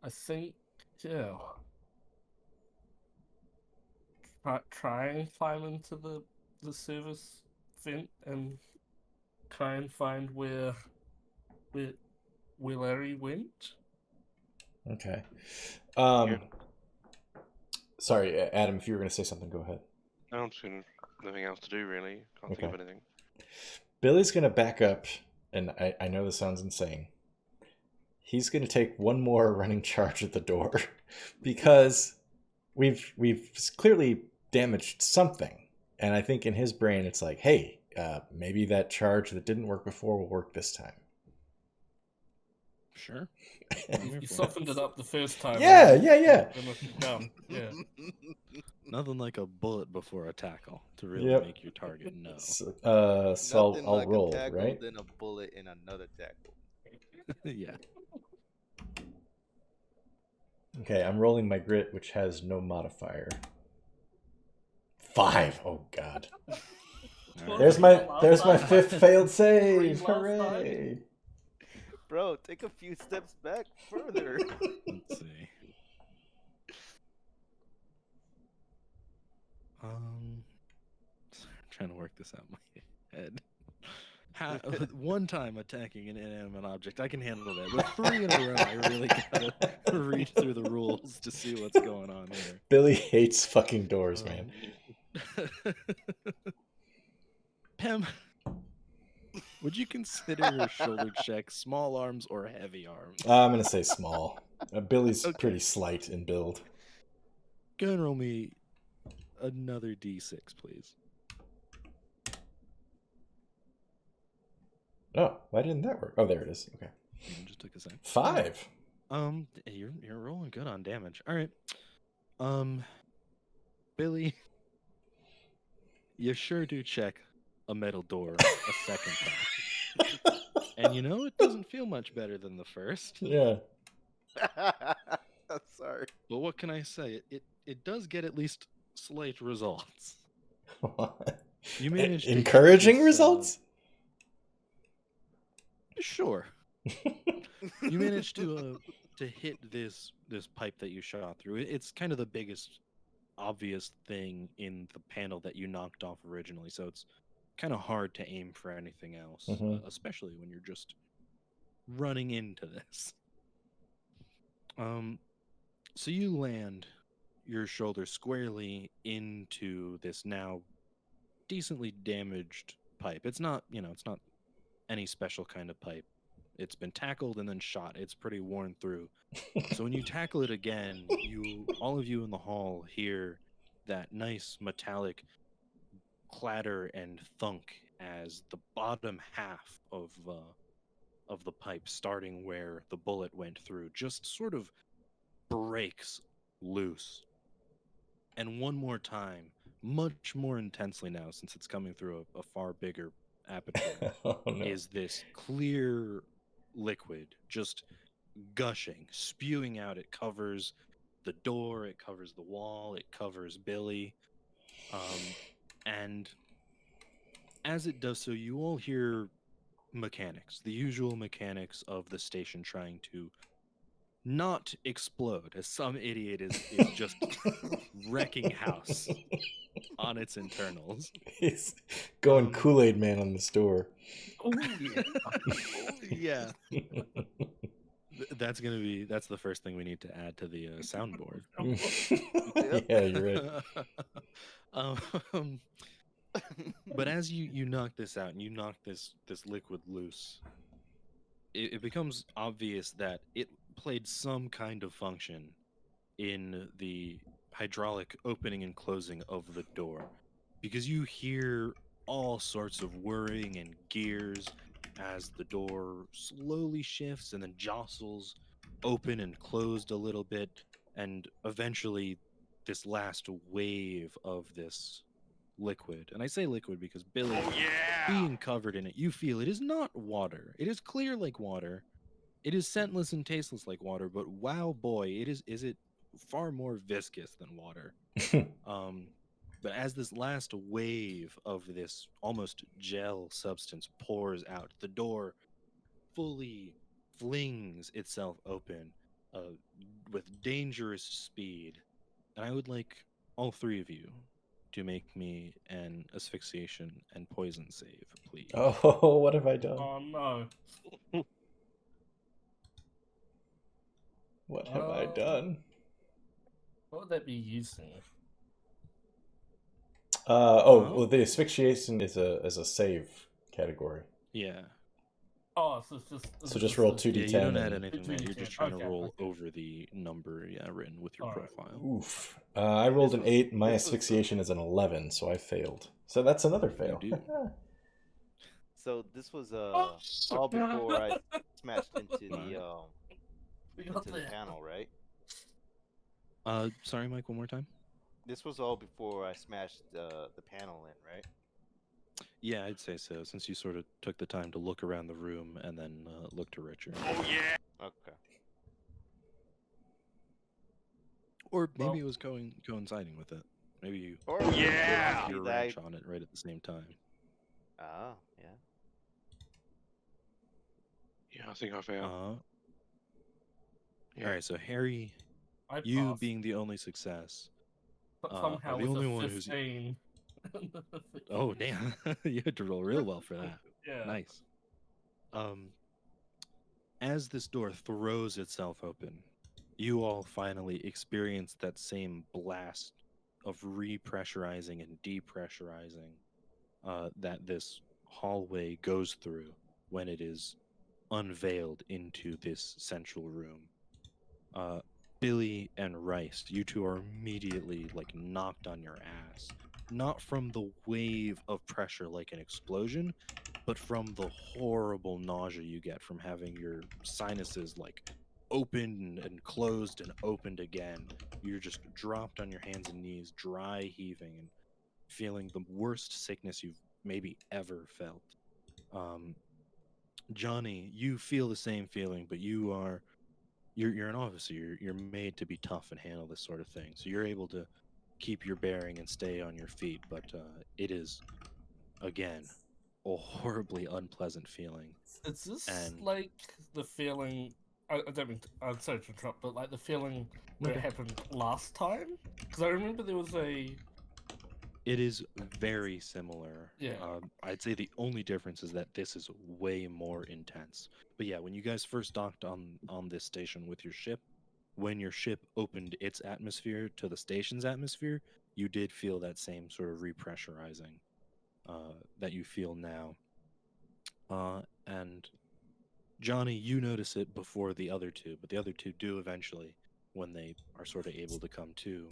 I think, yeah. Try and climb into the service vent and try and find where Larry went.
Okay.
Yeah.
Sorry, Adam, if you were going to say something, go ahead.
I'm just gonna nothing else to do really. Can't think of
Okay.
anything.
Billy's going to back up, and I know this sounds insane. He's going to take one more running charge at the door because we've clearly damaged something. And I think in his brain, it's like, hey, maybe that charge that didn't work before will work this time.
Sure.
You softened it up the first time.
Yeah,
and-
yeah.
No, yeah.
Nothing like a bullet before a tackle to really
Yep.
make your target know.
So
Nothing
I'll
like
roll,
a tackle
right?
than a bullet in another tackle.
Yeah.
Okay, I'm rolling my grit, which has no modifier. 5. Oh God.
All
There's
right.
my fifth failed save.
Last time.
Hooray!
Bro, take a few steps back further.
Let's see. Trying to work this out in my head. One time attacking an inanimate object, I can handle that. But 3 in a row, I really gotta read through the rules to see what's going on here.
Billy hates fucking doors, man.
Pem, would you consider your shoulder check small arms or heavy arms?
I'm gonna say small. Billy's
Okay.
pretty slight in build.
Go and roll me another d6, please.
Oh, why didn't that work? Oh, there it is. Okay.
Just took a second.
5.
You're rolling good on damage. All right. Billy, you sure do check a metal door a second time. And you know, it doesn't feel much better than the first.
Yeah.
I'm sorry.
But what can I say? It does get at least slight results. You managed to get
Encouraging
this,
results?
Sure. You managed to hit this pipe that you shot through. It's kind of the biggest obvious thing in the panel that you knocked off originally, so it's kind of hard to aim for anything else, especially when you're just running into this. So you land your shoulder squarely into this now decently damaged pipe. It's not any special kind of pipe. It's been tackled and then shot. It's pretty worn through. So when you tackle it again, all of you in the hall hear that nice metallic clatter and thunk as the bottom half of the pipe, starting where the bullet went through, just sort of breaks loose. And one more time, much more intensely now, since it's coming through a far bigger aperture,
Oh, no.
is this clear liquid just gushing, spewing out. It covers the door, it covers the wall, it covers Billy. And as it does so, you all hear mechanics, the usual mechanics of the station trying to not explode, as some idiot is just wrecking house on its internals.
He's going Kool-Aid Man on this door.
Oh, yeah.
Yeah. That's the first thing we need to add to the soundboard.
Yeah, you're right.
But as you knock this out and you knock this liquid loose, it becomes obvious that it played some kind of function in the hydraulic opening and closing of the door, because you hear all sorts of whirring and gears as the door slowly shifts and then jostles open and closed a little bit, and eventually this last wave of this liquid, and I say liquid because Billy, being covered in it, you feel it is not water. It is clear like water. It is scentless and tasteless like water, but wow boy, is it far more viscous than water. But as this last wave of this almost gel substance pours out, the door fully flings itself open with dangerous speed. And I would like all 3 of you to make me an asphyxiation and poison save, please. please.
Oh, what have I done?
Oh no.
What have I done?
What would that be using?
Well, the asphyxiation is a save category.
Yeah.
Oh, so it's just
So just roll
a-
2d10.
Yeah, you don't add
and...
anything there. You're
2d10.
just trying to
Okay,
roll
okay.
over the number, written with your
Alright.
profile.
Oof. I rolled an
This was-
8. My
this was-
asphyxiation is an 11, so I failed. So that's another fail.
do.
So this was
Oh,
all before I smashed into the
We got
into the
there.
panel, right?
Sorry, Mike, one more time.
This was all before I smashed the panel in, right?
Yeah, I'd say so, since you sort of took the time to look around the room and then look to Richard.
Okay.
Or maybe
Well-
it was coinciding with it. Maybe you
Or
dropped
yeah,
your wrench on it right at the same time.
Oh, yeah.
Yeah, I think I failed. Yeah.
All right, so Harry,
I
you
passed,
being the only success.
but
are
somehow
the
with
only
a
one who's-
15.
Oh, damn. You had to roll real well for that.
Yeah.
Nice. As this door throws itself open, you all finally experience that same blast of repressurizing and depressurizing that this hallway goes through when it is unveiled into this central room. Billie and Rice, you two are immediately like knocked on your ass. Not from the wave of pressure like an explosion, but from the horrible nausea you get from having your sinuses like opened and closed and opened again. You're just dropped on your hands and knees, dry heaving and feeling the worst sickness you've maybe ever felt. Jonny, you feel the same feeling, but you're an officer. You're made to be tough and handle this sort of thing. So you're able to keep your bearing and stay on your feet. But it is, again, a horribly unpleasant feeling.
Is this
And-
like the feeling? I don't mean. I'm sorry to interrupt, but like the feeling where it
Okay.
happened last time? Because I remember there was a.
It is very similar.
Yeah.
I'd say the only difference is that this is way more intense. But yeah, when you guys first docked on this station with your ship, when your ship opened its atmosphere to the station's atmosphere, you did feel that same sort of repressurizing that you feel now. And Jonny, you notice it before the other two, but the other two do eventually when they are sort of able to come to.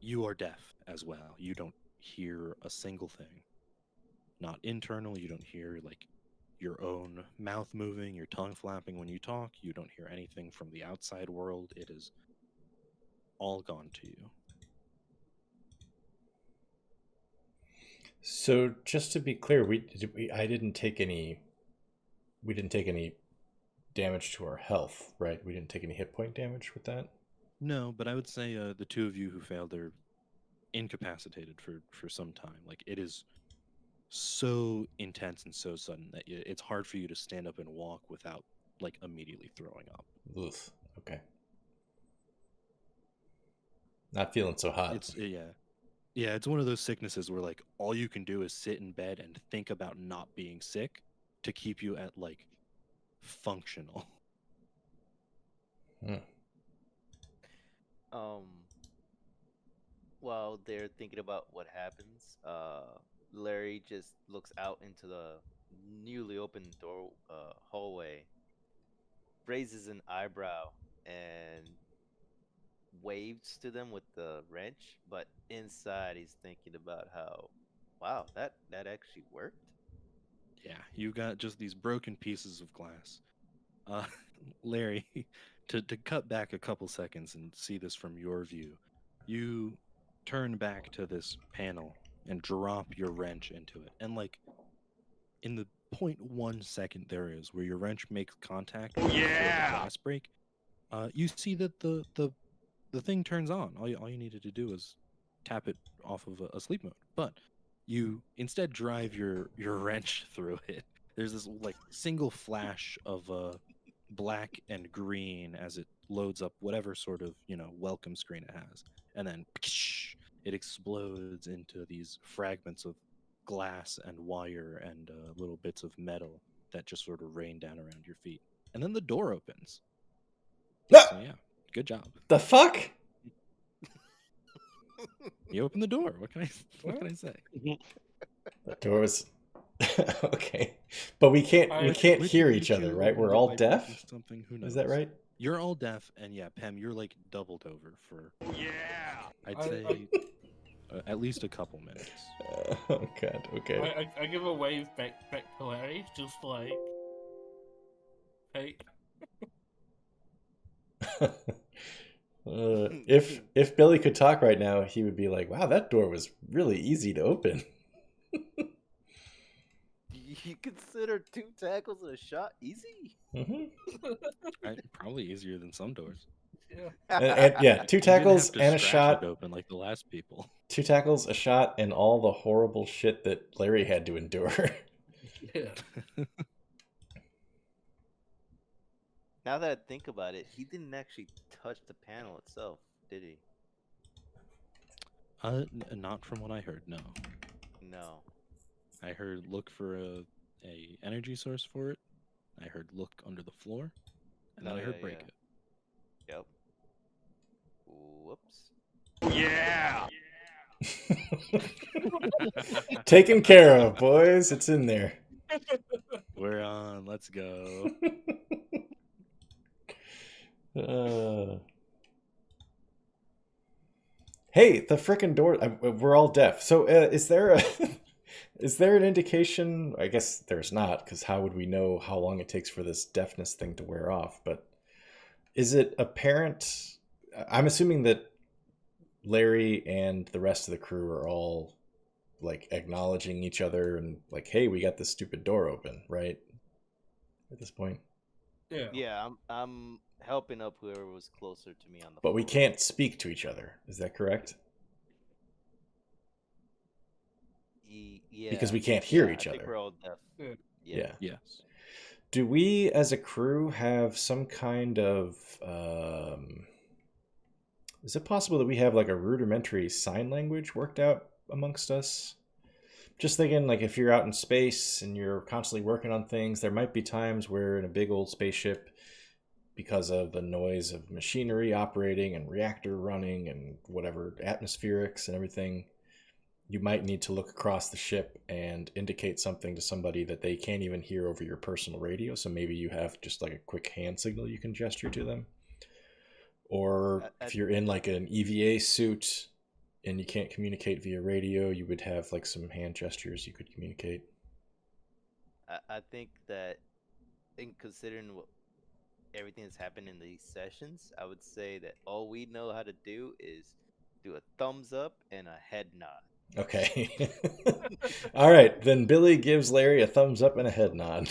You are deaf as well. You don't hear a single thing. Not internal, you don't hear like your own mouth moving, your tongue flapping when you talk. You don't hear anything from the outside world. It is all gone to you.
So just to be clear, we didn't take any damage to our health, right? We didn't take any hit point damage with that.
No, but I would say the two of you who failed are incapacitated for some time. Like it is so intense and so sudden that it's hard for you to stand up and walk without like immediately throwing up.
Ugh, okay. Not feeling so hot.
It's yeah, it's one of those sicknesses where like all you can do is sit in bed and think about not being sick to keep you at like functional.
While they're thinking about what happens, Larry just looks out into the newly opened door hallway, raises an eyebrow, and waves to them with the wrench. But inside, he's thinking about how, wow, that actually worked.
Yeah, you got just these broken pieces of glass. Larry, to cut back a couple seconds and see this from your view, you turn back to this panel and drop your wrench into it. And like in the 0.1 second there is where your wrench makes contact with the glass break, you see that the thing turns on. All you needed to do is tap it off of a sleep mode. But you instead drive your wrench through it. There's this like single flash of black and green as it loads up whatever sort of welcome screen it has, and then it explodes into these fragments of glass and wire and little bits of metal that just sort of rain down around your feet. And then the door opens.
Ah!
So yeah, good job.
The fuck?
You open the door. What can I say?
The doors. Okay, but we can't
Richard,
hear
you
each other,
two
right?
opened
We're
it
all
by
deaf.
breaking something. Who knows?
Is that right?
You're all deaf, and yeah, Pem, you're like doubled over for.
Yeah.
I'd
I-
say at least a couple minutes.
Oh god. Okay.
I give a wave back to Larry, just like, hey,
If Billy could talk right now, he would be like, "Wow, that door was really easy to open."
You consider 2 tackles and a shot easy?
Hmm.
Right? Probably easier than some doors.
yeah.
And yeah, 2
You didn't
tackles
have to
and a
scratch
shot.
it open like the last people.
2 tackles, a shot, and all the horrible shit that Larry had to endure.
Yeah.
Now that I think about it, he didn't actually touch the panel itself, did he?
Not from what I heard. No,
No.
I heard look for a energy source for it. I heard look under the floor, and then
Oh,
I heard
yeah,
break
yeah.
it.
Yep. Whoops.
Yeah.
Taken care of, boys. It's in there.
We're on. Let's go.
Hey, the frickin' door. We're all deaf. So, is there a is there an indication? I guess there's not, because how would we know how long it takes for this deafness thing to wear off? But is it apparent? I'm assuming that Larry and the rest of the crew are all like acknowledging each other and like, "Hey, we got this stupid door open," right? At this point.
Yeah.
Yeah, I'm helping up whoever was closer to me on the
But we
floor.
can't speak to each other. Is that correct?
Yeah.
Because we can't hear
Yeah,
each
I think
other.
we're all deaf.
Yeah.
Yeah.
Yes.
Do we, as a crew, have some kind of? Is it possible that we have like a rudimentary sign language worked out amongst us? Just thinking, like, if you're out in space and you're constantly working on things, there might be times where in a big old spaceship, because of the noise of machinery operating and reactor running and whatever atmospherics and everything, you might need to look across the ship and indicate something to somebody that they can't even hear over your personal radio. So maybe you have just like a quick hand signal you can gesture to them. Or if you're in like an EVA suit and you can't communicate via radio, you would have like some hand gestures you could communicate.
I think that, in considering everything that's happened in these sessions, I would say that all we know how to do is do a thumbs up and a head nod.
Okay. All right. Then Billy gives Larry a thumbs up and a head nod.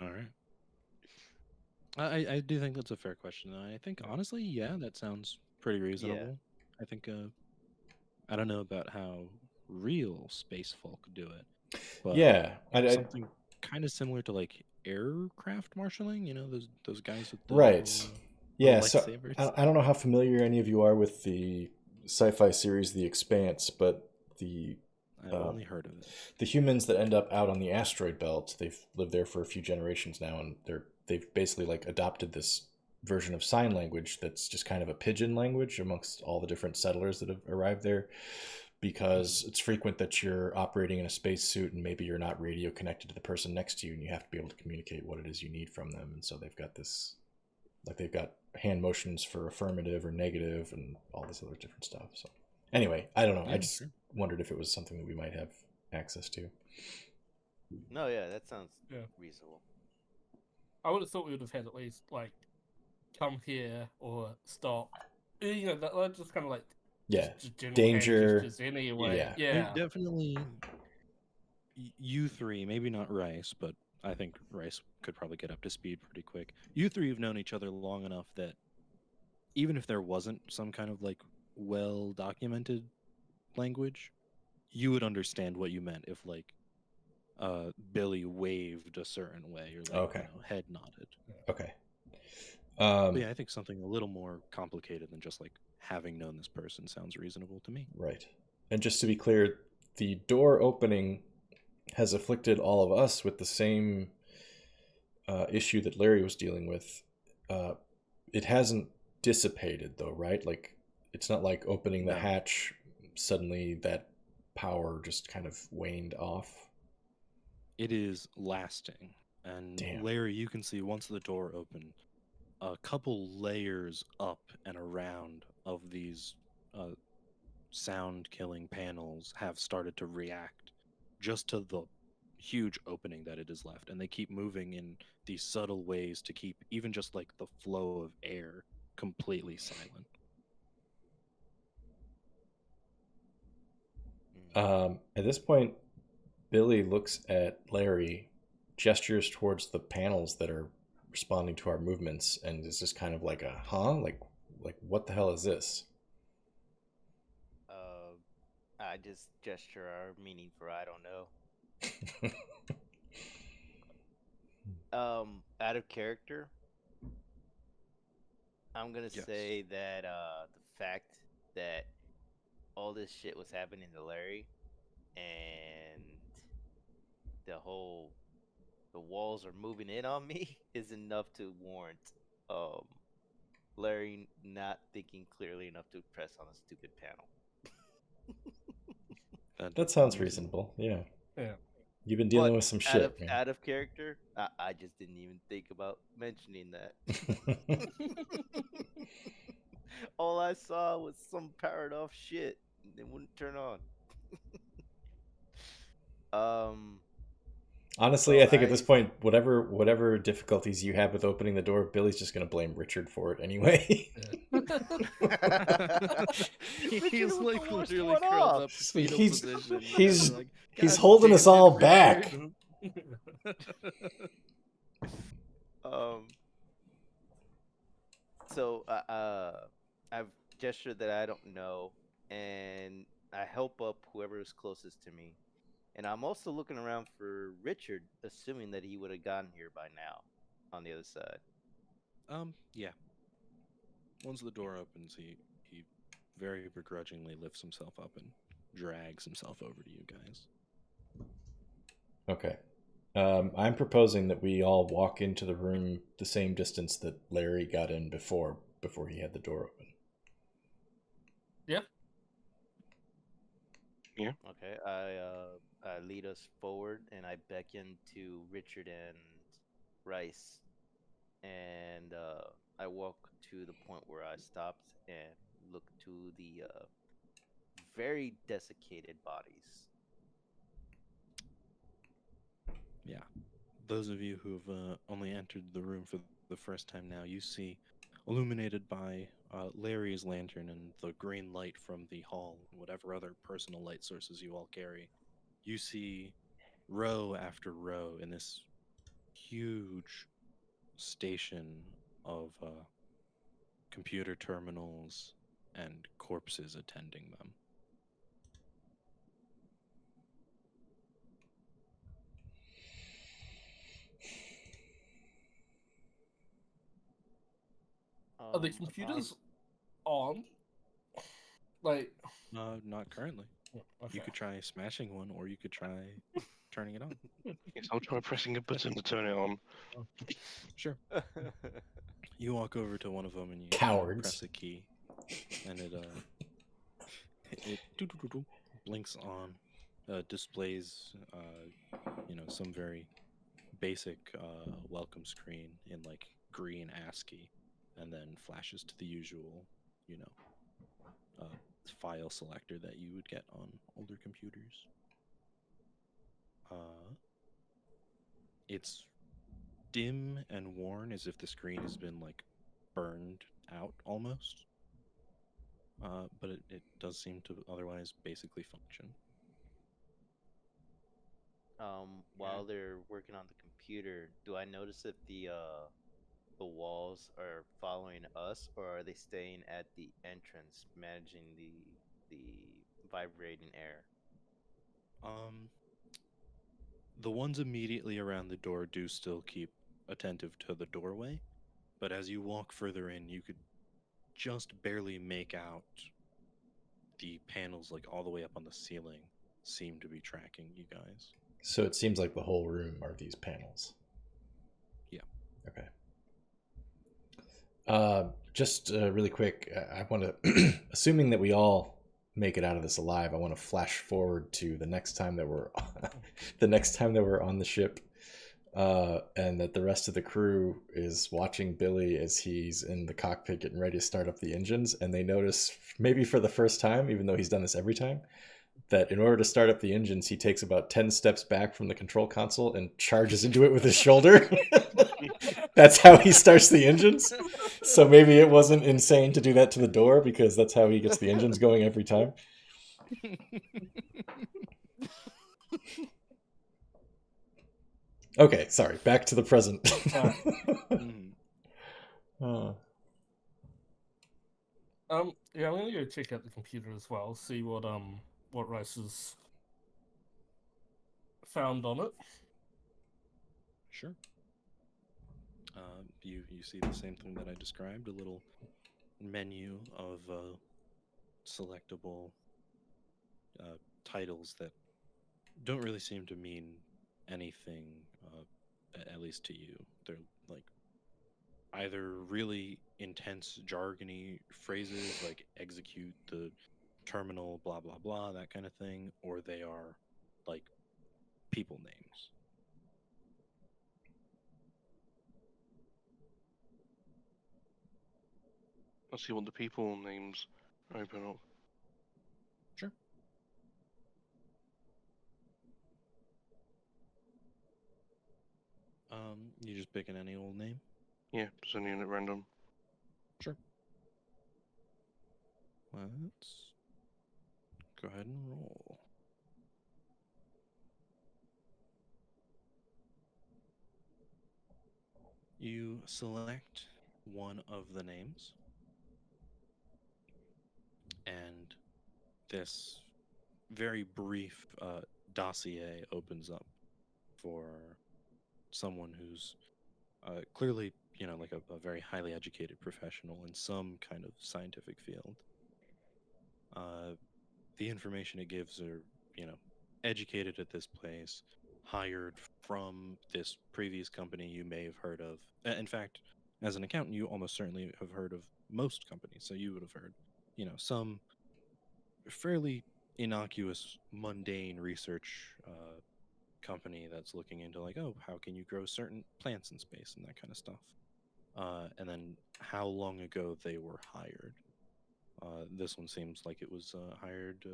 All right. I do think that's a fair question. I think honestly, yeah, that sounds pretty reasonable. I think I don't know about how real space folk do it, but
Yeah.
something kind of similar to like aircraft marshaling. You know, those guys with the
Right.
little,
Yeah.
little
So
lightsabers.
I don't know how familiar any of you are with the sci-fi series The Expanse, but
I've only heard of it.
the humans that end up out on the asteroid belt, they've lived there for a few generations now, and they've basically like adopted this version of sign language that's just kind of a pigeon language amongst all the different settlers that have arrived there, because it's frequent that you're operating in a spacesuit and maybe you're not radio connected to the person next to you, and you have to be able to communicate what it is you need from them. And so they've got this, like, they've got hand motions for affirmative or negative and all this other different stuff. So anyway, I don't know.
Yeah,
I just
sure.
wondered if it was something that we might have access to.
No, yeah, that sounds
Yeah.
reasonable.
I would have thought we would have had at least like come here or stop. You know, that just kind of like
Yeah.
just general
Danger.
hand gestures anyway.
Yeah.
Yeah.
Definitely. You three, maybe not Rice, but I think Rice could probably get up to speed pretty quick. You three have known each other long enough that even if there wasn't some kind of like well documented language, you would understand what you meant if like Billy waved a certain way or like
Okay.
head nodded.
Okay.
But yeah, I think something a little more complicated than just like having known this person sounds reasonable to me.
Right. And just to be clear, the door opening has afflicted all of us with the same issue that Larry was dealing with. It hasn't dissipated though, right? Like it's not like opening the
No.
hatch suddenly that power just kind of waned off.
It is lasting. And
Damn.
Larry, you can see once the door opened, a couple layers up and around of these sound killing panels have started to react just to the huge opening that it is left. And they keep moving in these subtle ways to keep even just like the flow of air completely silent.
At this point, Billie looks at Larry, gestures towards the panels that are responding to our movements, and is just kind of like a huh? Like what the hell is this?
I just gesture our meaning for I don't know. Out of character, I'm gonna
Yes.
say that the fact that all this shit was happening to Larry, and the walls are moving in on me is enough to warrant um Larry not thinking clearly enough to press on a stupid panel.
That sounds reasonable. Yeah.
Yeah.
You've been dealing
But
with some shit, man.
out of character, I just didn't even think about mentioning that. All I saw was some powered off shit. And it wouldn't turn on.
Honestly,
So
I think at this point, whatever difficulties you have with opening the door, Billy's just going to blame Richard for it anyway.
He's
was
like
the worst
literally
one
curled
off.
up fetal
He's-
position.
he's-
Like,
He's
"God
holding
damn
us
it,
all
Richard."
back.
um. So I've gestured that I don't know, and I help up whoever is closest to me. And I'm also looking around for Richard, assuming that he would have gotten here by now on the other side.
Yeah. Once the door opens, he very begrudgingly lifts himself up and drags himself over to you guys.
Okay. I'm proposing that we all walk into the room the same distance that Larry got in before he had the door open.
Okay, I lead us forward, and I beckon to Richard and Rice, and I walk to the point where I stopped and look to the very desiccated bodies.
Yeah. Those of you who've only entered the room for the first time now, you see, illuminated by Larry's lantern and the green light from the hall, and whatever other personal light sources you all carry, you see row after row in this huge station of computer terminals and corpses attending them.
Are the computers on? Like,
Not currently.
okay.
You could try smashing one, or you could try turning it on.
Yes, I'll try pressing a button to turn it on.
Sure. You walk over to one of them and you
Cowards.
press a key, and it doo-doo-doo-doo blinks on, displays some very basic welcome screen in like green ASCII, and then flashes to the usual file selector that you would get on older computers. It's dim and worn, as if the screen has been like burned out almost. But it does seem to otherwise basically function.
While they're working on the computer, do I notice if the walls are following us, or are they staying at the entrance, managing the vibrating air?
The ones immediately around the door do still keep attentive to the doorway, but as you walk further in, you could just barely make out the panels like all the way up on the ceiling seem to be tracking you guys.
So it seems like the whole room are these panels.
Yeah.
Okay. Just really quick, I want to, assuming that we all make it out of this alive, I want to flash forward to the next time that we're, on the ship, and that the rest of the crew is watching Billie as he's in the cockpit getting ready to start up the engines, and they notice, maybe for the first time, even though he's done this every time, that in order to start up the engines, he takes about 10 steps back from the control console and charges into it with his shoulder. That's how he starts the engines. So maybe it wasn't insane to do that to the door, because that's how he gets the engines going every time. Okay, sorry. Back to the present.
Yeah, I'm gonna go check out the computer as well, see what Rice's found on it.
Sure. You see the same thing that I described, a little menu of selectable titles that don't really seem to mean anything, at least to you. They're like either really intense jargony phrases like execute the terminal, blah blah blah, that kind of thing, or they are like people names.
Let's see what the people names open up.
Sure. You just picking any old name?
Yeah, just any at random.
Sure. Let's go ahead and roll. You select one of the names, and this very brief dossier opens up for someone who's clearly, like a very highly educated professional in some kind of scientific field. The information it gives are, educated at this place, hired from this previous company you may have heard of. In fact, as an accountant, you almost certainly have heard of most companies, so you would have heard, some fairly innocuous, mundane research company that's looking into like, oh, how can you grow certain plants in space and that kind of stuff. And then how long ago they were hired. This one seems like it was hired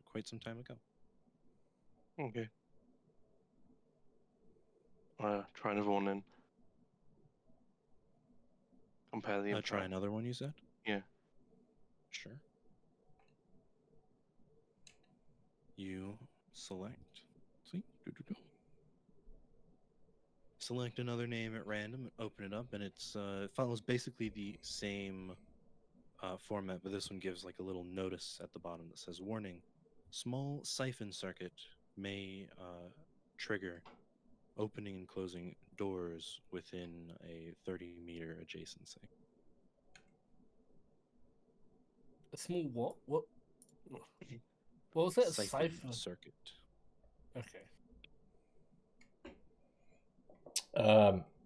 quite some time ago.
Okay. Try another one then. Compare the info.
Try another one, you said?
Yeah.
Sure. You select. See? Select another name at random, open it up, and it follows basically the same format, but this one gives like a little notice at the bottom that says, warning, small siphon circuit may trigger opening and closing doors within a 30-meter adjacency.
A small what? What was that?
Siphon circuit.
Okay.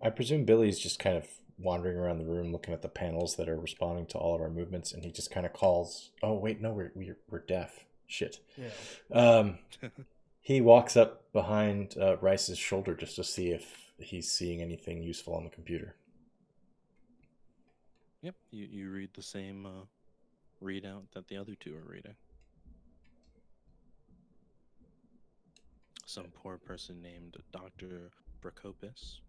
I presume Billie's just kind of wandering around the room looking at the panels that are responding to all of our movements, and he just kind of calls, oh wait, no, we're deaf. Shit.
Yeah.
He walks up behind Rice's shoulder just to see if he's seeing anything useful on the computer.
Yep, you read the same readout that the other two are reading. Some poor person named Dr. Bracopis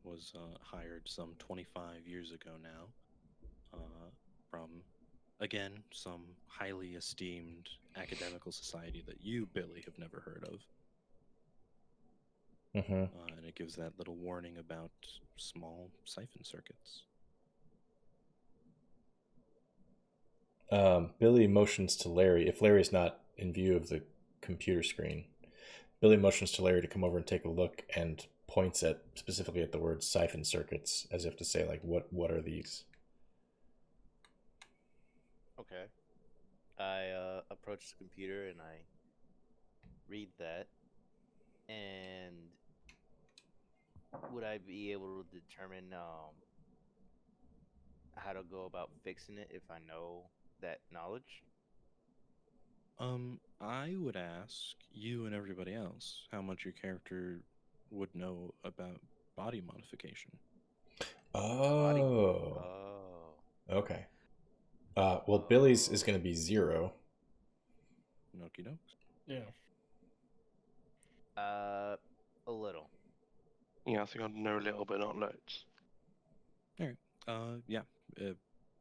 was hired some 25 years ago now from, again, some highly esteemed academical society that you, Billie, have never heard of. And it gives that little warning about small siphon circuits.
Billie motions to Larry. If Larry's not in view of the computer screen, Billie motions to Larry to come over and take a look, and points specifically at the word siphon circuits, as if to say, like, what are these?
Okay. I approach the computer and I read that, and would I be able to determine how to go about fixing it if I know that knowledge?
I would ask you and everybody else how much your character would know about body modification.
Body.
Oh,
Oh.
okay. Well, Billy's is going to be 0.
Okie dokes.
Yeah.
A little.
Yeah, I think I know a little, but not loads.
All right. Yeah.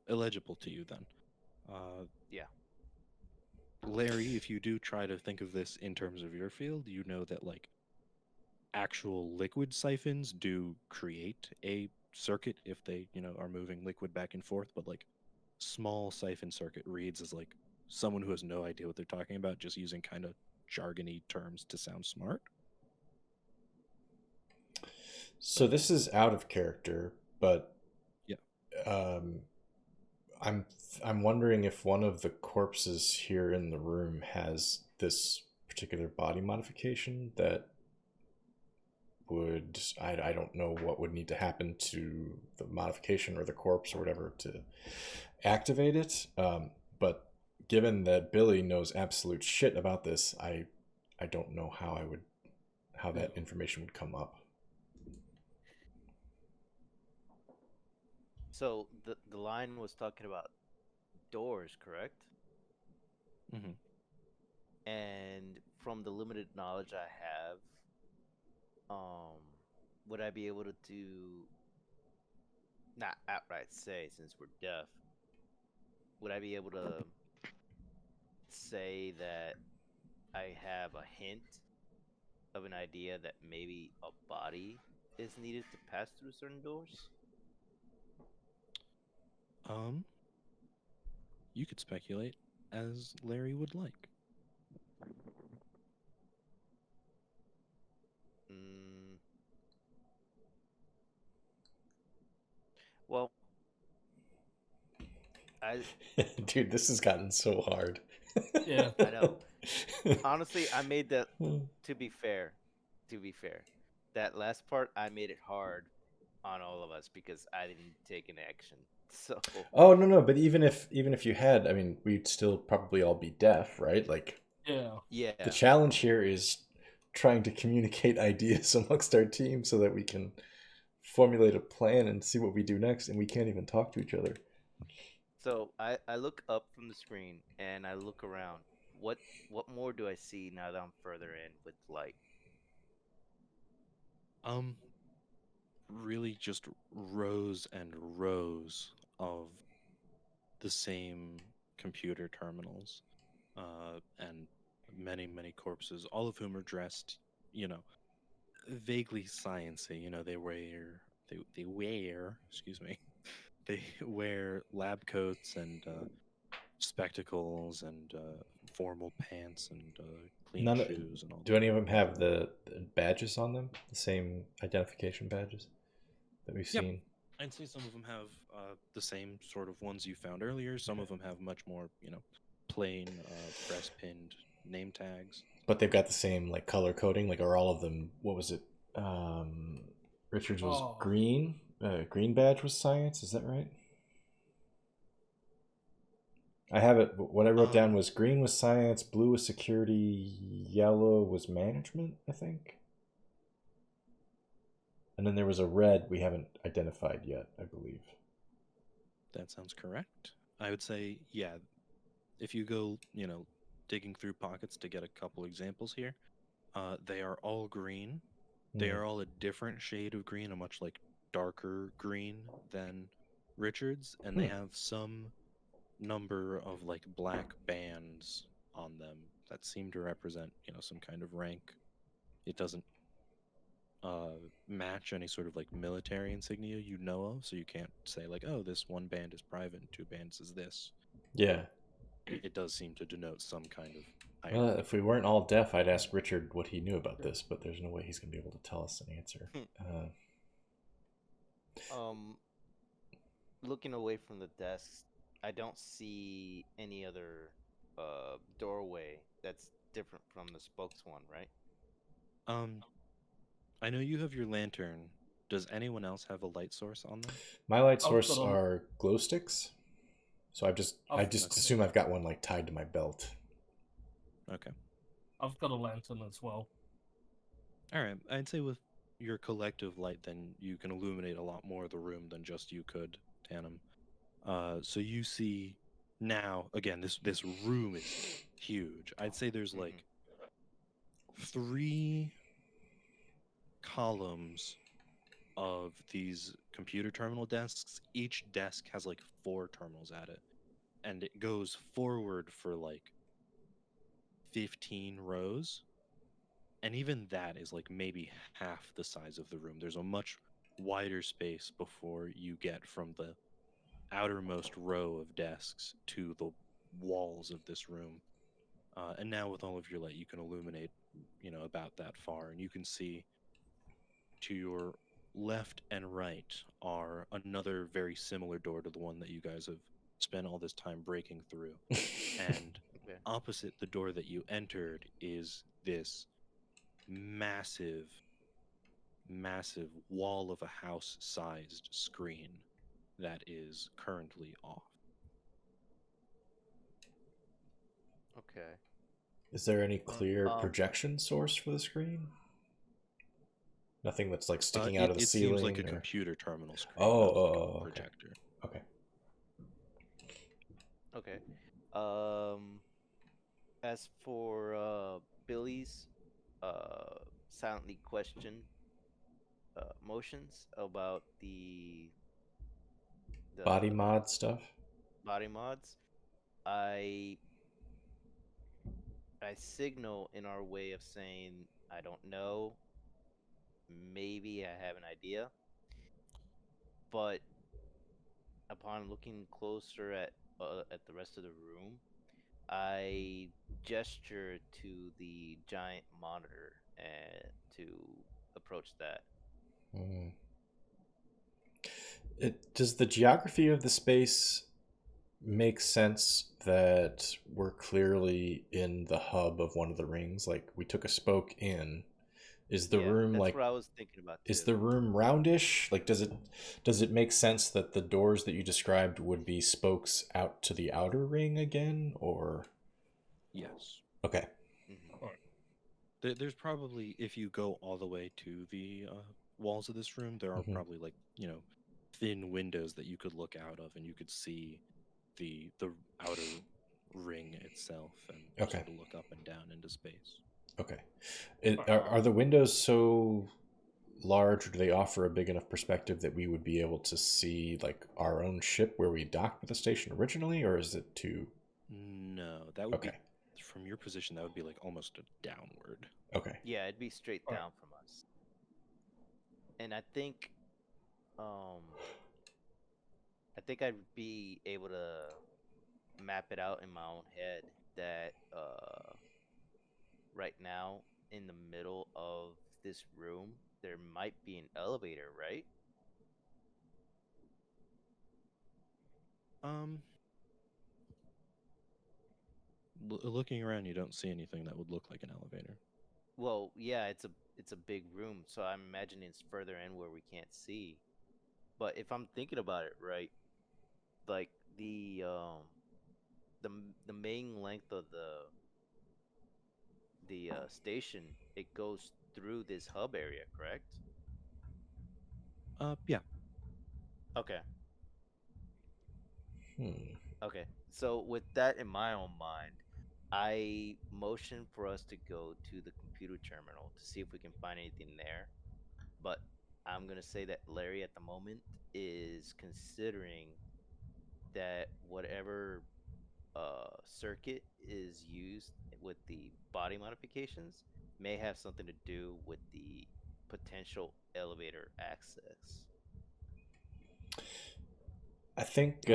Illegible to you then.
Yeah.
Larry, if you do try to think of this in terms of your field, you know that like actual liquid siphons do create a circuit if they, are moving liquid back and forth, but like small siphon circuit reads as like someone who has no idea what they're talking about, just using kind of jargony terms to sound smart.
So this is out of character, but
Yeah.
I'm wondering if one of the corpses here in the room has this particular body modification that would I don't know what would need to happen to the modification or the corpse or whatever to activate it. But given that Billy knows absolute shit about this, I don't know how that information would come up.
So the line was talking about doors, correct?
Mm-hmm.
And from the limited knowledge I have, would I be able to not outright say since we're deaf, would I be able to say that I have a hint of an idea that maybe a body is needed to pass through certain doors?
You could speculate as Larry would like.
Mm, well, I
Dude, this has gotten so hard.
Yeah.
I know. Honestly, I made that to be fair. To be fair, that last part I made it hard on all of us because I didn't take an action. So
Oh no, but even if you had, I mean, we'd still probably all be deaf, right? Like
Yeah.
yeah,
the challenge here is trying to communicate ideas amongst our team so that we can formulate a plan and see what we do next, and we can't even talk to each other.
so I look up from the screen and I look around. What more do I see now that I'm further in with light?
Really just rows and rows of the same computer terminals, and many corpses, all of whom are dressed, you know, vaguely sciencey. They wear, excuse me, they wear lab coats and spectacles and formal pants and clean
None.
shoes and all
Do
that.
any of them have the badges on them? The same identification badges that we've
Yep.
seen?
I'd say some of them have the same sort of ones you found earlier. Some of them have much more, plain breast pinned name tags.
But they've got the same like color coding. Like, are all of them? What was it? Richards was
Oh.
green. Green badge was science. Is that right? I have it. What I wrote down was green was science, blue was security, yellow was management, I think. And then there was a red we haven't identified yet, I believe.
That sounds correct. I would say, yeah, if you go, digging through pockets to get a couple examples here, they are all green. They are all a different shade of green, a much like darker green than Richards, and they have some number of like black bands on them that seem to represent, some kind of rank. It doesn't match any sort of like military insignia you know of, so you can't say like, oh, this one band is private and 2 bands is this.
Yeah.
It does seem to denote some kind of
Well,
hierarchy.
if we weren't all deaf, I'd ask Richard what he knew about this, but there's no way he's going to be able to tell us an answer.
Looking away from the desks, I don't see any other doorway that's different from the spokes one, right?
I know you have your lantern. Does anyone else have a light source on them?
My light
I've
source
got a-
are glow sticks, so I
I've-
just
Okay.
assume I've got one like tied to my belt.
Okay.
I've got a lantern as well.
All right. I'd say with your collective light, then you can illuminate a lot more of the room than just you could, Tanom. So you see now again. This room is huge. I'd say there's like 3 columns of these computer terminal desks. Each desk has like 4 terminals at it, and it goes forward for like 15 rows. And even that is like maybe half the size of the room. There's a much wider space before you get from the outermost row of desks to the walls of this room. And now with all of your light, you can illuminate, about that far, and you can see to your left and right are another very similar door to the one that you guys have spent all this time breaking through. And
Okay.
opposite the door that you entered is this massive, massive wall of a house sized screen that is currently off.
Okay.
Is there any clear
Um,
projection source for the screen? Nothing that's like sticking out
It,
of the
it
ceiling?
seems like a
or...
computer terminal screen,
Oh,
not like a
okay.
projector.
Okay.
Okay. As for Billie's silently questioned motions about the
Body mod stuff?
body mods, I signal in our way of saying I don't know. Maybe I have an idea, but upon looking closer at the rest of the room, I gesture to the giant monitor and to approach that.
Mm. Does the geography of the space make sense that we're clearly in the hub of one of the rings? Like we took a spoke in. Is the
Yeah,
room
that's
like
what I was thinking about too.
is the room roundish? Like does it make sense that the doors that you described would be spokes out to the outer ring again, or
Yes.
okay.
Mhm.
There's probably, if you go all the way to the walls of this room, there are
Mhm.
probably like, thin windows that you could look out of, and you could see the outer ring itself and
Okay.
sort of look up and down into space.
Okay. Are the windows so large, or do they offer a big enough perspective that we would be able to see like our own ship where we docked with the station originally, or is it too
No, that would
okay?
be, from your position, that would be like almost a downward.
Okay.
Yeah, it'd be straight
Alright.
down from us. And um I think I'd be able to map it out in my own head that right now in the middle of this room there might be an elevator, right?
Um, Looking around, you don't see anything that would look like an elevator.
Well, yeah, it's a big room, so I'm imagining it's further in where we can't see. But if I'm thinking about it right, like the main length of the station, it goes through this hub area, correct?
Yeah.
Okay.
Hmm.
So with that in my own mind, I motion for us to go to the computer terminal to see if we can find anything there. But I'm gonna say that Larry at the moment is considering that whatever circuit is used with the body modifications may have something to do with the potential elevator access.
I think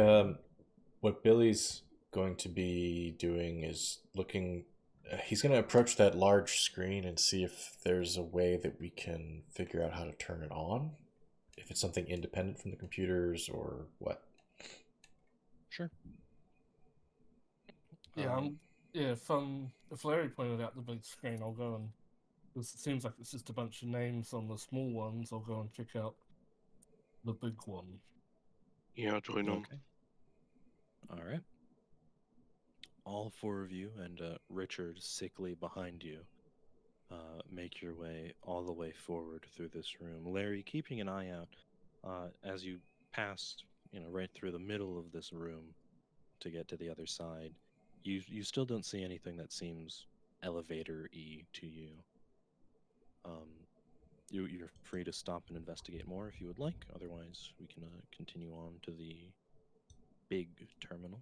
what Billy's going to be doing is looking. He's going to approach that large screen and see if there's a way that we can figure out how to turn it on. If it's something independent from the computers or what.
Sure.
Yeah, Yeah, if Larry pointed out the big screen, I'll go and because it seems like it's just a bunch of names on the small ones. I'll go and check out the big one.
Yeah, I'll join them.
Okay. All right. All four of you and Richard sickly behind you make your way all the way forward through this room. Larry, keeping an eye out as you pass, right through the middle of this room to get to the other side. You still don't see anything that seems elevator-y to you. You're free to stop and investigate more if you would like. Otherwise, we can continue on to the big terminal.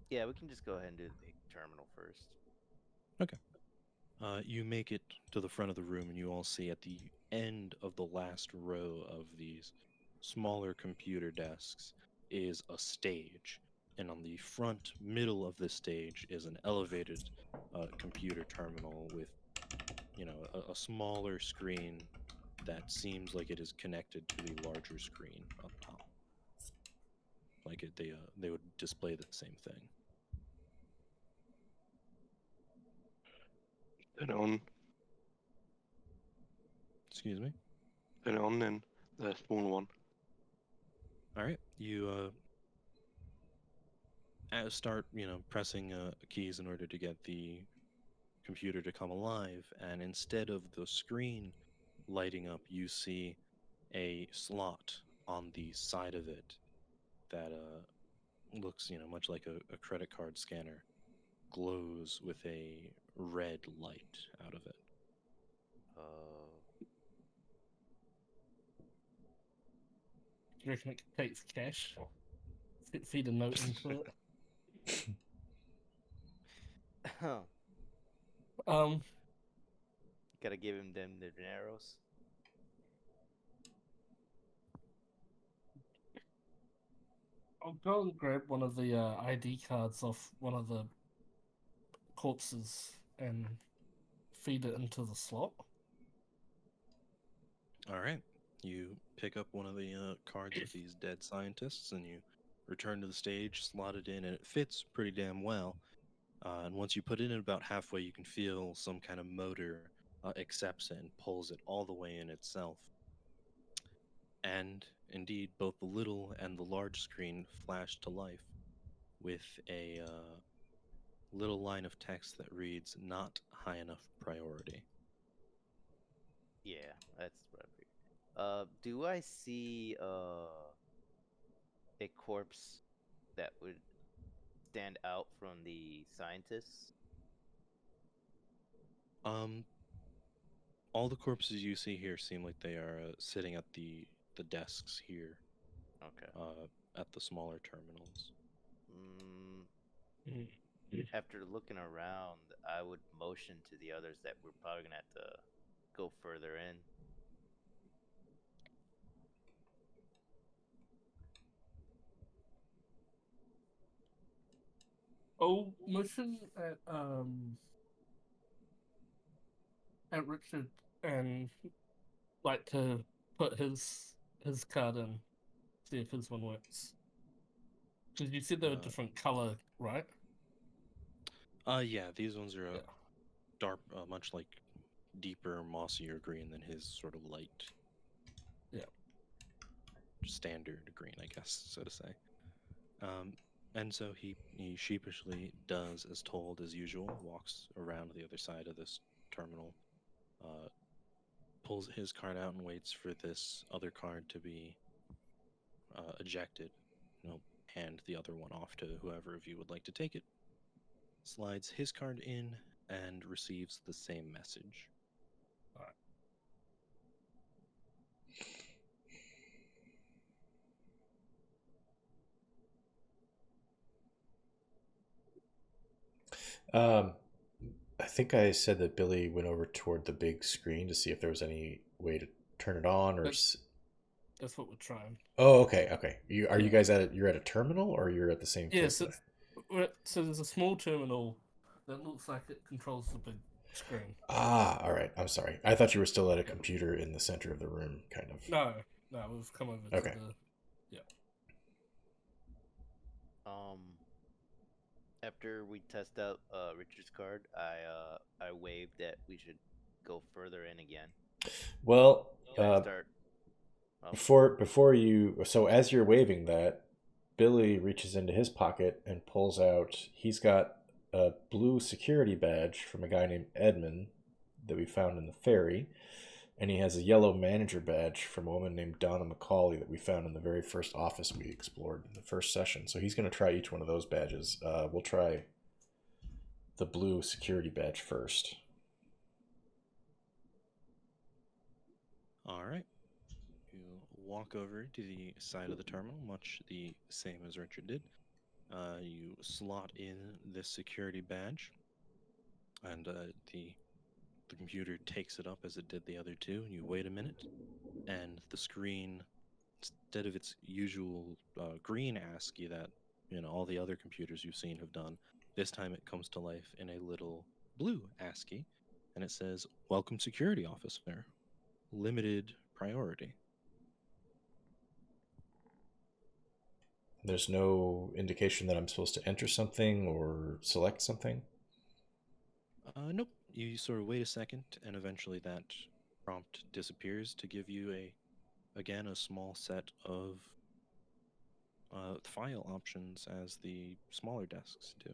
Yeah, we can just go ahead and do the big terminal first.
Okay. You make it to the front of the room, and you all see at the end of the last row of these smaller computer desks is a stage. And on the front middle of this stage is an elevated computer terminal with, a smaller screen that seems like it is connected to the larger screen up top. Like they would display the same thing.
Turn it on.
Excuse me?
Turn it on then. The smaller one.
All right. You start, pressing keys in order to get the computer to come alive, and instead of the screen lighting up, you see a slot on the side of it that looks, much like a credit card scanner, glows with a red light out of it.
Do you reckon it takes cash? Feed a note into it.
Gotta give him them the dineros.
I'll go and grab one of the ID cards off one of the corpses and feed it into the slot.
All right. You pick up one of the cards of these dead scientists, and you return to the stage, slot it in, and it fits pretty damn well. And once you put it in about halfway, you can feel some kind of motor accepts it and pulls it all the way in itself. And indeed, both the little and the large screen flash to life with a little line of text that reads, "Not high enough priority."
Yeah, that's what I figured. Do I see a corpse that would stand out from the scientists?
All the corpses you see here seem like they are sitting at the desks here.
Okay.
At the smaller terminals.
After looking around, I would motion to the others that we're probably gonna have to go further in.
Oh, motion at Richard and like to put his card in, see if his one works. Because you said they were different color, right?
Yeah, these ones are
Yeah.
dark, much like deeper, mossier green than his sort of light.
Yeah.
Standard green, I guess, so to say. And so he sheepishly does as told as usual, walks around the other side of this terminal, pulls his card out and waits for this other card to be ejected. He'll hand the other one off to whoever of you would like to take it. Slides his card in and receives the same message.
All right.
I think I said that Billy went over toward the big screen to see if there was any way to turn it on or.
That's what we're trying.
Oh, okay. Are you guys you're at a terminal or you're at the same place?
Yeah, so there's a small terminal that looks like it controls the big screen.
Ah, all right. I'm sorry. I thought you were still at a computer in the center of the room, kind of.
No, we've come over to the. Yeah.
After we test out Richard's card, I waved that we should go further in again.
Well,
And I start.
before you, so as you're waving that, Billy reaches into his pocket and pulls out. He's got a blue security badge from a guy named Edmund that we found in the ferry, and he has a yellow manager badge from a woman named Donna McCauley that we found in the very first office we explored in the first session. So he's going to try each one of those badges. We'll try the blue security badge first.
All right. You walk over to the side of the terminal, much the same as Richard did. You slot in this security badge, and the computer takes it up as it did the other two. And you wait a minute, and the screen, instead of its usual green ASCII that all the other computers you've seen have done, this time it comes to life in a little blue ASCII, and it says, "Welcome, security officer. Limited priority."
There's no indication that I'm supposed to enter something or select something?
Nope. You sort of wait a second, and eventually that prompt disappears to give you again a small set of file options as the smaller desks do.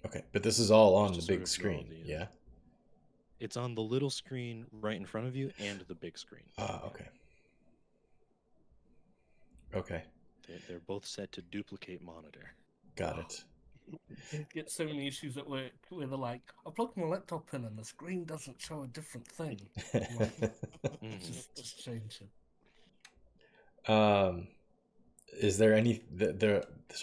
Okay, but this is all on
Just
the
to
big
sort of know
screen,
the,
yeah?
It's on the little screen right in front of you and the big screen.
Ah, okay. Okay,
They're both set to duplicate monitor.
got it.
You get so many issues at work where they're like, I plugged my laptop in and the screen doesn't show a different thing. Just change it.
Is there any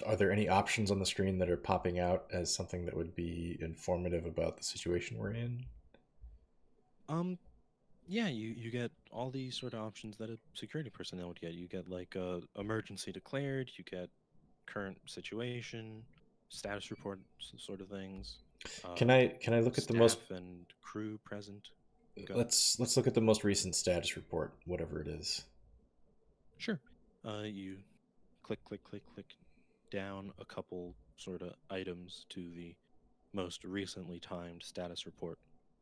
are there any options on the screen that are popping out as something that would be informative about the situation we're in?
Yeah, you get all these sort of options that a security personnel would get. You get like emergency declared, you get current situation, status report sort of things.
Can I look at the most
staff and crew present? Go.
Let's look at the most recent status report, whatever it is.
Sure. You click down a couple sort of items to the most recently timed status report.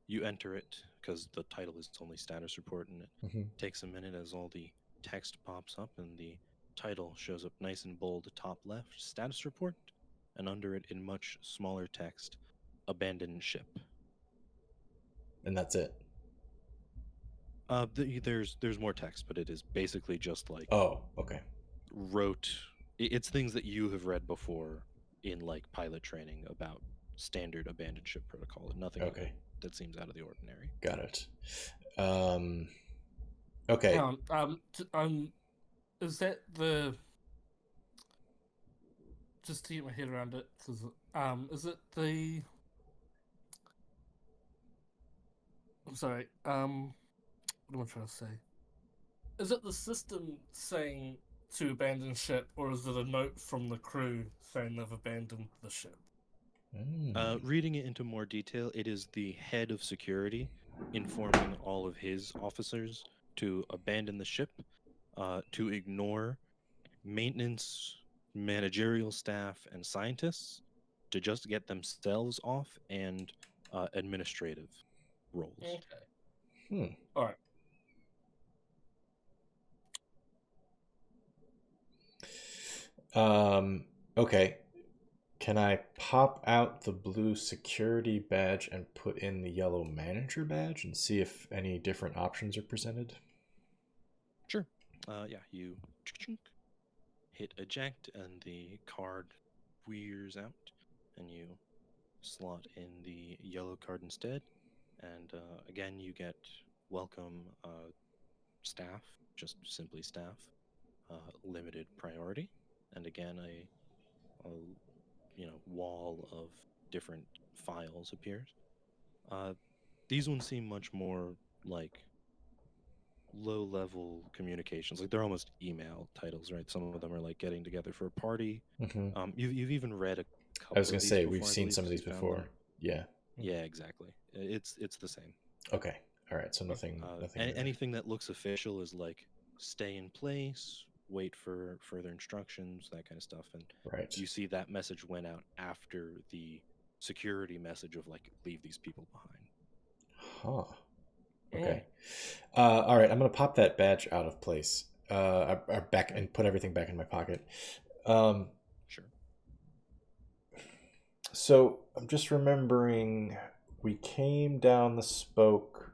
You enter it because the title is only status report, and it takes a minute as all the text pops up and the title shows up nice and bold top left, status report, and under it in much smaller text, abandoned ship.
And that's it.
There's more text, but it is basically just like
okay.
It's things that you have read before in like pilot training about standard abandoned ship protocol, and nothing that seems out of the ordinary.
Got it. Okay.
Is that the? Just to get my head around it, because is it the? I'm sorry. What am I trying to say? Is it the system saying to abandon ship, or is it a note from the crew saying they've abandoned the ship?
Reading it into more detail, it is the head of security informing all of his officers to abandon the ship, to ignore maintenance, managerial staff, and scientists, to just get themselves off, and administrative roles.
Okay. All
right. Okay. Can I pop out the blue security badge and put in the yellow manager badge and see if any different options are presented?
Sure. Yeah, you hit eject and the card wears out, and you slot in the yellow card instead. And again, you get welcome staff, just simply staff, limited priority, and again a wall of different files appears. These ones seem much more like low-level communications. Like they're almost email titles, right? Some of them are like getting together for a party. You've even read a couple.
I was gonna say
before,
we've seen some of these before. Yeah.
Yeah, exactly. It's the same.
Okay. All right. So nothing.
Anything that looks official is like stay in place, wait for further instructions, that kind of stuff. And
Right.
you see that message went out after the security message of like leave these people behind.
Huh. Okay. All right. I'm gonna pop that badge out of place. Back and put everything back in my pocket.
Sure.
So I'm just remembering we came down the spoke.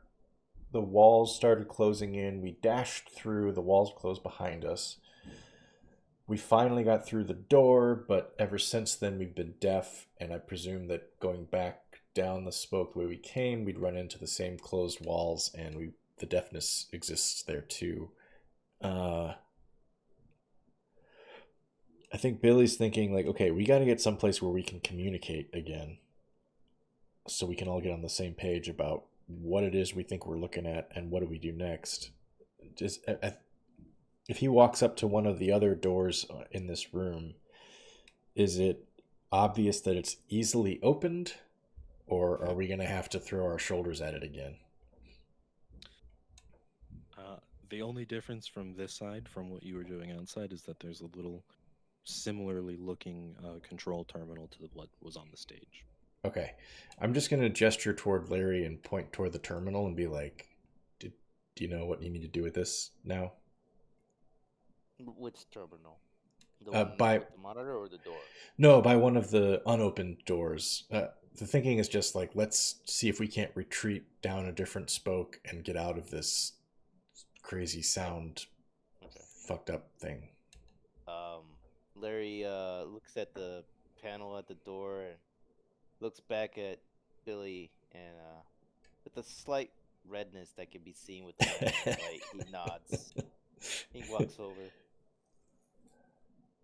The walls started closing in. We dashed through. The walls closed behind us. We finally got through the door, but ever since then we've been deaf, and I presume that going back down the spoke the way we came, we'd run into the same closed walls, and the deafness exists there too. I think Billy's thinking like, okay, we got to get someplace where we can communicate again, so we can all get on the same page about what it is we think we're looking at and what do we do next. Just if he walks up to one of the other doors in this room, is it obvious that it's easily opened, or are we going to have to throw our shoulders at it again?
The only difference from this side from what you were doing outside is that there's a little similarly looking control terminal to what was on the stage.
Okay. I'm just going to gesture toward Larry and point toward the terminal and be like, do you know what you need to do with this now?
Which terminal? The
Uh,
one
by-
with the monitor or the door?
No, by one of the unopened doors. The thinking is just like, let's see if we can't retreat down a different spoke and get out of this crazy sound
Okay.
fucked up thing.
Larry looks at the panel at the door and looks back at Billy, and with a slight redness that can be seen with the light, he nods. He walks over,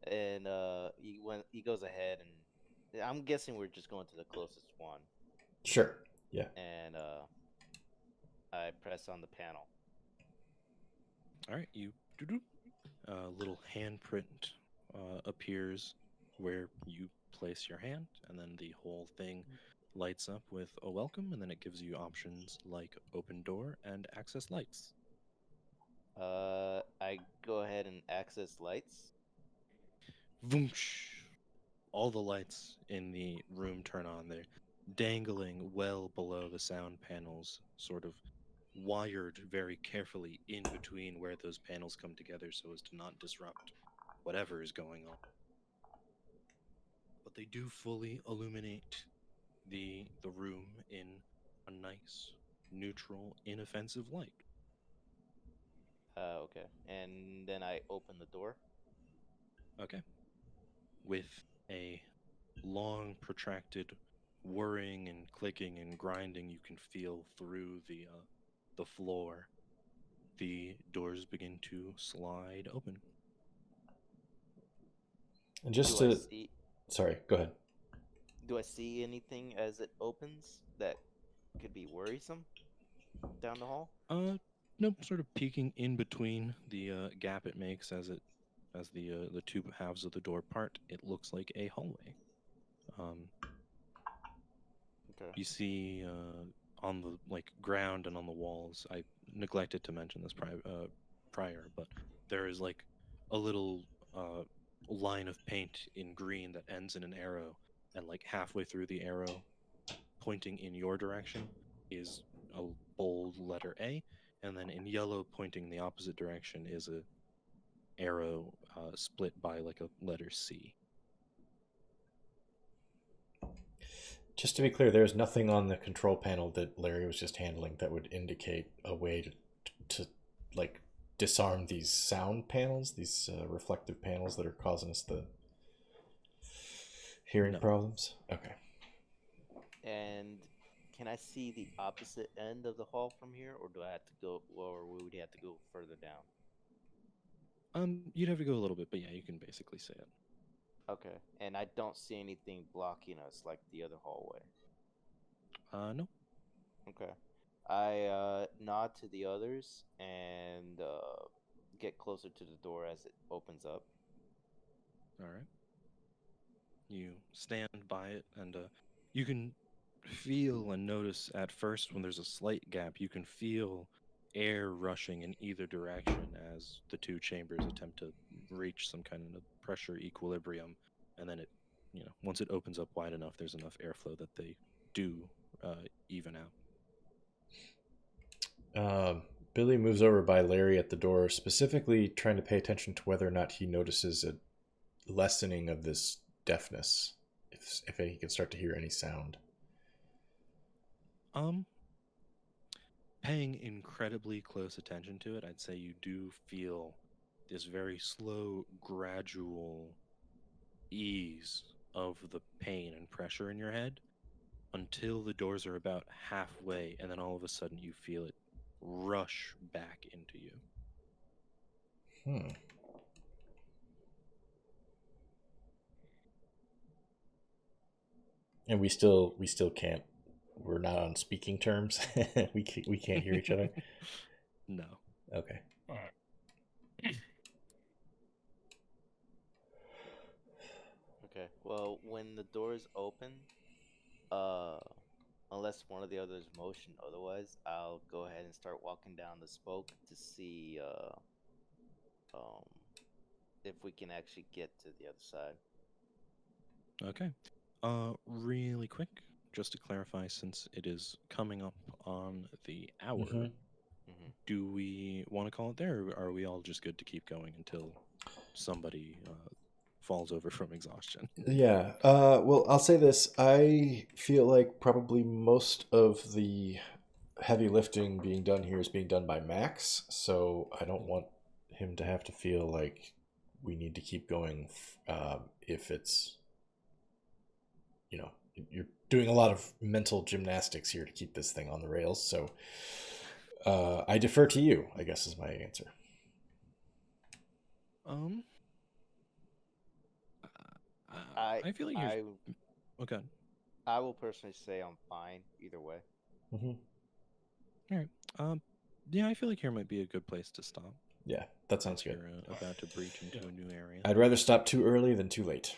and he goes ahead, and I'm guessing we're just going to the closest one.
Sure. Yeah.
And I press on the panel.
All right, you a little handprint appears where you place your hand, and then the whole thing lights up with a welcome, and then it gives you options like open door and access lights.
I go ahead and access lights.
Voomsh! All the lights in the room turn on. They're dangling well below the sound panels, sort of wired very carefully in between where those panels come together so as to not disrupt whatever is going on. But they do fully illuminate the room in a nice, neutral, inoffensive light.
Okay. And then I open the door.
Okay. With a long, protracted whirring and clicking and grinding you can feel through the floor, the doors begin to slide open.
And just
Do I
to...
see?
Sorry, go ahead.
Do I see anything as it opens that could be worrisome down the hall?
Nope. Sort of peeking in between the gap it makes as the two halves of the door part. It looks like a hallway.
Okay.
You see on the ground and on the walls. I neglected to mention this prior, but there is like a little line of paint in green that ends in an arrow, and like halfway through the arrow, pointing in your direction, is a bold letter A, and then in yellow, pointing the opposite direction, is a arrow split by like a letter C.
Just to be clear, there's nothing on the control panel that Larry was just handling that would indicate a way to like disarm these sound panels, these reflective panels that are causing us the hearing problems. Okay.
And can I see the opposite end of the hall from here, or do I have to go, or would we have to go further down?
You'd have to go a little bit, but yeah, you can basically say it.
Okay. And I don't see anything blocking us like the other hallway.
No.
Okay. I nod to the others and get closer to the door as it opens up.
All right. You stand by it, and you can feel and notice at first when there's a slight gap, you can feel air rushing in either direction as the two chambers attempt to reach some kind of pressure equilibrium, and then it, once it opens up wide enough, there's enough airflow that they do even out.
Billy moves over by Larry at the door, specifically trying to pay attention to whether or not he notices a lessening of this deafness, if he can start to hear any sound.
Paying incredibly close attention to it, I'd say you do feel this very slow, gradual ease of the pain and pressure in your head until the doors are about halfway, and then all of a sudden you feel it rush back into you.
And we still can't. We're not on speaking terms. we can't hear each other.
No.
Okay.
All right.
Okay. Well, when the doors open, unless one of the others motion otherwise, I'll go ahead and start walking down the spoke to see if we can actually get to the other side.
Okay. Really quick, just to clarify, since it is coming up on the hour, do we want to call it there, or are we all just good to keep going until somebody falls over from exhaustion?
Yeah. Well, I'll say this. I feel like probably most of the heavy lifting being done here is being done by Max, so I don't want him to have to feel like we need to keep going if it's, you're doing a lot of mental gymnastics here to keep this thing on the rails, so I defer to you, I guess, is my answer.
I feel like you're... Okay.
I will personally say I'm fine either way.
All
right. Yeah, I feel like here might be a good place to stop.
Yeah, that sounds good.
You're about to breach into a new area.
I'd rather stop too early than too late.